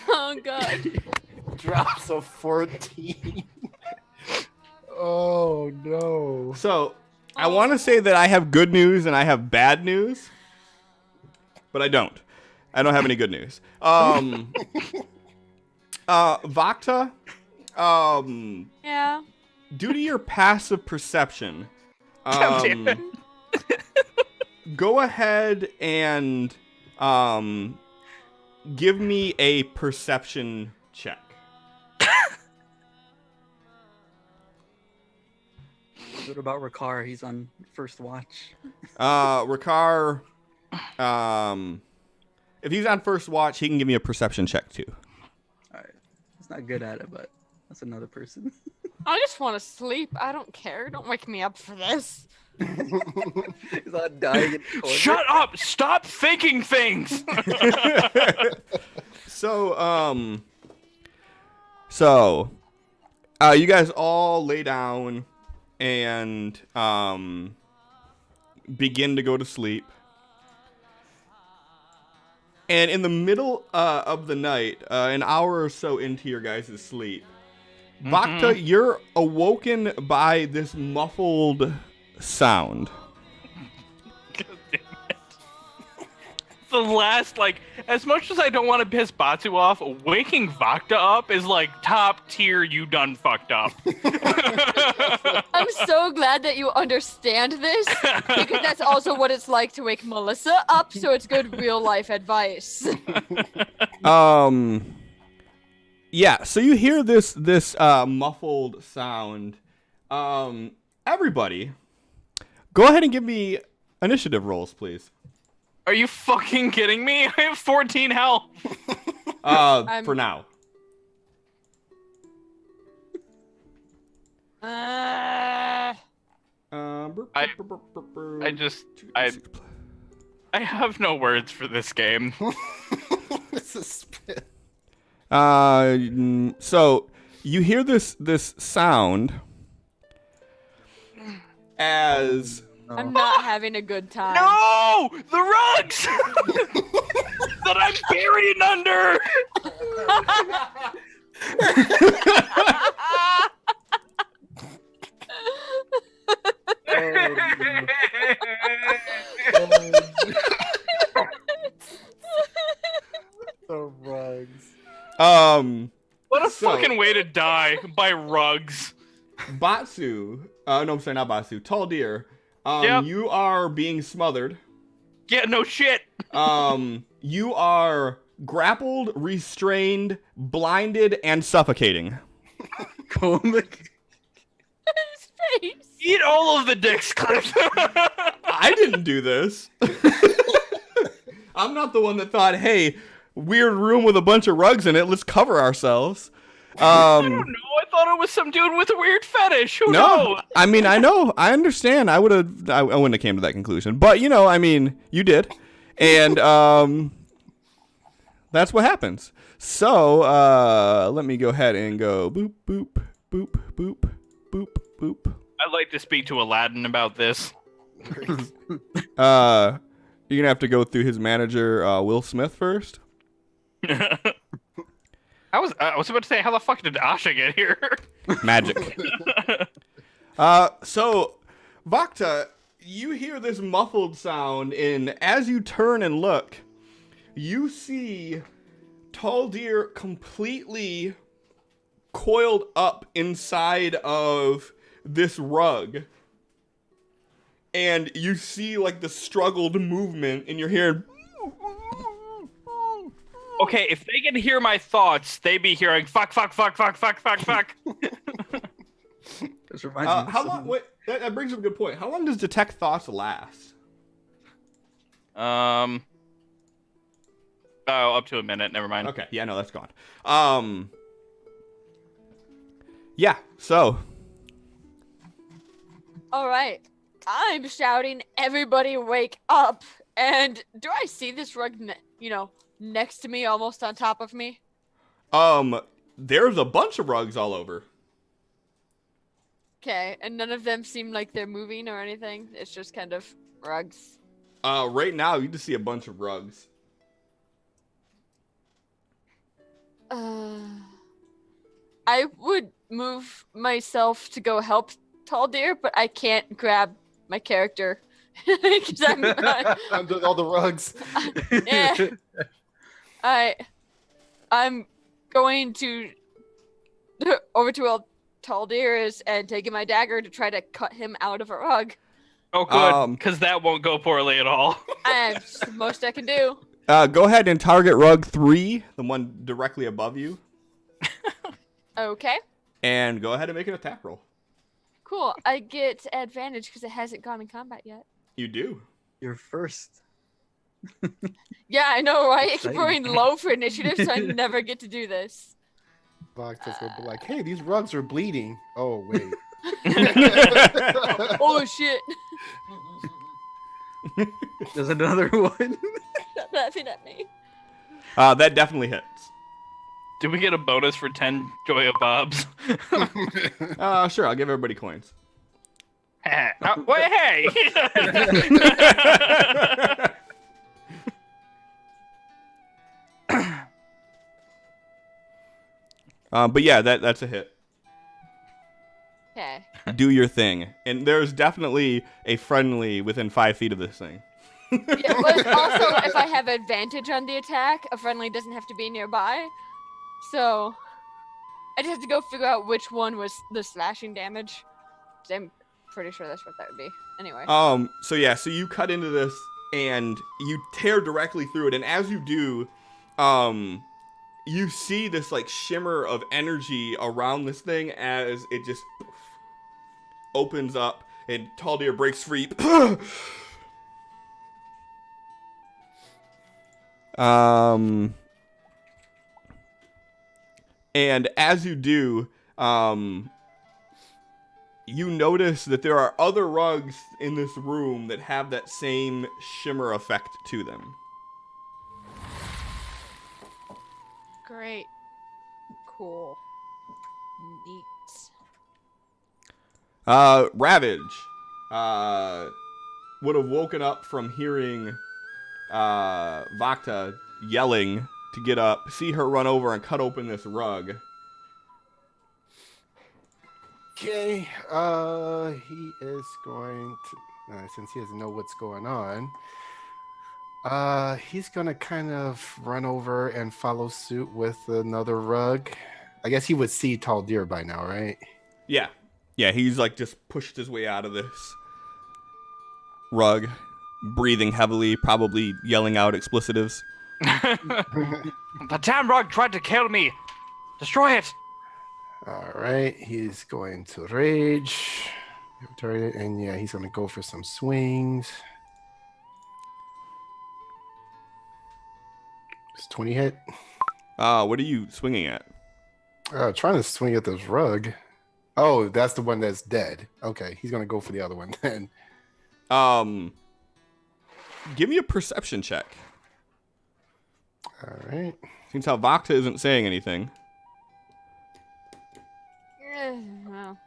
D: Oh god.
B: Drops of 14. Oh no.
A: So, I want to say that I have good news and I have bad news, but I don't. I don't have any good news. Vakta,
D: Yeah.
A: due to your passive perception,
C: God damn it.
A: go ahead and give me a perception check.
E: What about Rakar? He's on first watch.
A: Rakar, if he's on first watch, he can give me a perception check too.
E: Alright. He's not good at it, but that's another person.
D: I just want to sleep. I don't care. Don't wake me up for this.
E: He's not dying in the corner.
C: Shut up! Stop thinking things!
A: So, you guys all lay down and begin to go to sleep. And in the middle of the night, an hour or so into your guys' sleep, Vakta, you're awoken by this muffled sound.
C: God damn it. the last, like, as much as I don't want to piss Batsu off, waking Vakta up is like top tier. You done fucked up.
D: I'm so glad that you understand this because that's also what it's like to wake Melissa up. So it's good real life advice.
A: Yeah. So you hear this muffled sound. Everybody, go ahead and give me initiative rolls, please.
C: Are you fucking kidding me? I have 14 health.
A: For now.
C: I have no words for this game.
B: This is spit.
A: So you hear this sound as
D: I'm not having a good time.
C: No! The rugs! That I'm burying under!
B: The rugs.
C: What a fucking way to die, by rugs.
A: Batsu. No, I'm sorry, not Batsu. Tall Deer.
C: Yep.
A: You are being smothered.
C: Yeah, no shit.
A: You are grappled, restrained, blinded, and suffocating.
E: Comic.
D: His face.
C: Eat all of the dicks, Cliff.
A: I didn't do this. I'm not the one that thought, hey, weird room with a bunch of rugs in it, let's cover ourselves.
C: I don't know. I thought it was some dude with a weird fetish. Who knows?
A: I mean, I know. I understand. I wouldn't have came to that conclusion. But, I mean, you did. And that's what happens. So, let me go ahead and go boop, boop, boop, boop, boop, boop.
C: I'd like to speak to Aladdin about this.
A: You're going to have to go through his manager, Will Smith, first.
C: I was about to say, how the fuck did Asha get here?
A: Magic. So, Vakta, you hear this muffled sound, and as you turn and look, you see Tall Deer completely coiled up inside of this rug. And you see, like, the struggled movement, and you're hearing...
C: Okay, if they can hear my thoughts, they be hearing fuck, fuck, fuck, fuck, fuck, fuck, fuck.
E: This reminds me of
A: how long? Wait, that brings up a good point. How long does detect thoughts last?
C: Oh, up to a minute. Never mind.
A: Okay, yeah, no, that's gone. Yeah. So.
D: All right. I'm shouting, everybody wake up. And do I see this rug, next to me, almost on top of me?
A: There's a bunch of rugs all over.
D: Okay, and none of them seem like they're moving or anything. It's just kind of rugs.
A: Right now you just see a bunch of rugs.
D: I would move myself to go help Tall Deer, but I can't grab my character because
B: I'm doing all the rugs.
D: Yeah. I'm going to over to where Tall Deer is and taking my dagger to try to cut him out of a rug.
C: Oh, good, because that won't go poorly at all.
D: It's the most I can do.
A: Go ahead and target rug 3, the one directly above you.
D: Okay.
A: And go ahead and make an attack roll.
D: Cool. I get advantage because it hasn't gone in combat yet.
A: You do.
E: You're first.
D: Yeah, I know, right? I keep
E: Exciting.
D: rolling low for initiative, so I never get to do this.
B: Voctus will be like, hey, these rugs are bleeding. Oh, wait.
D: Oh, shit.
E: There's another one.
D: Stop laughing at me.
A: That definitely hits.
C: Do we get a bonus for 10 Joya Bobs?
A: Sure, I'll give everybody coins.
C: Wait, hey!
A: But yeah, that's a hit.
D: Okay.
A: Do your thing. And there's definitely a friendly within 5 feet of this thing.
D: Yeah, but also, if I have advantage on the attack, a friendly doesn't have to be nearby. So, I just have to go figure out which one was the slashing damage. I'm pretty sure that's what that would be. Anyway.
A: So you cut into this and you tear directly through it, and as you do, you see this like shimmer of energy around this thing as it just opens up and Taldir breaks free. And as you do, you notice that there are other rugs in this room that have that same shimmer effect to them.
F: Great. Cool. Neat.
A: Ravage would have woken up from hearing Vakta yelling to get up, see her run over and cut open this rug.
B: Okay, he is going to, since he doesn't know what's going on, he's gonna kind of run over and follow suit with another rug. I guess he would see Taldir by now, right?
A: Yeah, he's like just pushed his way out of this rug, breathing heavily, probably yelling out explicitives.
C: The damn rug tried to kill me. Destroy it.
B: All right, he's going to rage, and yeah, he's gonna go for some swings. Does 20 hit?
A: What are you swinging at?
B: Trying to swing at this rug. Oh, that's the one that's dead. Okay, he's gonna go for the other one then.
A: Give me a perception check.
B: All right.
A: Seems how Vakta isn't saying anything.
D: Well,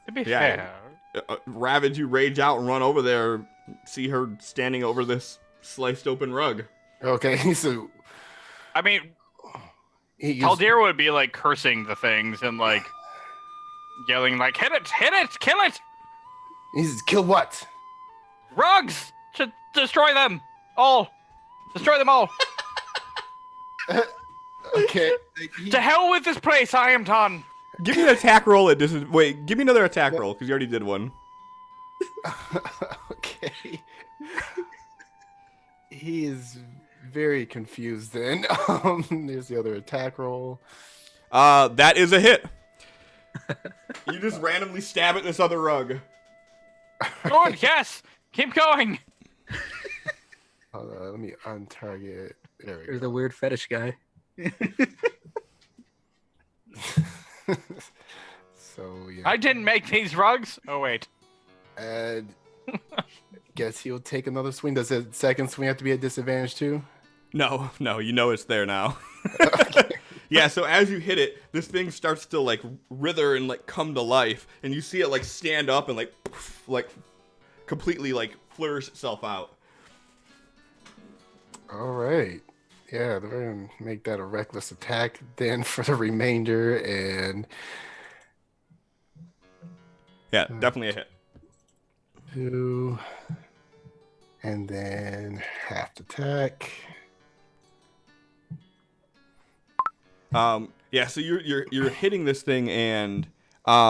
C: To be
A: Yeah.
C: fair,
A: Ravage, you rage out and run over there, see her standing over this sliced open rug.
B: Okay, so
C: I mean,
B: he used-
C: Taldir would be like cursing the things and like yelling like, hit it, kill it,
B: he says, kill what?
C: rugs, to destroy them all, destroy them all.
B: Okay.
C: To hell with this place, I am done.
A: Give me an attack roll at wait, give me another attack roll, because you already did one.
B: Okay. He is very confused then. There's the other attack roll.
A: That is a hit. You just randomly stab at this other rug.
C: Good, yes, keep going.
B: Hold on, let me untarget. There we
E: There's
B: go.
E: the weird fetish guy.
B: So yeah.
C: I didn't make these rugs. Oh wait.
B: And guess he'll take another swing. Does the second swing have to be at disadvantage too?
A: No, you know it's there now. Yeah, so as you hit it, this thing starts to like writher and like come to life, and you see it like stand up and like completely like flourish itself out.
B: All right. Yeah, they're gonna make that a reckless attack then for the remainder, and
A: Yeah, definitely a hit.
B: 2, and then half attack.
A: Yeah, so you're hitting this thing and what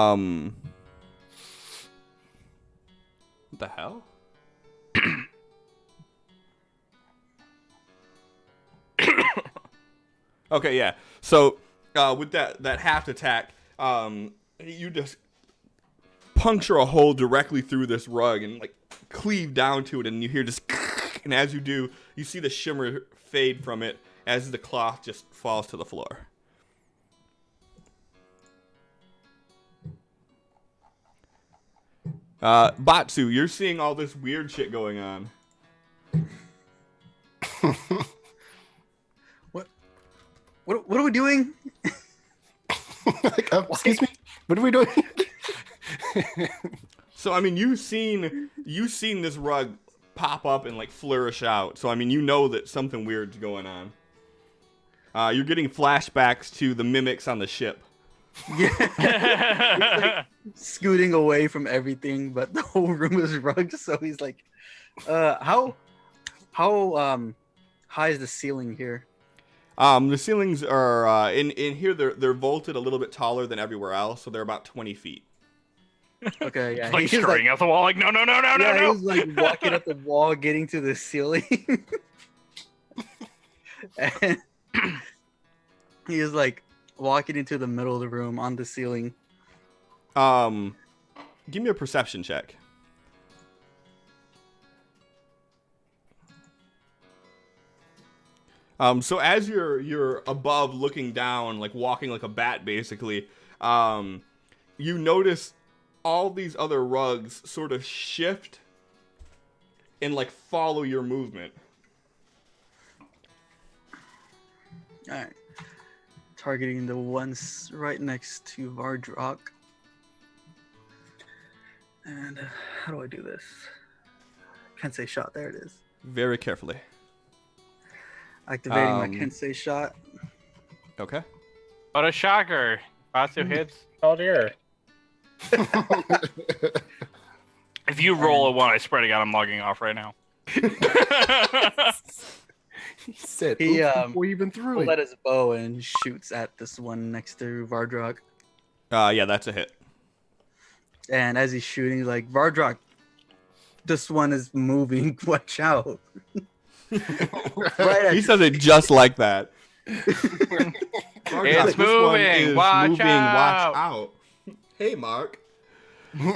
A: the hell? Okay, yeah. So with that half attack, you just puncture a hole directly through this rug and like cleave down to it, and you hear just and as you do, you see the shimmer fade from it as the cloth just falls to the floor. Batsu, you're seeing all this weird shit going on.
E: What are we doing?
B: Like, excuse me, what are we doing?
A: So I mean, you've seen this rug pop up and like flourish out. So I mean, you know that something weird's going on. You're getting flashbacks to the mimics on the ship.
E: Yeah. Scooting away from everything, but the whole room is rugged, so he's like How high is the ceiling here?
A: The ceilings are in here. They're vaulted a little bit taller than everywhere else, so they're about 20 feet.
E: Okay, yeah.
C: Like
E: He's
C: scurrying out the wall, like no.
E: yeah, he was like walking up the wall, getting to the ceiling. And he is like walking into the middle of the room on the ceiling.
A: Give me a perception check. So as you're above looking down, like walking like a bat basically, you notice all these other rugs sort of shift and like follow your movement.
E: Alright. Targeting the ones right next to Vardrock. And how do I do this? Kensei shot, there it is.
A: Very carefully.
E: Activating my Kensei shot.
A: Okay.
C: What a shocker! Batsu hits. Oh dear. If you roll a 1, I swear to God, I'm logging off right now.
B: He said,
E: He
B: before he even threw
E: pulled
B: it.
E: out his bow and shoots at this one next to Vardrock.
A: Yeah, that's a hit.
E: And as he's shooting, he's like, Vardrock, this one is moving. Watch out. Right
A: He says it just like that.
C: It's
A: This one
C: moving.
A: is
C: Watch
A: moving.
C: out.
A: Watch out. Hey, Mark.
C: Like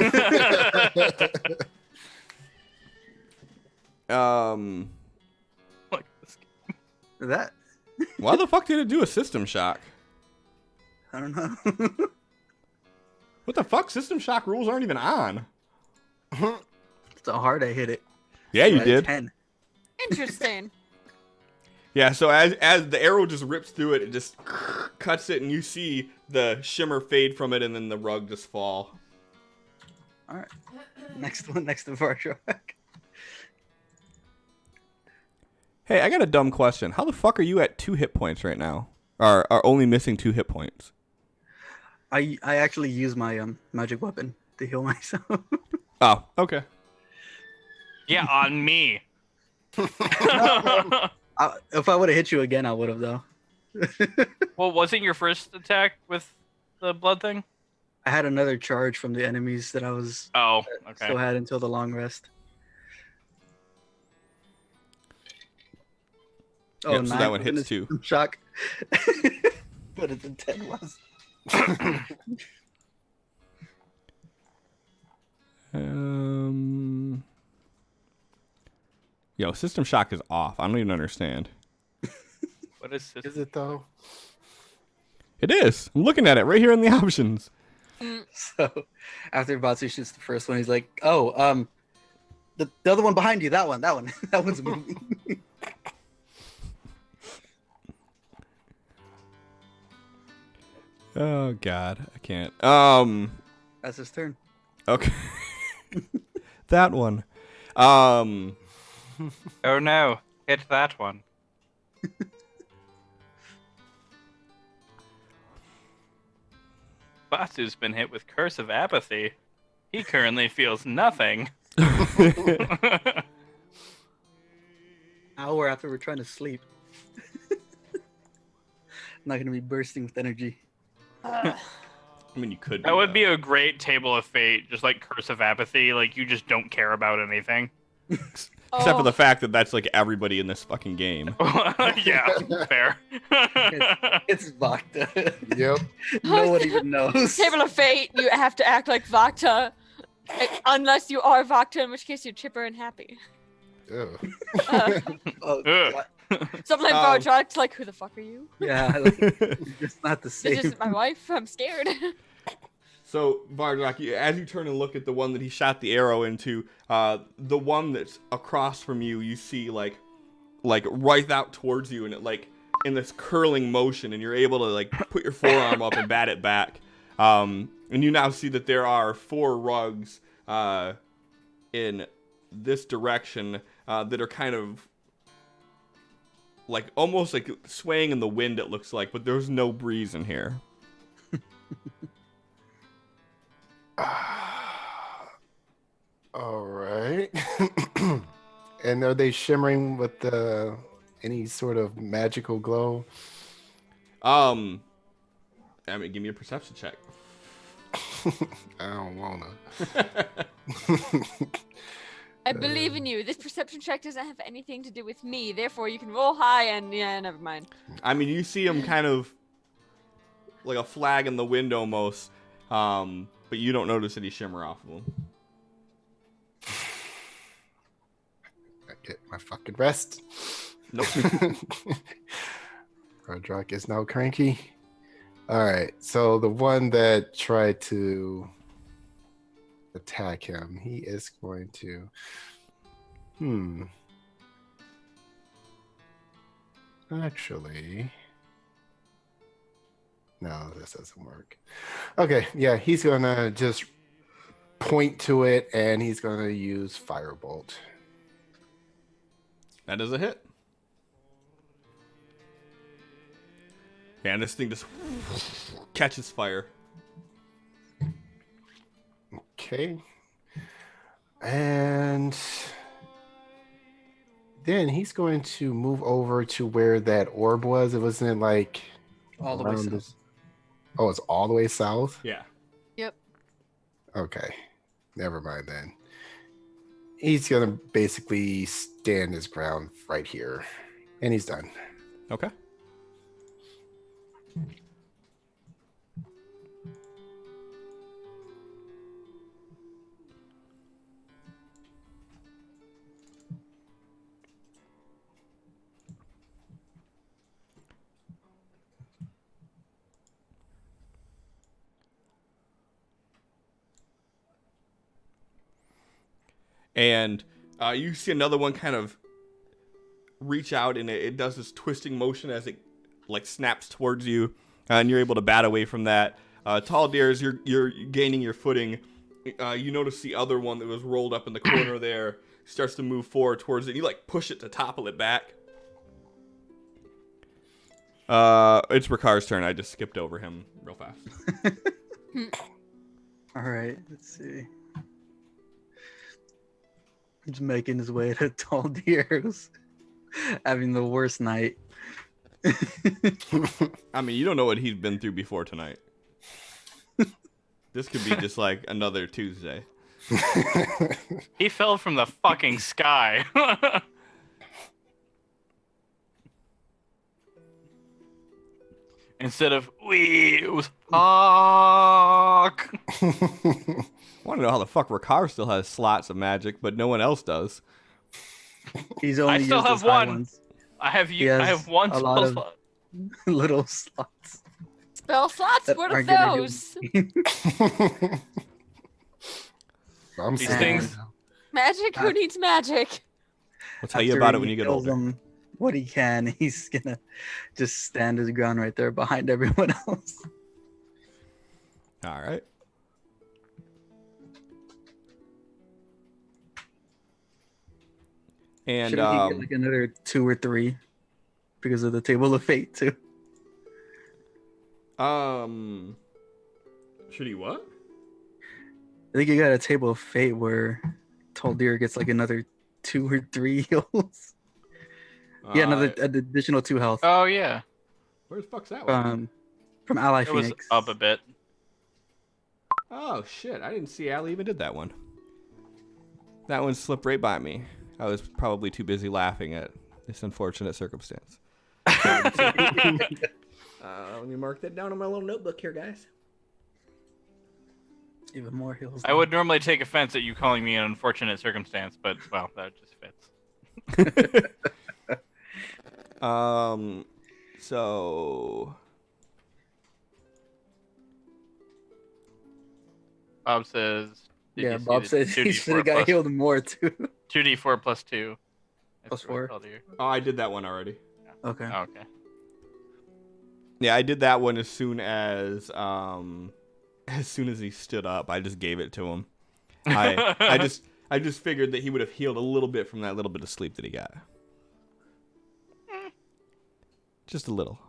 C: this.
E: That?
A: Why the fuck did it do a system shock?
E: I don't know.
A: What the fuck? System shock rules aren't even on.
E: It's so hard I hit it.
A: Yeah, you
E: At a
A: did.
E: 10.
D: Interesting.
A: Yeah, so as the arrow just rips through it, it just cuts it, and you see the shimmer fade from it, and then the rug just fall.
E: All right. Next one, next to Vardrock.
A: Hey, I got a dumb question. How the fuck are you at 2 hit points right now? Or are only missing 2 hit points?
E: I actually use my magic weapon to heal myself.
A: Oh, okay.
C: Yeah, on me.
E: If I would have hit you again, I would have though.
C: Well, wasn't your first attack with the blood thing?
E: I had another charge from the enemies that I was
C: Oh, okay.
E: still had until the long rest. Oh,
A: Yep, so that
E: 9
A: one
E: was in
A: hits
E: a
A: too.
E: system shock. But it's a 10 was.
A: Yo, system shock is off. I don't even understand.
C: What is this?
B: Is it though?
A: It is. I'm looking at it right here in the options.
E: So after Batsu shoots the first one, he's like, "Oh, the other one behind you, that one, that one's moving."
A: Oh God, I can't.
E: That's his turn.
A: Okay. That one.
C: Oh no, hit that one. Batsu's been hit with Curse of Apathy. He currently feels nothing.
E: Hour after we're trying to sleep. Not gonna be bursting with energy.
A: I mean, you could.
C: That would be a great table of fate, just like Curse of Apathy. Like, you just don't care about anything.
A: Except for the fact that that's like everybody in this fucking game.
C: Yeah, fair.
E: It's Vakta.
B: Yep.
E: No one even knows.
D: Table of Fate, you have to act like Vakta. Unless you are Vakta, in which case you're chipper and happy.
B: Ew.
E: Oh,
C: Ugh.
E: what?
D: Sometimes Vardrock's like, who the fuck are you?
E: Yeah, like, it's not the same.
D: This isn't my wife. I'm scared.
A: So, Vardrock, as you turn and look at the one that he shot the arrow into, the one that's across from you, you see like right out towards you, and it like in this curling motion, and you're able to like put your forearm up and bat it back. And you now see that there are 4 rugs in this direction that are kind of like almost like swaying in the wind, it looks like, but there's no breeze in here.
B: All right. And are they shimmering with any sort of magical glow?
A: I mean, give me a perception check.
B: I don't wanna.
D: I believe in you. This perception check doesn't have anything to do with me. Therefore, you can roll high and yeah, never mind.
A: I mean, you see him kind of like a flag in the wind almost, but you don't notice any shimmer off of him.
B: I get my fucking rest.
A: Nope.
B: Rodrock is now cranky. All right, so the one that tried to attack him, he is going to. Actually, no, this doesn't work. Okay, yeah, he's gonna just point to it, and he's gonna use Firebolt.
A: That is a hit. And this thing just catches fire.
B: Okay. And then he's going to move over to where that orb was. It wasn't like
E: All the way
B: around
E: south.
B: this- Oh, it's all the way south?
A: Yeah.
F: Yep.
B: Okay. Never mind then. He's going to basically stand his ground right here. And he's done.
A: Okay. And you see another one kind of reach out, and it does this twisting motion as it like snaps towards you, and you're able to bat away from that. Tall Deer, as you're gaining your footing, you notice the other one that was rolled up in the corner there starts to move forward towards it. You like push it to topple it back. It's Rikar's turn. I just skipped over him real fast.
E: All right, let's see. He's making his way to Tall Deer, who's having the worst night.
A: I mean, you don't know what he's been through before tonight. This could be just like another Tuesday.
C: He fell from the fucking sky. Instead of we, it was fuck.
A: I want to know how the fuck Ricard still has slots of magic, but no one else does.
E: He's only
C: I still
E: used
C: have
E: his high
C: one.
E: ones.
C: I have
E: He
C: you. I
E: has
C: have one
E: a
C: spell
E: lot of-
C: slot.
E: Little slots.
D: Spell slots?
E: that
D: What are
E: aren't gonna do
D: those?
B: I'm
C: These
B: sad
C: things-
B: now.
D: Magic? Who needs magic?
A: I'll tell you
E: After
A: about it
E: he
A: when you get
E: kills
A: older.
E: him what he can, he's gonna just stand his ground right there behind everyone else.
A: All right. And
E: Shouldn't he get like another 2 or 3 because of the table of fate too?
A: should he what?
E: I think you got a table of fate where Tall Deer gets like another 2 or 3 heals. Yeah, another an additional 2 health.
C: Oh yeah,
A: Where the fuck's that one?
E: From Ally
C: it was
E: Phoenix.
C: up a bit.
A: Oh shit! I didn't see Allie even did that one. That one slipped right by me. I was probably too busy laughing at this unfortunate circumstance. Let me mark that down on my little notebook here, guys.
E: Even more heals.
C: I would normally take offense at you calling me an unfortunate circumstance, but well, that just fits.
A: So
C: Bob says. did
E: Yeah,
C: you see
E: Bob
C: the
E: says he
C: 2d4
E: should have got
C: plus-
E: healed more too.
C: 2d4 plus 2.
E: Plus
C: That's what I
E: 4?
C: called you.
A: oh, I did that one already.
E: Okay.
C: Oh, okay.
A: Yeah, I did that one as soon as he stood up. I just gave it to him. I just figured that he would have healed a little bit from that little bit of sleep that he got. Just a little.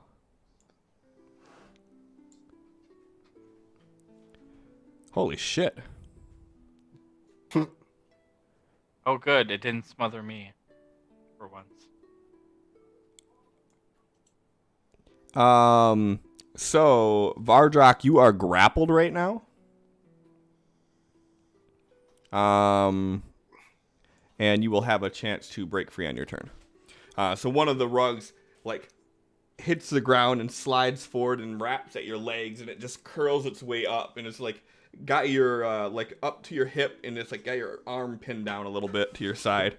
A: Holy shit.
C: Oh, good. It didn't smother me. for once.
A: So Vardrak, you are grappled right now. And you will have a chance to break free on your turn. So one of the rugs, like, hits the ground and slides forward and wraps at your legs, and it just curls its way up, and it's like got your like up to your hip, and it's like got your arm pinned down a little bit to your side.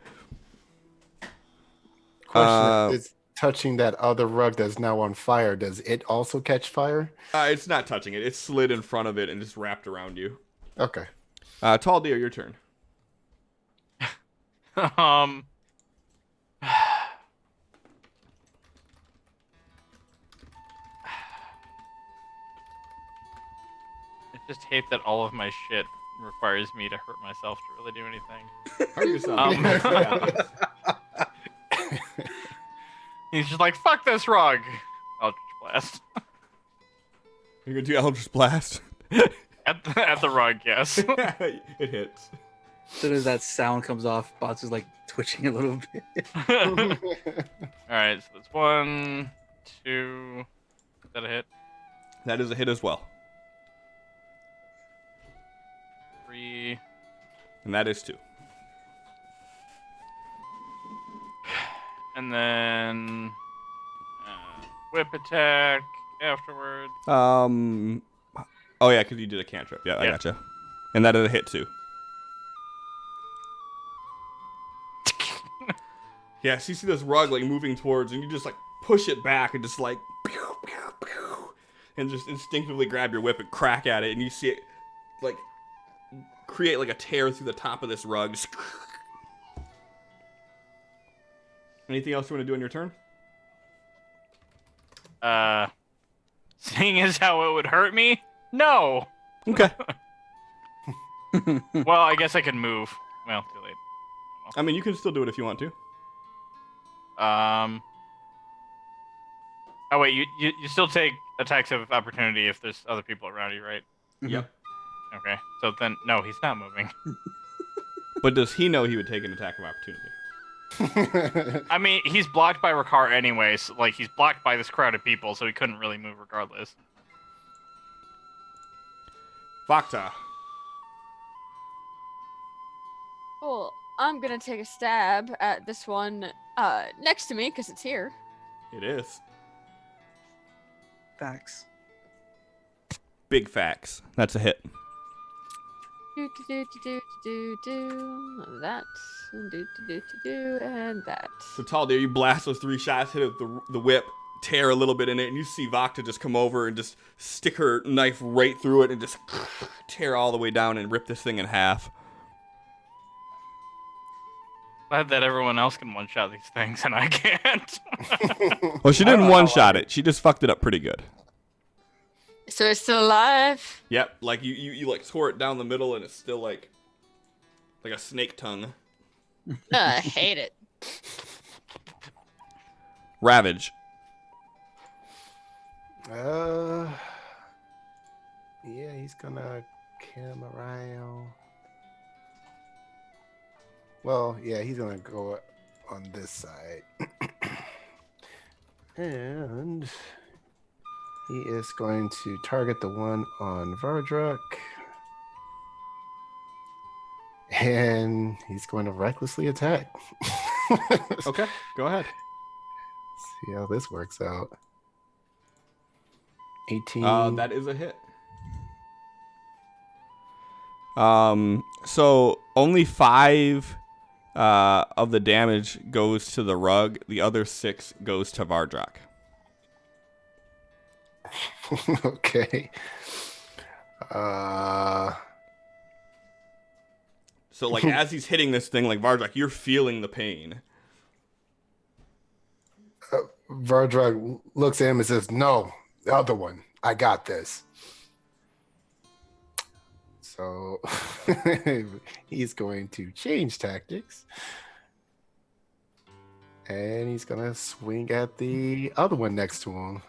B: Question: It's touching that other rug that's now on fire. Does it also catch fire?
A: It's not touching it. It's slid in front of it and just wrapped around you.
B: Okay.
A: Tall Deer, your turn.
C: I just hate that all of my shit requires me to hurt myself to really do anything.
A: Hurt yourself.
C: He's just like, fuck this rug. Eldritch Blast.
A: You're gonna do Eldritch Blast?
C: At the rug, yes.
A: It hits.
E: As soon as that sound comes off, Bots is like twitching a little bit.
C: Alright, so that's 1, 2. Is that a hit?
A: That is a hit as well.
C: 3.
A: And that is 2.
C: And then whip attack afterwards.
A: Oh yeah, because you did a cantrip. Yeah, I
C: Yeah.
A: gotcha. And that is a hit too. Yeah, so you see this rug like moving towards, and you just like push it back and just like pew, pew, pew, and just instinctively grab your whip and crack at it, and you see it like create like a tear through the top of this rug. Anything else you want to do on your turn?
C: Seeing as how it would hurt me, no.
A: Okay.
C: Well, I guess I can move. Well, too late.
A: I mean, you can still do it if you want to.
C: Oh wait, you still take attacks of opportunity if there's other people around you, right?
A: Yep.
C: Okay, so then no, he's not moving.
A: But does he know he would take an attack of opportunity?
C: I mean, he's blocked by Ricard anyway, so like he's blocked by this crowd of people, so he couldn't really move regardless.
A: Vakta.
D: Well, I'm gonna take a stab at this one next to me because it's here.
A: It is.
E: Facts.
A: Big facts. That's a hit.
D: That, and that.
A: So Tall Deer, you blast those 3 shots, hit it with the whip, tear a little bit in it, and you see Vakta just come over and just stick her knife right through it and just tear all the way down and rip this thing in half.
C: Glad that everyone else can one-shot these things and I can't.
A: Well, she didn't one-shot it. She just fucked it up pretty good.
D: So it's still alive?
A: Yep, like you like tore it down the middle and it's still like a snake tongue.
D: I hate it.
A: Ravage.
B: Yeah, he's gonna come around. Well, yeah, he's gonna go on this side. And he is going to target the one on Vardrak. And he's going to recklessly attack.
A: Okay, go ahead.
B: See how this works out. 18.
A: That is a hit. So only 5 of the damage goes to the rug. The other 6 goes to Vardrak.
B: Okay.
A: So like as he's hitting this thing, like Vardrak, you're feeling the pain.
B: Vardrak looks at him and says, "No, the other one. I got this." So he's going to change tactics. And he's going to swing at the other one next to him.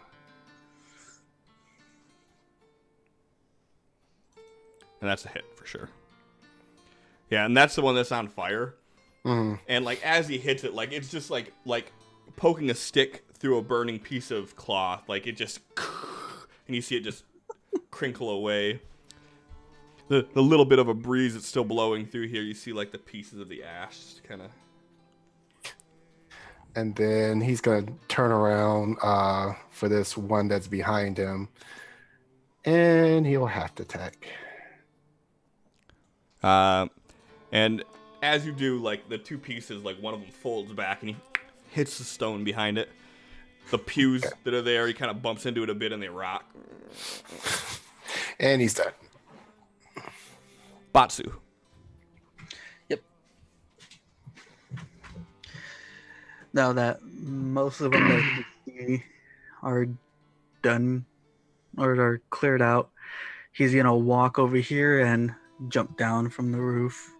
A: And that's a hit for sure. Yeah, and that's the one that's on fire. And like as he hits it, like it's just like poking a stick through a burning piece of cloth. Like it just, and you see it just crinkle away. The little bit of a breeze that's still blowing through here, you see like the pieces of the ash kind of.
B: And then he's gonna turn around for this one that's behind him, and he'll have to attack.
A: And as you do, like the two pieces, like one of them folds back and he hits the stone behind it. The pews that are there, he kind of bumps into it a bit and they rock.
B: And he's done.
A: Batsu.
E: Yep. Now that most of them that you see are done or are cleared out, he's gonna walk over here and jump down from the roof.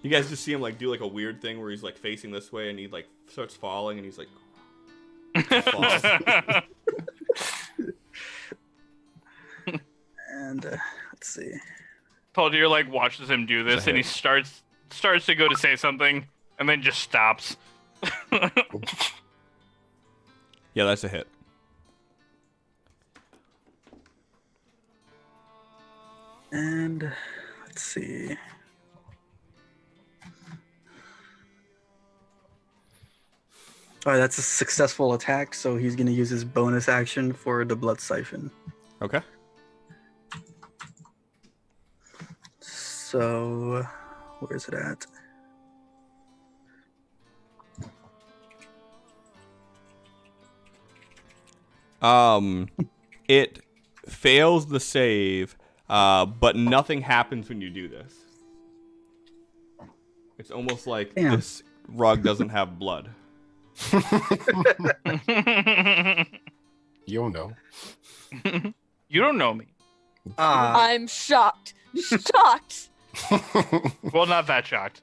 A: You guys just see him like do like a weird thing where he's like facing this way and he like starts falling and he's like falls.
E: And let's see.
C: Paul Deere like watches him do this and he starts to go to say something and then just stops.
A: Yeah, that's a hit.
E: And let's see. All right, that's a successful attack, so he's going to use his bonus action for the blood siphon.
A: Okay.
E: So, where is it at?
A: It fails the save, but nothing happens when you do this. It's almost like
E: Damn.
A: this rug doesn't have blood.
B: You'll know.
C: You don't know me.
D: I'm shocked. Shocked.
C: Well, not that shocked.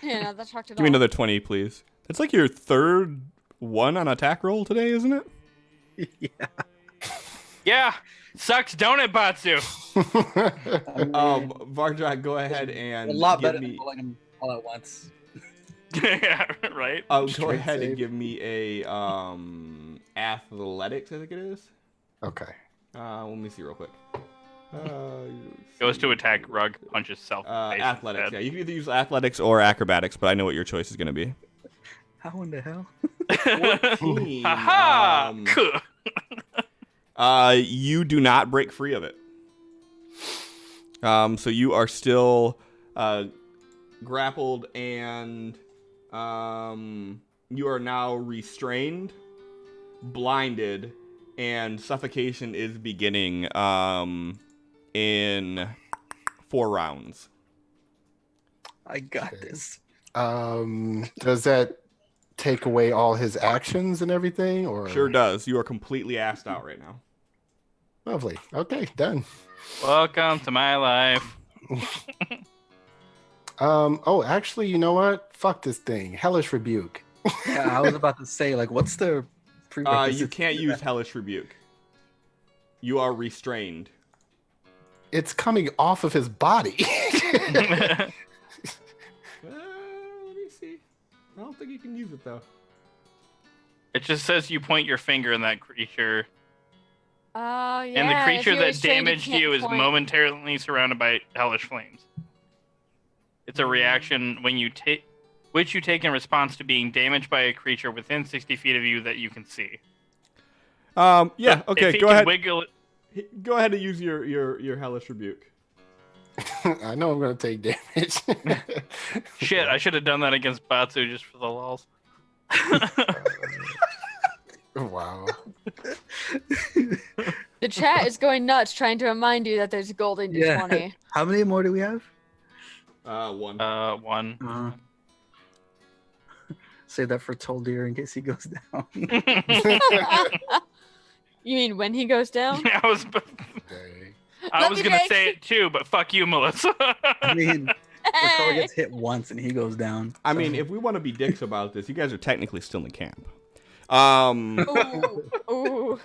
D: Yeah, not that shocked at
A: Give me
D: all.
A: another 20, please. It's like your third one on attack roll today, isn't it?
E: Yeah.
C: Yeah. Sucks, don't it, Batsu?
A: Vardrak, go ahead and
E: A lot
A: give
E: better than
A: me.
E: pulling them all at once.
C: Yeah, right.
A: Go
B: Strength
A: ahead and
B: save.
A: give me a athletics, I think it is.
B: Okay.
A: Let me see real quick.
C: Goes to attack rug, punches self.
A: Athletics. Yeah, you can either use athletics or acrobatics, but I know what your choice is going to be.
E: How in the hell?
A: 14.
C: Haha!
A: You do not break free of it. So you are still grappled and you are now restrained, blinded, and suffocation is beginning in 4 rounds.
E: I got
B: Okay.
E: this.
B: Does that take away all his actions and everything, or
A: Sure does. You are completely assed out right now.
B: Lovely. Okay, done.
C: Welcome to my life.
B: Oh, actually, you know what? Fuck this thing. Hellish Rebuke.
E: Yeah, I was about to say, like, what's the prerequisite?
A: You can't use Hellish Rebuke. You are restrained.
B: It's coming off of his body.
A: Let me see. I don't think you can use it though.
C: It just says you point your finger in that creature,
D: Oh, yeah.
C: and the
D: if
C: creature
D: you're
C: that
D: restrained,
C: damaged
D: can't
C: you is
D: point.
C: momentarily surrounded by hellish flames. It's a reaction when you take, which you take in response to being damaged by a creature within 60 feet of you that you can see.
A: Yeah.
C: If
A: Okay.
C: he
A: Go
C: can
A: ahead.
C: Wiggle it.
A: Go ahead and use your Hellish Rebuke.
B: I know I'm gonna take damage.
C: Shit, I should have done that against Batsu just for the lulz.
B: Wow.
D: The chat is going nuts trying to remind you that there's a golden
E: Yeah.
D: D20.
E: How many more do we have?
A: 1.
C: One.
E: Save that for Toldir in case he goes down.
D: You mean when he goes down?
C: I was
B: Okay.
C: I was
D: me
C: gonna
D: drink.
C: say it too, but fuck you, Melissa.
E: I mean, Ricardo gets hit once and he goes down.
A: I mean, if we want to be dicks about this, you guys are technically still in camp.
D: Ooh, ooh.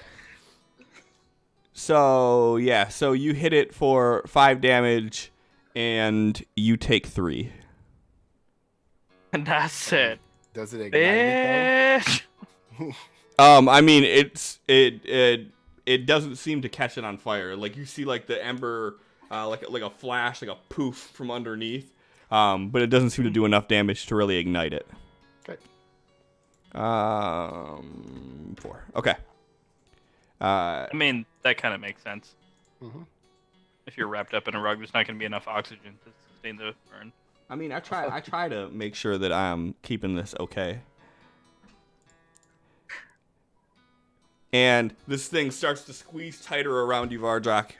A: So yeah. So you hit it for 5 damage, and you take 3.
C: And that's it.
B: Does it ignite it
C: Bitch.
A: I mean, it doesn't seem to catch it on fire. Like you see, like the ember, like a flash, like a poof from underneath. But it doesn't seem to do enough damage to really ignite it.
B: Okay.
A: 4. Okay.
C: I mean, that kind of makes sense.
B: Mhm.
C: If you're wrapped up in a rug, there's not going to be enough oxygen to sustain the burn.
A: I mean, I try to make sure that I'm keeping this okay. And this thing starts to squeeze tighter around you, Vardrak,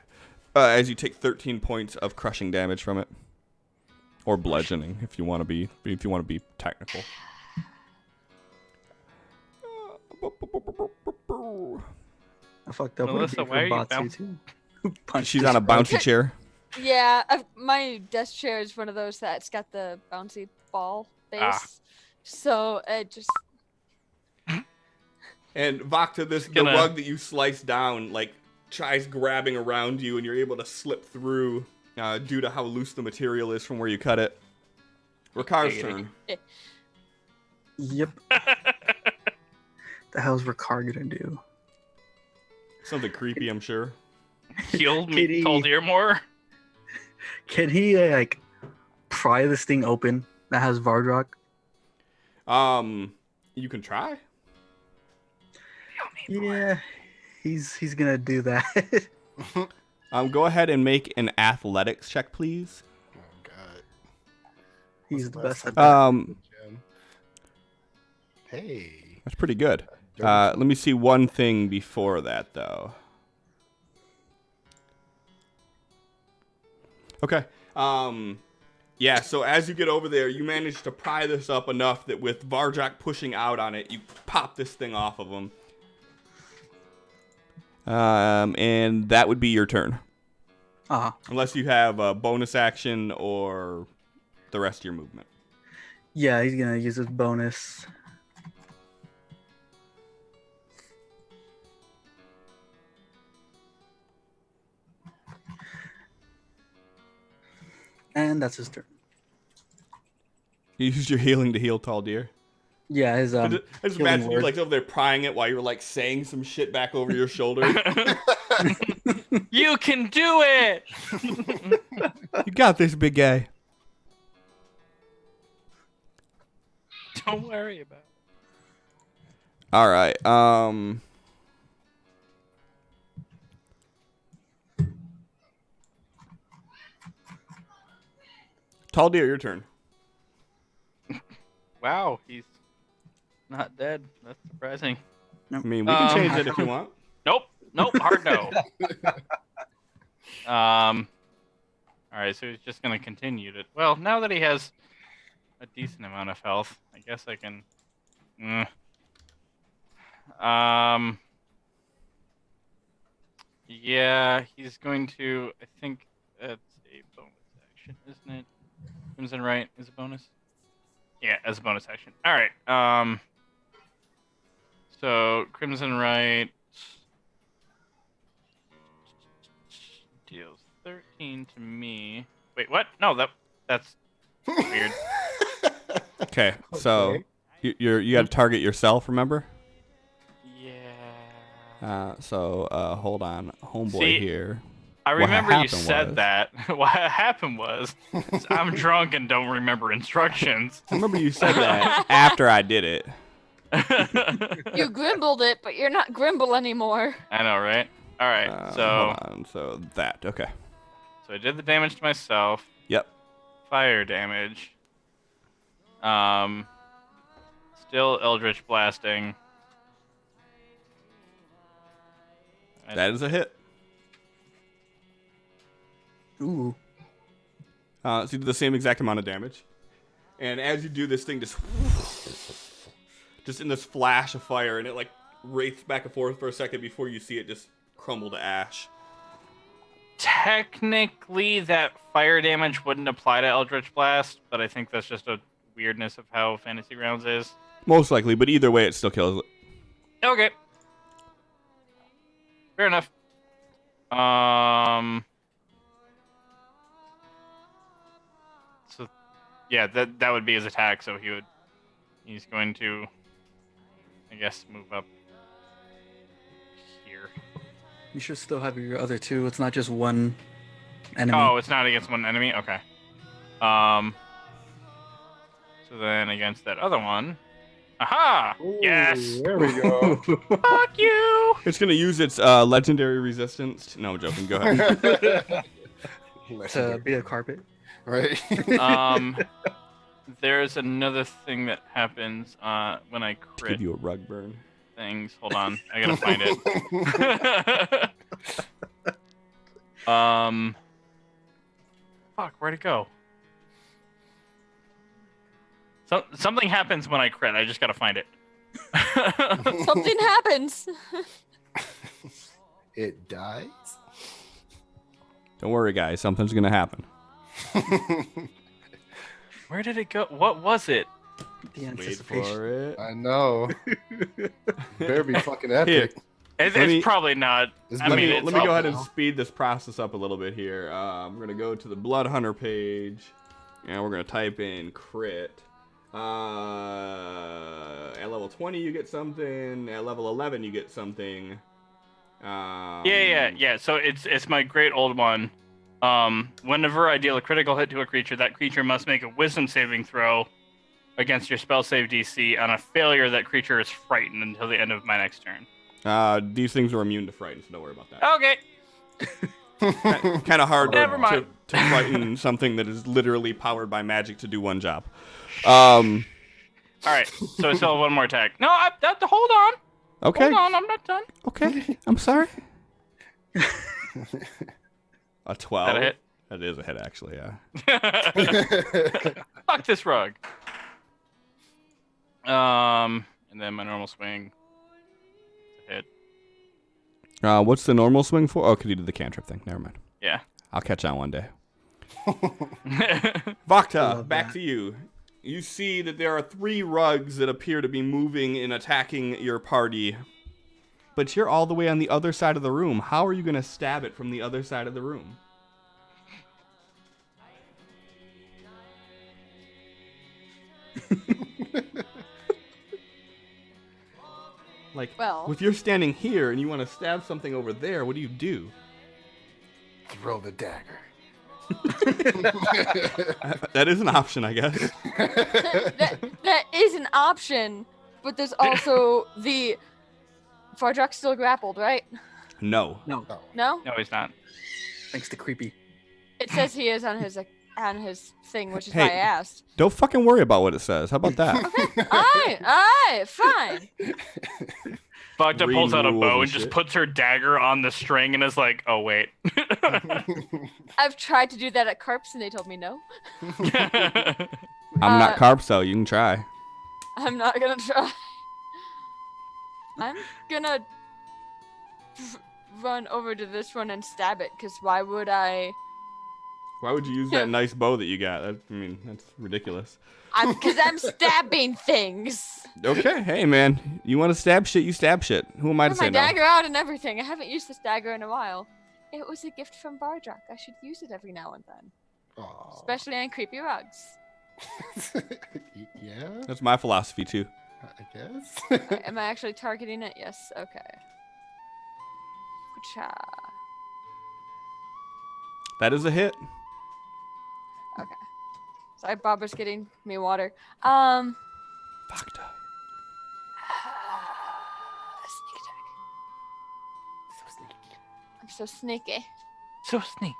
A: as you take 13 points of crushing damage from it, or bludgeoning, if you want to be technical.
E: I fucked up.
C: Melissa, why are you
E: too? Punch
A: She's
E: this
A: on a
E: rug.
A: bouncy chair.
D: Yeah, my desk chair is one of those that's got the bouncy ball base.
C: Ah.
D: So it just.
A: And Vakta, the rug that you slice down, like, tries grabbing around you, and you're able to slip through due to how loose the material is from where you cut it. Rikar's turn.
E: Yep. The hell's Ricard gonna do?
A: Something creepy, I'm sure.
C: Healed me,
E: Kitty.
C: told you more.
E: Can he like pry this thing open that has Vardrak?
A: You can try.
E: Yeah, he's gonna do that.
A: Go ahead and make an athletics check, please.
B: Oh god.
E: He's the best at
B: last
E: that.
B: Jim? Hey.
A: That's pretty good. Let me see one thing before that, though. Okay. Yeah, so as you get over there, you manage to pry this up enough that with Vardrak pushing out on it, you pop this thing off of him. And that would be your turn. Unless you have a bonus action or the rest of your movement.
E: Yeah, he's gonna use his bonus. And that's his turn.
A: You use your healing to heal Tall Deer.
E: Yeah, his
A: I just
E: healing
A: imagine you
E: word.
A: like over there prying it while you were like saying some shit back over your shoulder.
C: You can do it.
A: You got this, big guy.
C: Don't worry about it.
A: All right. Tall Deer, your turn.
C: Wow, he's not dead. That's surprising.
A: I mean, we can change it if you want.
C: Nope, hard no. All right, so he's just gonna continue to. Well, now that he has a decent amount of health, I guess I can. Yeah, he's going to. I think that's a bonus action, isn't it? Crimson Right is a bonus. Yeah, as a bonus action. All right. So Crimson Right deals 13 to me. Wait, what? No, that's weird.
A: Okay, so you got to target yourself. Remember?
C: Yeah.
A: So hold on, homeboy
C: See,
A: here.
C: I remember you
A: happened
C: said
A: was-
C: that. What happened was, I'm drunk and don't remember instructions.
A: I remember you said that after I did it.
D: You grimbled it, but you're not Grimble anymore.
C: I know, right? All right, so
A: Hold on. So that. Okay.
C: I did the damage to myself.
A: Yep.
C: Fire damage. Still Eldritch blasting.
A: That is a hit.
E: Ooh.
A: So you do the same exact amount of damage. And as you do this thing, just in this flash of fire, and it like wraiths back and forth for a second before you see it just crumble to ash.
C: Technically, that fire damage wouldn't apply to Eldritch Blast, but I think that's just a weirdness of how Fantasy Rounds is.
A: Most likely, but either way, it still kills it.
C: Okay. Fair enough. So, Yeah, that would be his attack. So he's going to, I guess, move up here.
E: You should still have your other two. It's not just one enemy.
C: Oh, it's not against one enemy. Okay. So then against that other one. Aha!
B: Ooh,
C: Yes.
B: There we go.
C: Fuck you.
A: It's gonna use its legendary resistance. No, I'm joking. Go ahead.
E: To be a carpet.
B: Right.
C: There's another thing that happens when I
A: To
C: crit
A: give you a rug burn.
C: things. Hold on, I gotta find it. Fuck, where'd it go? Something happens when I crit. I just gotta find it.
D: Something happens.
B: It dies.
A: Don't worry, guys. Something's gonna happen.
C: Where did it go? What was it?
E: The
A: Wait
E: anticipation.
A: for it.
B: I know. Better be fucking
A: Here,
B: epic.
C: It's
A: Let me-
C: probably not.
B: It's
C: I
A: let
C: mean,
A: me
C: it's
A: let me
C: up
A: go ahead and
B: now.
A: speed this process up a little bit here. We're gonna go to the Blood Hunter page, and we're gonna type in crit. At level 20 you get something. At level 11 you get something.
C: Yeah. So it's my great old one. Whenever I deal a critical hit to a creature, that creature must make a Wisdom saving throw against your spell save DC. On a failure, that creature is frightened until the end of my next turn.
A: These things are immune to frighten, so don't worry about that.
C: Okay.
A: Kind of hard
C: Never mind.
A: to frighten something that is literally powered by magic to do one job. All
C: All right. So I still have one more attack. No, hold on.
A: okay.
C: Hold on. I'm not done.
A: Okay, I'm sorry. A 12.
C: That a hit?
A: That is a hit, actually. Yeah.
C: Fuck this rug. And then my normal swing. Hit.
A: What's the normal swing for? Oh, because you did the cantrip thing. Never mind.
C: Yeah.
A: I'll catch on one day.
E: I
A: Vakta,
E: love
A: back
E: that.
A: to you. You see that there are 3 rugs that appear to be moving and attacking your party. But you're all the way on the other side of the room. How are you going to stab it from the other side of the room? Like,
D: Well.
A: if you're standing here and you want to stab something over there, what do you do?
B: Throw the dagger.
A: That is an option, I guess.
D: that is an option, but there's also the Fardrak's still grappled, right?
A: No.
E: No,
D: No?
C: No, he's not.
E: thanks to creepy.
D: It says he is on his thing, which is
A: Hey.
D: why I asked.
A: Don't fucking worry about what it says. How about that?
D: Alright, fine.
C: Bogda
A: Read
C: pulls out a
A: rules
C: bow
A: and
C: and just
A: shit.
C: puts her dagger on the string and is like, oh, wait.
D: I've tried to do that at Carps and they told me no.
A: I'm not carp, so you can try.
D: I'm not gonna try. I'm gonna run over to this one and stab it, because why would I?
A: Why would you use that nice bow that you got? That's ridiculous.
D: Because I'm stabbing things.
A: Okay, hey man, you want to stab shit, you stab shit. Who am I to
D: Got my
A: say no?
D: dagger out and everything. I haven't used this dagger in a while. It was a gift from Bardrak. I should use it every now and then,
B: Aw.
D: especially on creepy rugs.
B: Yeah,
A: That's my philosophy too.
B: I guess.
D: Am I actually targeting it? Yes. Okay. Cha.
A: That is a hit.
D: Okay. Sorry, Barbara's getting me water.
A: Vakta.
D: Sneak attack. I'm so sneaky.
C: So sneak.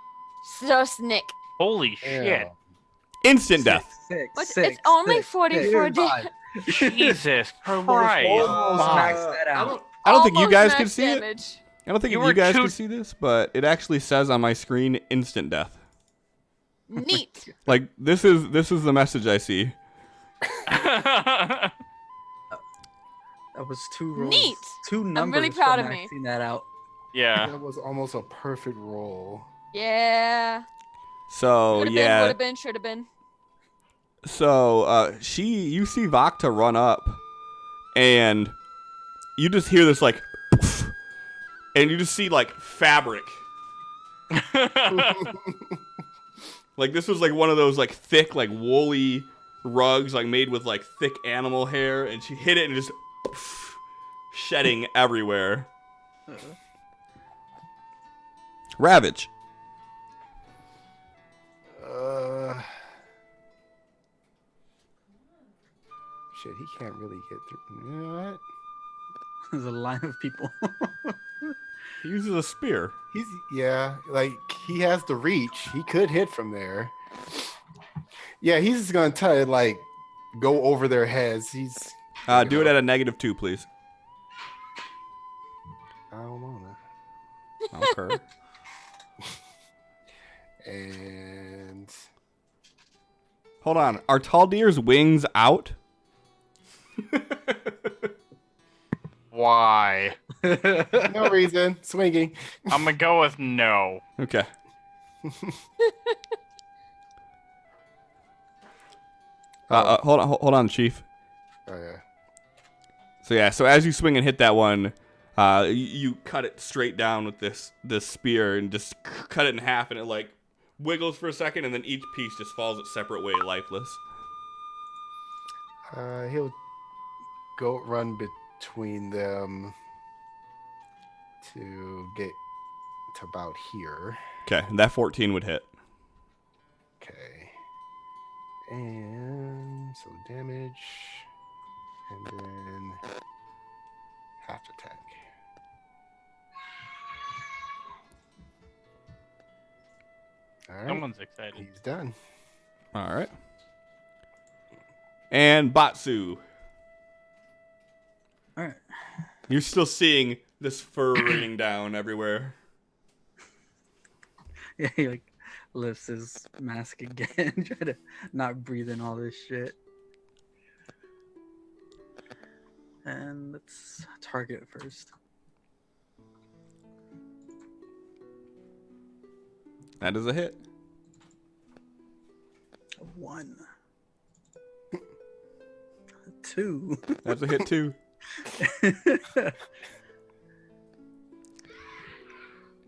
D: So sneak.
C: Holy shit.
B: Yeah.
A: Instant death.
D: But it's only 44
E: 5.
C: Jesus
E: Almost
C: Christ.
E: maxed that out.
A: I don't think you
D: Almost
A: guys
D: max
A: can see it.
D: damage.
A: I don't think
C: You
A: you,
C: were
A: guys
C: too-
A: can see this, but it actually says on my screen instant death.
D: Neat.
A: Like this is the message I see.
E: That was 2 rolls.
D: Neat.
E: 2 numbers.
D: really proud
E: for
D: of me.
E: maxing that out.
C: Yeah.
B: That was almost a perfect roll.
D: Yeah.
A: So
D: Would have
A: yeah.
D: been, would have been, should have been.
A: So you see Vakta run up, and you just hear this like, poof, and you just see like fabric Like this was like one of those like thick like woolly rugs like made with like thick animal hair, and she hit it and just shedding everywhere. Ravage.
B: Shit, he can't really get through. You know what?
E: There's a line of people.
A: He uses a spear.
B: Like he has the reach. He could hit from there. Yeah, he's just gonna try to like go over their heads. He's
A: Do it at a -2, please.
B: I don't wanna.
A: Okay.
B: And
A: Hold on. Are Taldir's wings out?
C: Why?
B: no reason. Swinging.
C: I'm gonna go with no.
A: Okay. Hold on, Chief.
B: Oh yeah.
A: So as you swing and hit that one, you cut it straight down with this spear and just cut it in half, and it like wiggles for a second, and then each piece just falls its separate way, lifeless.
B: He'll go run between them to get to about here.
A: Okay, that 14 would hit.
B: Okay. And so damage. And then half attack. All right.
C: Someone's excited.
B: He's done.
A: All right. And Batsu.
E: All right.
A: You're still seeing this fur raining down everywhere.
E: Yeah, he like lifts his mask again, try to not breathe in all this shit. And let's target first.
A: That is a hit.
E: 1. 2.
A: That's a hit too.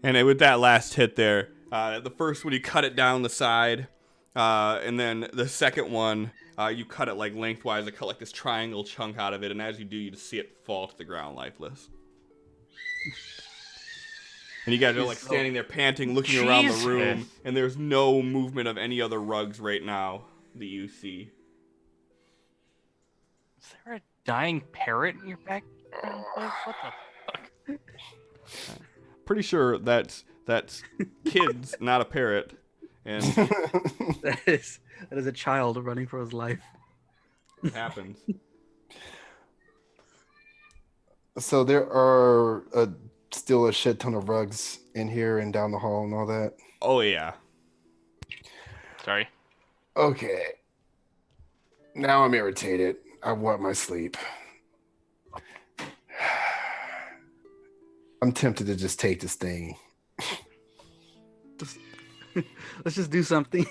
A: And with that last hit there, the first one you cut it down the side, and then the second one you cut it like lengthwise. I cut like this triangle chunk out of it, and as you do, you just see it fall to the ground lifeless. And you guys are like standing there panting, looking around the room, and there's no movement of any other rugs right now that you see.
C: Is there a dying parrot in your background? What the fuck?
A: Pretty sure that's kids, not a parrot. And
E: That is a child running for his life.
A: it happens.
B: So there are still a shit ton of rugs in here and down the hall and all that.
A: Oh yeah.
C: Sorry.
B: Okay. Now I'm irritated. I want my sleep. I'm tempted to just take this thing.
E: Let's just do something.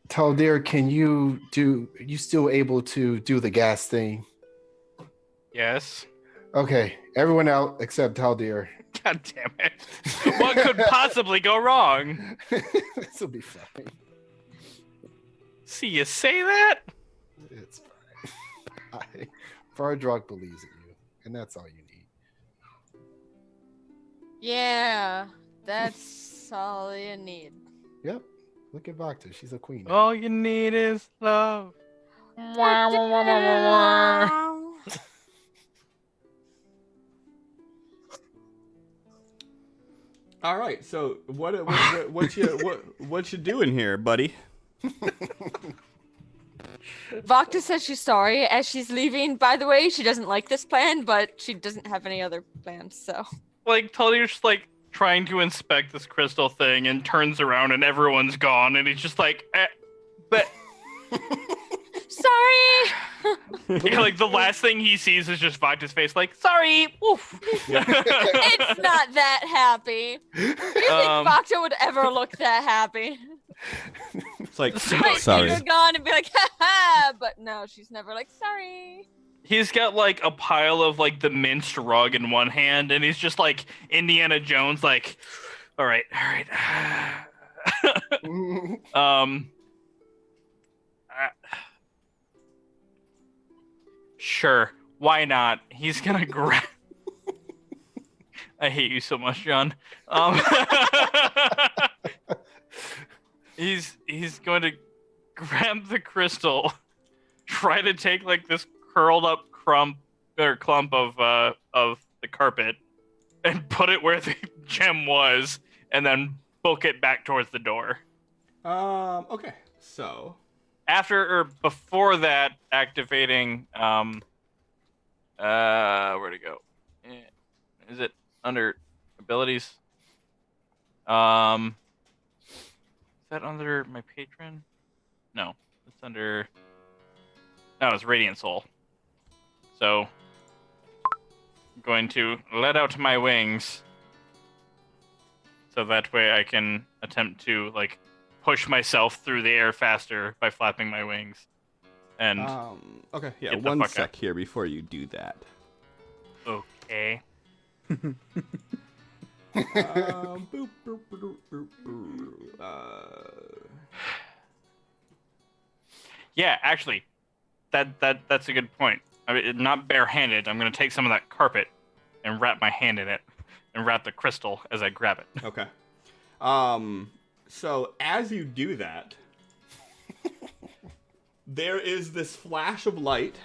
B: Taldir, can you still able to do the gas thing?
C: Yes.
B: Okay, everyone out except Taldir.
C: God damn it. What could possibly go wrong?
B: This will be fine.
C: See, you say that?
B: It's fine. Vardrock believes in you, and that's all you need.
F: Yeah, that's all you need.
B: Yep. Look at Vakta. She's a queen.
C: All you need is love.
A: All right. So what you doing here, buddy?
D: Vakta says she's sorry as she's leaving. By the way, she doesn't like this plan, but she doesn't have any other plans, so.
C: Like, Tully's just like trying to inspect this crystal thing and turns around and everyone's gone and he's just like, but
D: Sorry!
C: yeah, like the last thing he sees is just Vakta's face, like, sorry! Woof.
D: It's not that happy. Do you think Vakta would ever look that happy?
A: It's like
D: Might
A: sorry.
D: see her gone and be like, ha ha! But no, she's never like, sorry.
C: He's got like a pile of like the minced rug in one hand and he's just like Indiana Jones, like, All right. Um. Sure. Why not? He's gonna grab. I hate you so much, John. He's going to grab the crystal, try to take like this curled up clump of the carpet, and put it where the gem was, and then book it back towards the door.
A: Okay. So
C: After or before that, activating where'd it go? Is it under abilities? Is that under my patron? No, it's under. No, it's Radiant Soul. So I'm going to let out my wings, so that way I can attempt to like push myself through the air faster by flapping my wings. And
A: okay, yeah,
C: get the
A: one
C: fuck
A: sec
C: out.
A: here before you do that.
C: Okay.
A: Boop, boop, boop, boop, boop.
C: Yeah, actually, that's a good point. I mean, not barehanded. I'm gonna take some of that carpet and wrap my hand in it, and wrap the crystal as I grab it.
A: Okay. So as you do that, there is this flash of light.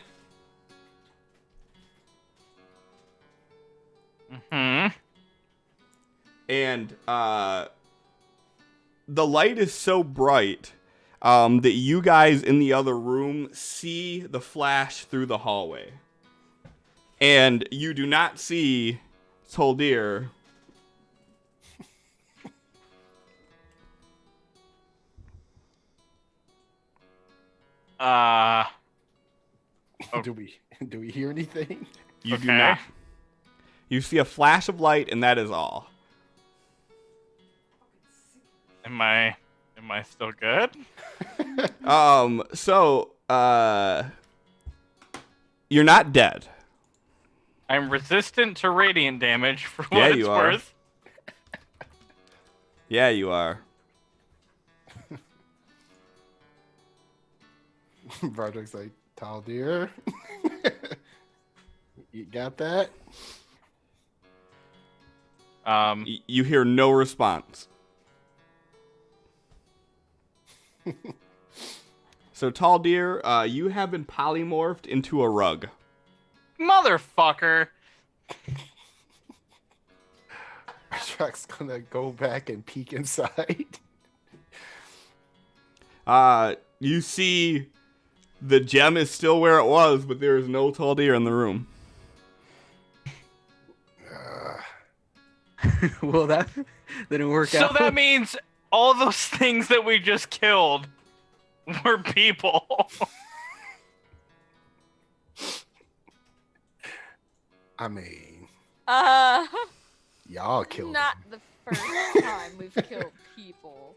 C: Hmm.
A: And the light is so bright that you guys in the other room see the flash through the hallway. And you do not see Toldir.
C: Oh.
B: Do we hear anything?
A: You do
C: Okay.
A: not. You see a flash of light, and that is all.
C: Am I still good?
A: So you're not dead.
C: I'm resistant to radiant damage for
A: Yeah,
C: what it's
A: you are.
C: worth.
A: Yeah, you are.
B: Broderick's like, Taldir, you got that?
A: You hear no response. So, Taldir, you have been polymorphed into a rug.
C: Motherfucker.
B: Broderick's gonna go back and peek inside.
A: You see the gem is still where it was, but there is no Taldir in the room.
E: Well, that didn't work
C: So
E: out.
C: that means all those things that we just killed were people.
B: I mean,
F: Uh,
B: y'all killed
F: not
B: him.
F: the first time we've killed people.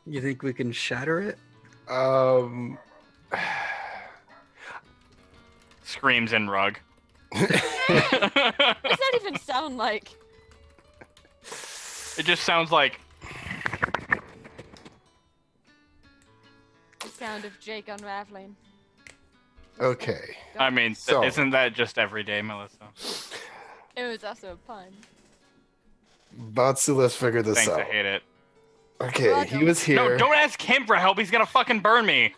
E: You think we can shatter it?
C: Screams in rug.
F: What does that even sound like?
C: It just sounds like
F: The sound of Jake unraveling.
B: Okay.
C: I mean,
B: So-
C: isn't that just every day, Melissa?
F: It was also a pun.
B: Batsu, let's figure this
C: Thanks, I
B: out.
C: hate it.
B: Okay,
F: Welcome.
B: he was here.
C: No, don't ask him for help. He's gonna fucking burn me.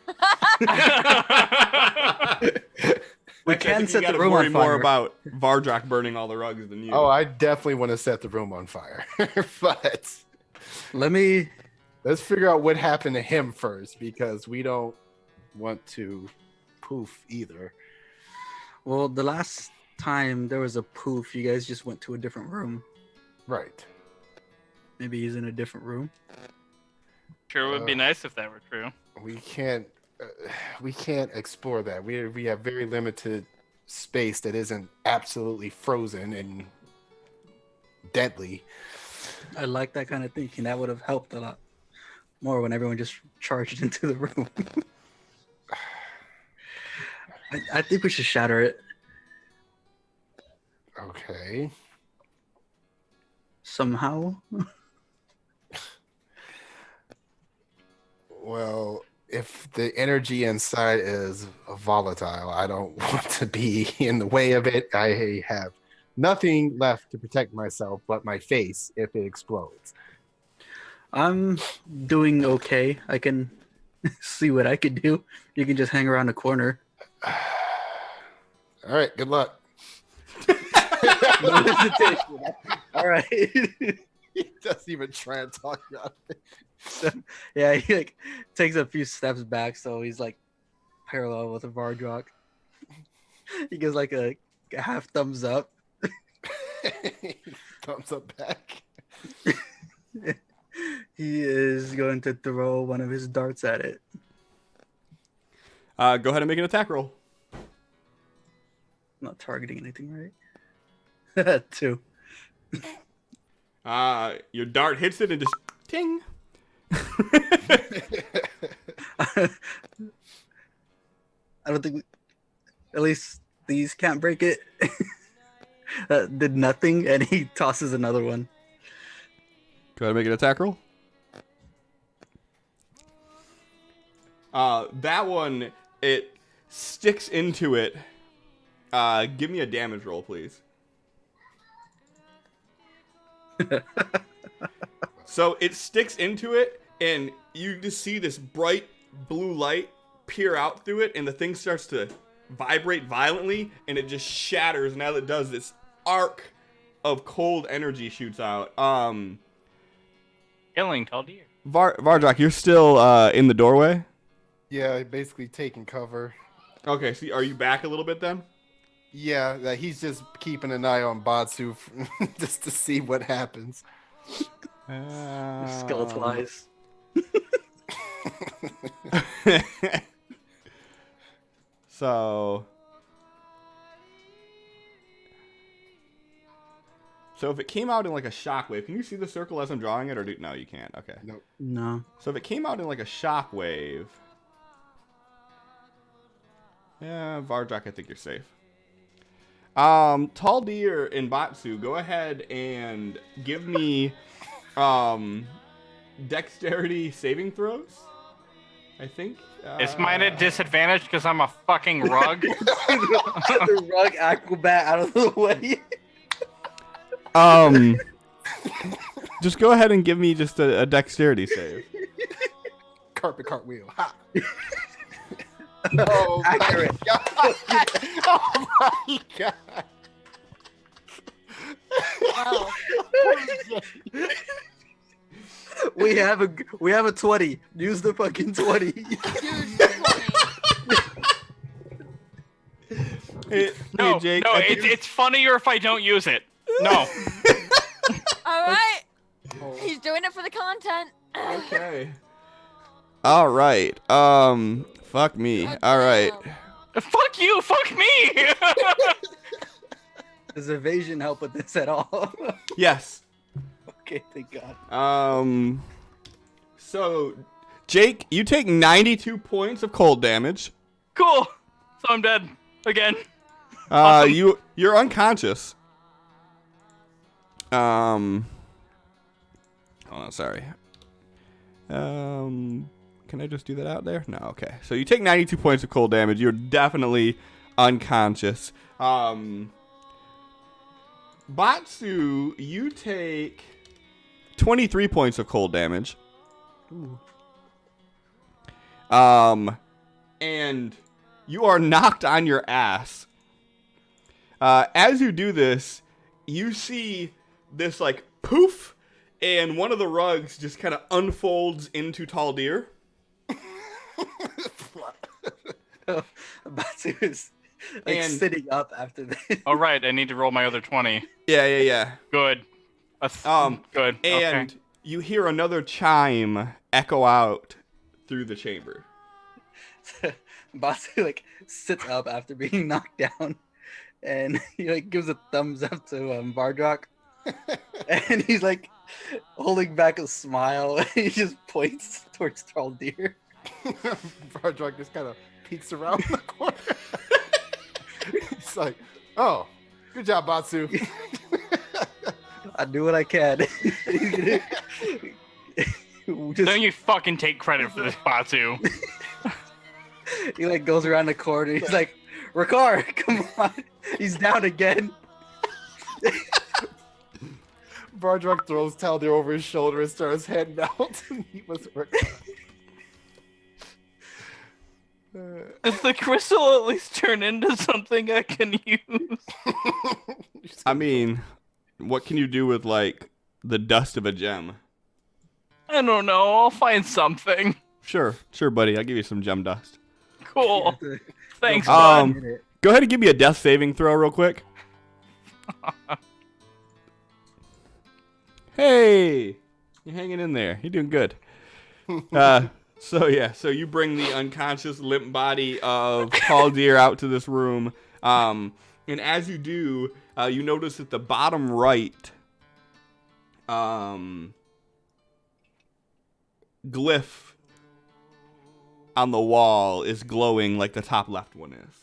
E: We
A: I
E: can
A: think
E: set
A: you
E: the
A: gotta
E: room
A: worry
E: on
A: more
E: fire.
A: about Vardrak burning all the rugs than you.
B: Oh, I definitely want to set the room on fire. But
E: Let me.
B: let's figure out what happened to him first, because we don't want to poof either.
E: Well, the last time there was a poof, you guys just went to a different room.
B: Right.
E: Maybe he's in a different room.
C: Sure would be nice if that were true.
B: We can't explore that. We have very limited space that isn't absolutely frozen and deadly.
E: I like that kind of thinking. That would have helped a lot more when everyone just charged into the room. I think we should shatter it.
B: Okay.
E: Somehow.
B: Well, if the energy inside is volatile, I don't want to be in the way of it. I have nothing left to protect myself but my face if it explodes.
E: I'm doing okay. I can see what I could do. You can just hang around the corner.
B: All right, good luck.
E: No hesitation. All right.
B: He doesn't even try and talk about it.
E: So, yeah, he like takes a few steps back, so he's like parallel with the Vardrock. He gives like a half thumbs up.
B: Thumbs up back.
E: He is going to throw one of his darts at it.
A: Go ahead and make an attack roll.
E: Not targeting anything, right? 2.
A: Your dart hits it and just ting.
E: I don't think at least these can't break it. Did nothing, and he tosses another one.
A: Go ahead and make an attack roll. That one, it sticks into it. Give me a damage roll, please. So it sticks into it, and you just see this bright blue light peer out through it, and the thing starts to vibrate violently, and it just shatters. And as it does, this arc of cold energy shoots out.
C: Killing tall deer.
A: Vardrock, you're still in the doorway?
B: Yeah, basically taking cover.
A: Okay, so are you back a little bit then?
B: Yeah, that he's just keeping an eye on Batsu just to see what happens.
E: Skeletal eyes.
A: So if it came out in like a shockwave, can you see the circle as I'm drawing it, or no, you can't? Okay.
B: Nope.
E: No.
A: So if it came out in like a shockwave, yeah, Vardrock, I think you're safe. Tall Deer and Batsu, go ahead and give me dexterity saving throws. I think.
C: Is mine at disadvantage because I'm a fucking rug?
E: The rug acrobat out of the way.
A: Just go ahead and give me just a dexterity save.
B: Cartwheel. Ha!
E: Oh, accurate.
B: God. Oh my god.
F: Wow.
E: We have a 20. Use the fucking 20.
A: Hey,
C: No,
A: Jake.
C: no,
A: I think
C: it's funnier if I don't use it. No.
F: All right. He's doing it for the content.
A: okay. All right. Fuck me. All right.
C: Fuck you, fuck me!
E: Does evasion help with this at all?
A: Yes.
E: Okay, thank God.
A: So, Jake, you take 92 points of cold damage.
C: Cool. So I'm dead. Again.
A: Awesome. You're unconscious. Hold on, sorry. Can I just do that out there? No, okay. So you take 92 points of cold damage. You're definitely unconscious. Batsu, you take 23 points of cold damage.
E: Ooh.
A: And you are knocked on your ass. As you do this, you see this like poof, and one of the rugs just kind of unfolds into Tall Deer.
E: Batsu is like
A: And-
E: sitting up after this.
C: All right, I need to roll my other 20.
A: Yeah.
C: Good. Good.
A: And
C: Okay.
A: you hear another chime echo out through the chamber.
E: Batsu like sits up after being knocked down, and he like gives a thumbs up to Vardrock, and he's like holding back a smile. And he just points towards Tall Deer.
B: Vardrock just kind of peeks around the corner. He's like, oh, Good job, Batsu.
E: I do what I can.
C: Don't you fucking take credit for this, Batu.
E: He like goes around the corner. He's like, Ricard, come on. He's down again.
B: Vardruk throws Taldir over his shoulder and starts heading out. He was
C: Does the crystal at least turn into something I can use?
A: I mean, what can you do with like the dust of a gem?
C: I don't know. I'll find something.
A: Sure, buddy. I'll give you some gem dust.
C: Cool. Thanks,
A: Um,
C: bud.
A: Go ahead and give me a death saving throw real quick. Hey, you're hanging in there. You're doing good. So you bring the unconscious limp body of Taldir out to this room. And as you do, you notice at the bottom right, glyph on the wall is glowing like the top left one is.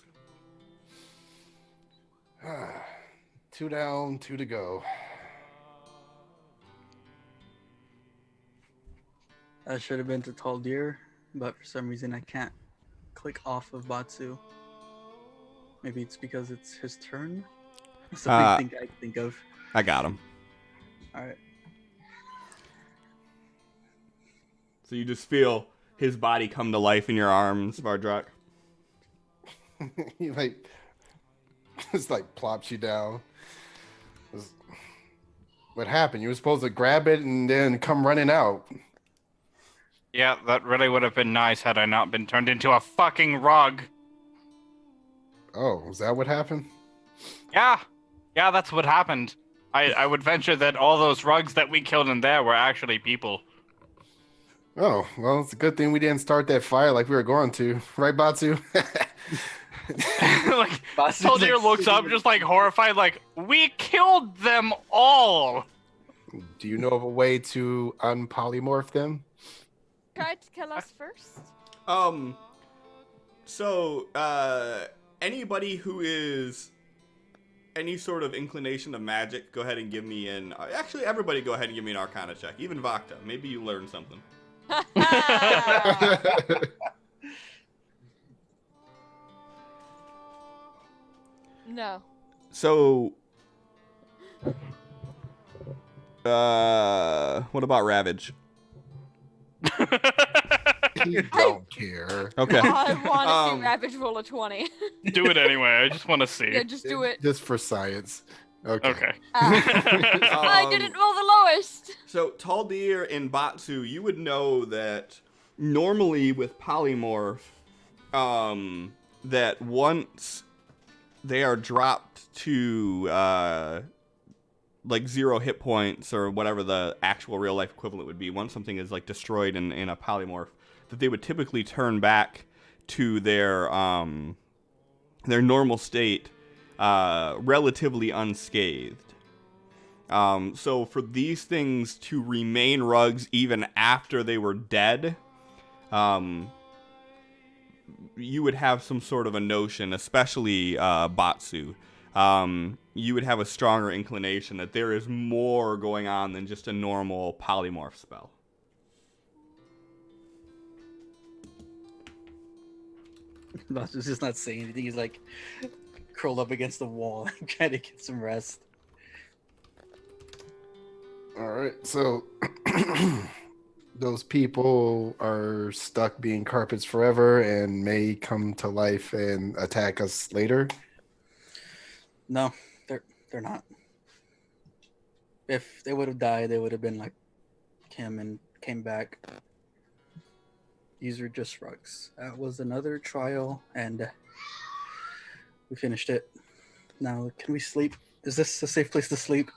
B: 2 down, 2 to go.
E: I should have been to Taldir, but for some reason I can't click off of Batsu. Maybe it's because it's his turn. That's the big thing I think of.
A: I got him.
E: Alright.
A: So you just feel his body come to life in your arms, Vardruk.
B: He just plops you down. What happened? You were supposed to grab it and then come running out.
C: Yeah, that really would have been nice had I not been turned into a fucking rug.
B: Oh, is that what happened?
C: Yeah, that's what happened. I would venture that all those rugs that we killed in there were actually people.
B: Oh, well, it's a good thing we didn't start that fire like we were going to. Right, Batsu?
C: Like, Taldir looks up just horrified, we killed them all!
B: Do you know of a way to unpolymorph them?
D: Try to kill us first.
A: So, anybody who is any sort of inclination of magic, go ahead and give me an... actually, everybody go ahead and give me an Arcana check. Even Vakta. Maybe you learned something.
D: No.
A: So... what about Ravage?
B: You don't care.
A: Okay.
D: I want to see Ravage roll a 20.
C: Do it anyway, I just want to see.
D: Yeah, just do it.
B: Just for science. Okay.
D: I didn't roll the lowest.
A: So, Taldir and Batsu, you would know that normally with polymorph, that once they are dropped to 0 hit points or whatever the actual real life equivalent would be, once something is destroyed in a polymorph, that they would typically turn back to their normal state relatively unscathed. So for these things to remain rugs even after they were dead, you would have some sort of a notion, especially Batsu. You would have a stronger inclination that there is more going on than just a normal polymorph spell.
E: Batsu's just not saying anything. He's curled up against the wall, trying to get some rest.
B: All right. So those people are stuck being carpets forever and may come to life and attack us later.
E: No, they're not. If they would have died, they would have been like Kim and came back. These are just rugs. That was another trial, and we finished it. Now, can we sleep? Is this a safe place to sleep?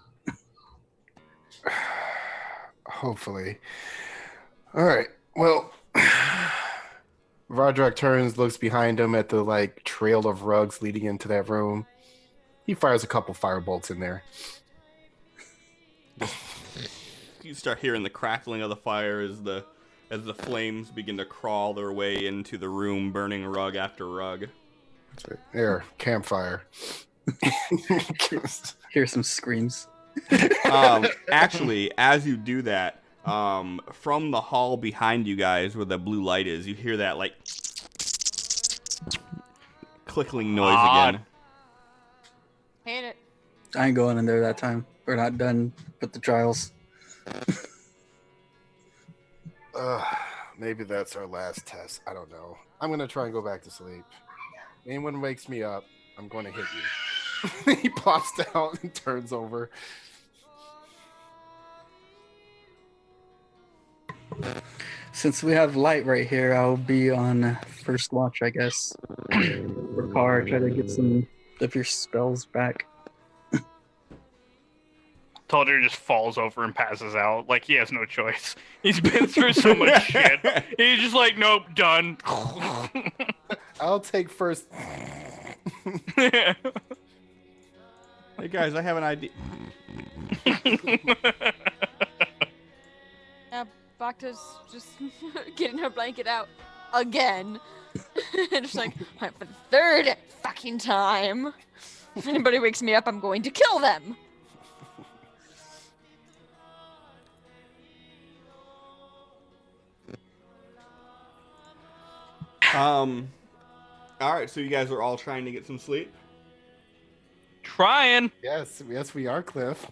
B: Hopefully. All right. Well, Vardruk turns, looks behind him at the trail of rugs leading into that room. He fires a couple firebolts in there.
A: You start hearing the crackling of the fire as the flames begin to crawl their way into the room, burning rug after rug.
B: That's right. There, campfire.
E: Hear some screams.
A: Actually, as you do that, from the hall behind you guys where the blue light is, you hear that like clickling noise again.
F: Hate it.
E: I ain't going in there that time. We're not done with the trials.
B: Maybe that's our last test. I don't know. I'm gonna try and go back to sleep. Anyone wakes me up, I'm going to hit you. He plops down and turns over.
E: Since we have light right here, I'll be on first watch, I guess. For Car, try to get some of your spells back.
C: Taldir just falls over and passes out. Like, he has no choice. He's been through so much shit. He's just like, nope, done.
B: I'll take first.
A: Hey guys, I have an idea.
F: Yeah, Bacta's just getting her blanket out again. Just like, for the third fucking time. If anybody wakes me up, I'm going to kill them.
A: All right, so you guys are all trying to get some sleep.
C: Trying.
B: Yes, we are, Cliff.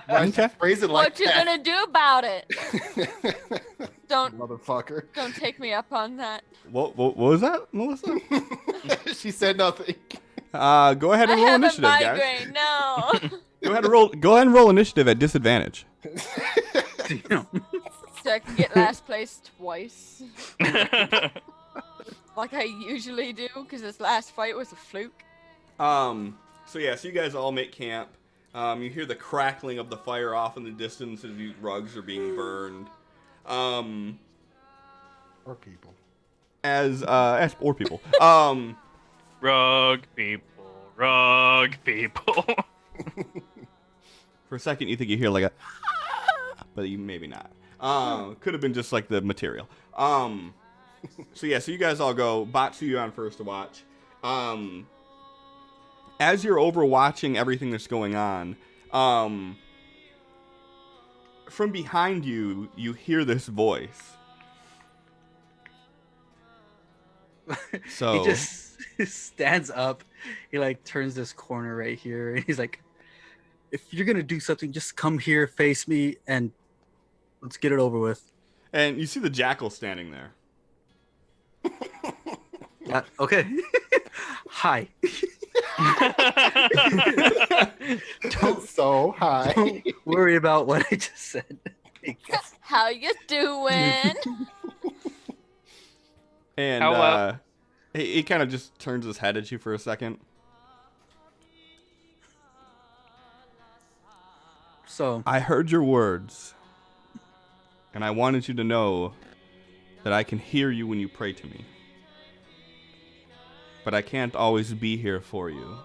A: Okay.
B: Phrase it like
F: What you
B: that.
F: gonna do about it? Don't
B: Motherfucker.
F: take me up on that.
A: What was that, Melissa?
B: She said nothing.
A: Go ahead and
F: I
A: roll
F: have a
A: initiative, guys.
F: migraine. No.
A: Go ahead and roll initiative at disadvantage.
E: Damn.
F: So I can get last place twice, like I usually do, because this last fight was a fluke.
A: So you guys all make camp. You hear the crackling of the fire off in the distance as these rugs are being burned.
B: Or people.
A: As or people.
C: Rug people.
A: For a second, you think you hear like a, but you maybe not. Could have been just like the material. So you guys all go. Batsu, you're on first to watch. As you're overwatching everything that's going on, from behind you, you hear this voice. So
E: He just stands up. He like turns this corner right here, and he's like, "If you're gonna do something, just come here, face me, and let's get it over with."
A: and you see the jackal standing there.
E: Okay. Hi.
B: So high.
E: Don't worry about what I just said.
F: How you doing?
A: And
C: How,
A: he kind of just turns his head at you for a second.
E: So
A: I heard your words, and I wanted you to know that I can hear you when you pray to me. But I can't always be here for you.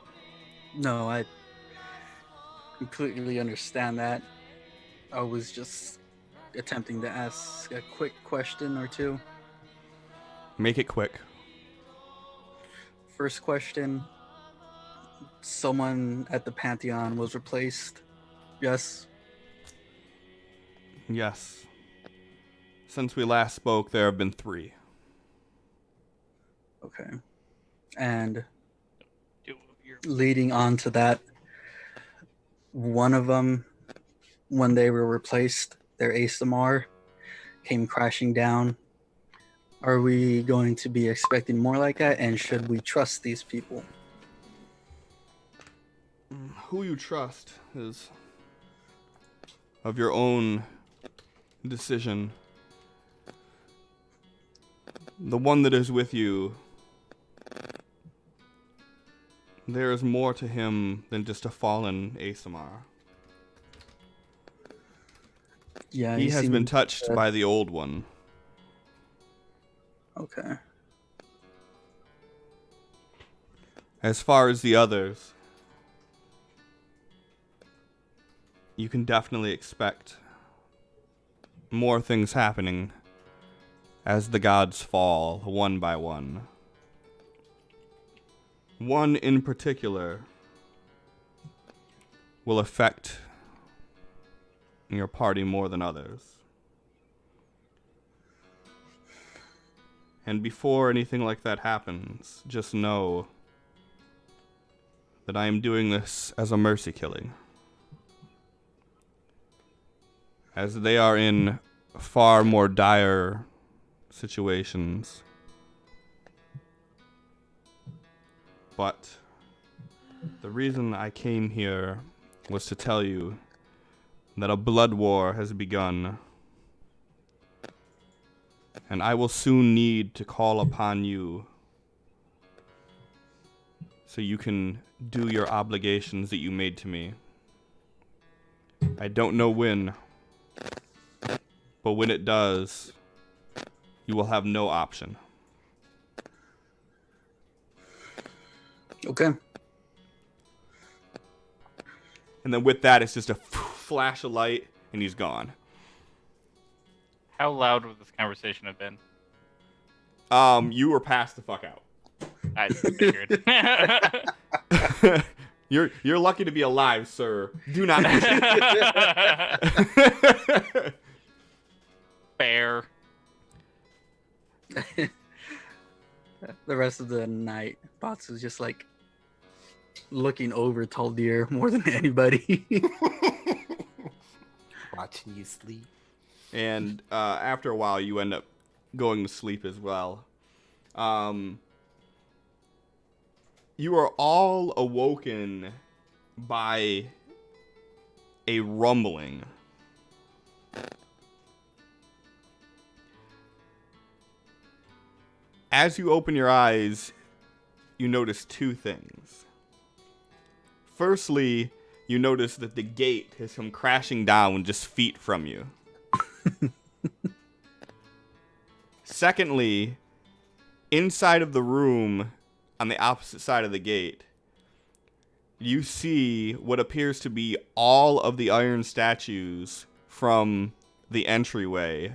E: no, I completely understand that. I was just attempting to ask a quick question or two.
A: Make it quick.
E: First question. Someone at the Pantheon was replaced. Yes.
A: Yes. Since we last spoke, there have been 3.
E: Okay. And
C: Do your-
E: leading on to that, one of them, when they were replaced, their ASMR came crashing down. Are we going to be expecting more like that? And should we trust these people?
A: Who you trust is of your own decision. The one that is with you, there is more to him than just a fallen ASMR.
E: Yeah,
A: He
E: you
A: has
E: seem-
A: been touched by the old one.
E: Okay.
A: As far as the others, you can definitely expect more things happening as the gods fall one by one. one in particular will affect your party more than others. And before anything like that happens, just know that I am doing this as a mercy killing. As they are in far more dire situations. But the reason I came here was to tell you that a blood war has begun. And I will soon need to call upon you so you can do your obligations that you made to me. I don't know when, but when it does, you will have no option.
E: Okay.
A: And then with that, it's just a flash of light, and he's gone.
C: How loud would this conversation have been?
A: You were passed the fuck out.
C: I figured.
A: You're lucky to be alive, sir. Do not.
C: Fair.
E: The rest of the night, Bots is just like looking over Taldir more than anybody.
B: Watching you sleep.
A: And after a while, you end up going to sleep as well. You are all awoken by a rumbling. As you open your eyes, you notice two things. Firstly, you notice that the gate has come crashing down just feet from you. Secondly, inside of the room, on the opposite side of the gate, you see what appears to be all of the iron statues from the entryway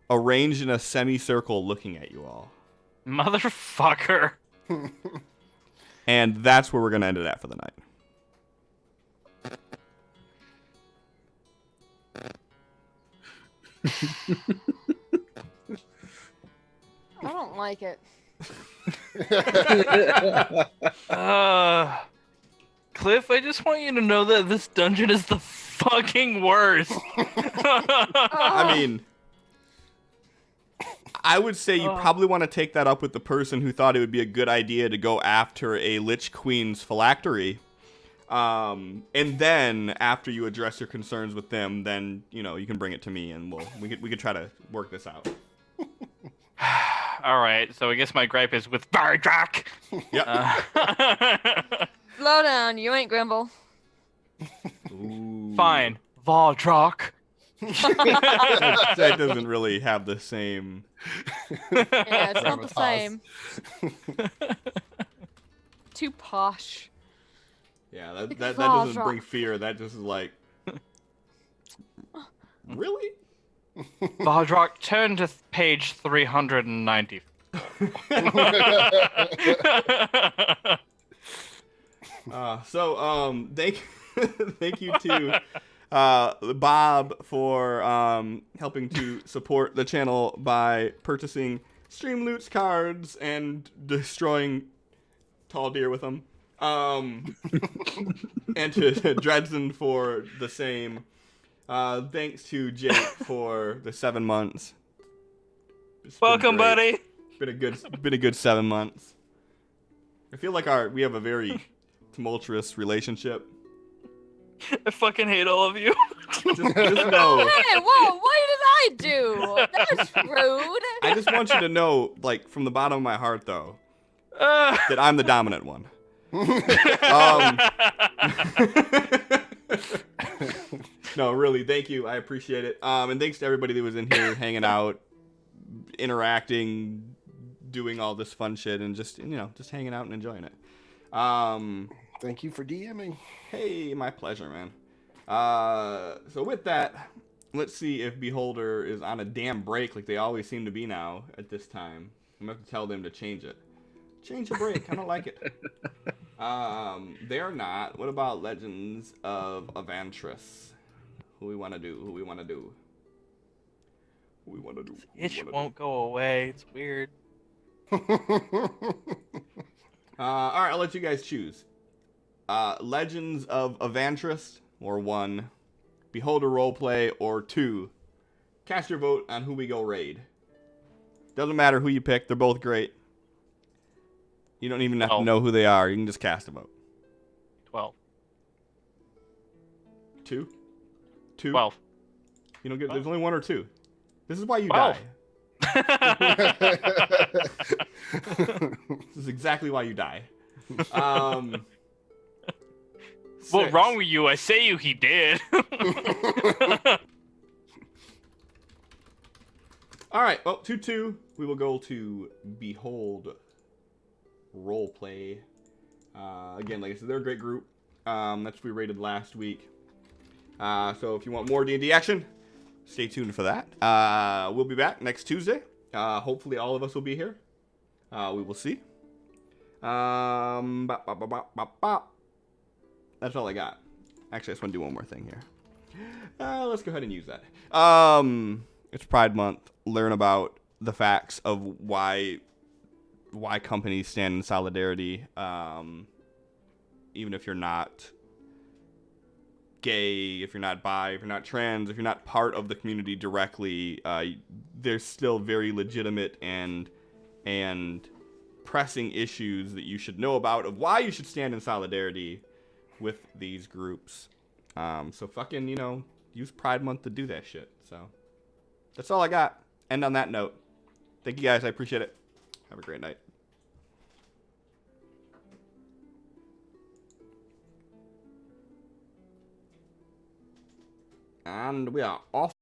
A: arranged in a semicircle looking at you all.
C: Motherfucker.
A: And that's where we're going to end it at for the night.
D: I don't like it.
C: Cliff, I just want you to know that this dungeon is the fucking worst.
A: I mean, I would say you probably want to take that up with the person who thought it would be a good idea to go after a Lich Queen's phylactery. And then after you address your concerns with them, then, you know, you can bring it to me and we could try to work this out.
C: All right, so I guess my gripe is with Bardrak.
A: Yep.
F: Slow down, you ain't Grimble.
A: Ooh.
C: Fine, Valdrak.
A: That doesn't really have the same.
F: Yeah, it's not the
B: Gravitas.
F: same. Too posh.
A: Yeah, that doesn't
D: Valdrak.
A: bring fear. That just is like, really?
C: Valdrak, turn to page 390.
A: Thank you to Bob for helping to support the channel by purchasing Stream Loot's cards and destroying Tall Deer with them. And to Dredson for the same. Thanks to Jake for the 7 months. It's been
C: Welcome,
A: great.
C: buddy.
A: Been a good 7 months. I feel like we have a very tumultuous relationship.
C: I fucking hate all of you.
A: Just know.
F: Hey, whoa, what did I do? That's rude.
A: I just want you to know, like, from the bottom of my heart, though, that I'm the dominant one. No, really, thank you. I appreciate it. And thanks to everybody that was in here hanging out, interacting, doing all this fun shit, and just hanging out and enjoying it.
B: Thank you for DMing.
A: Hey, my pleasure, man. So with that, let's see if Beholder is on a damn break like they always seem to be now at this time. I'm going to have to tell them to change it. Change the break. I don't like it. They are not. What about Legends of Avantris? Who we want to do? Who we want to do? Who we want to do? Who we
C: Itch
A: wanna do?
C: won't go away. It's weird.
A: All right, I'll let you guys choose. Legends of Avantris, or 1. Beholder Roleplay, or 2. Cast your vote on who we go raid. Doesn't matter who you pick. They're both great. You don't even have to
C: 12.
A: know who they are. You can just cast a vote.
C: 12.
A: 2? 2?
C: 12.
A: You don't get. There's only 1 or 2. This is why you
C: 12.
A: die. This is exactly why you die.
C: What's
A: 6.
C: wrong with you? I say you he did.
A: All right. Well, 2-2. We will go to Behold Roleplay. Again, like I said, they're a great group. That's what we rated last week. So if you want more D&D action, stay tuned for that. We'll be back next Tuesday. Hopefully all of us will be here. We will see. That's all I got. Actually, I just want to do one more thing here. Let's go ahead and use that. It's Pride Month. Learn about the facts of why companies stand in solidarity, even if you're not gay, if you're not bi, if you're not trans, if you're not part of the community directly, there's still very legitimate and pressing issues that you should know about of why you should stand in solidarity with these groups. So fucking, use Pride Month to do that shit. So that's all I got. End on that note. Thank you guys. I appreciate it. Have a great night. And we are off.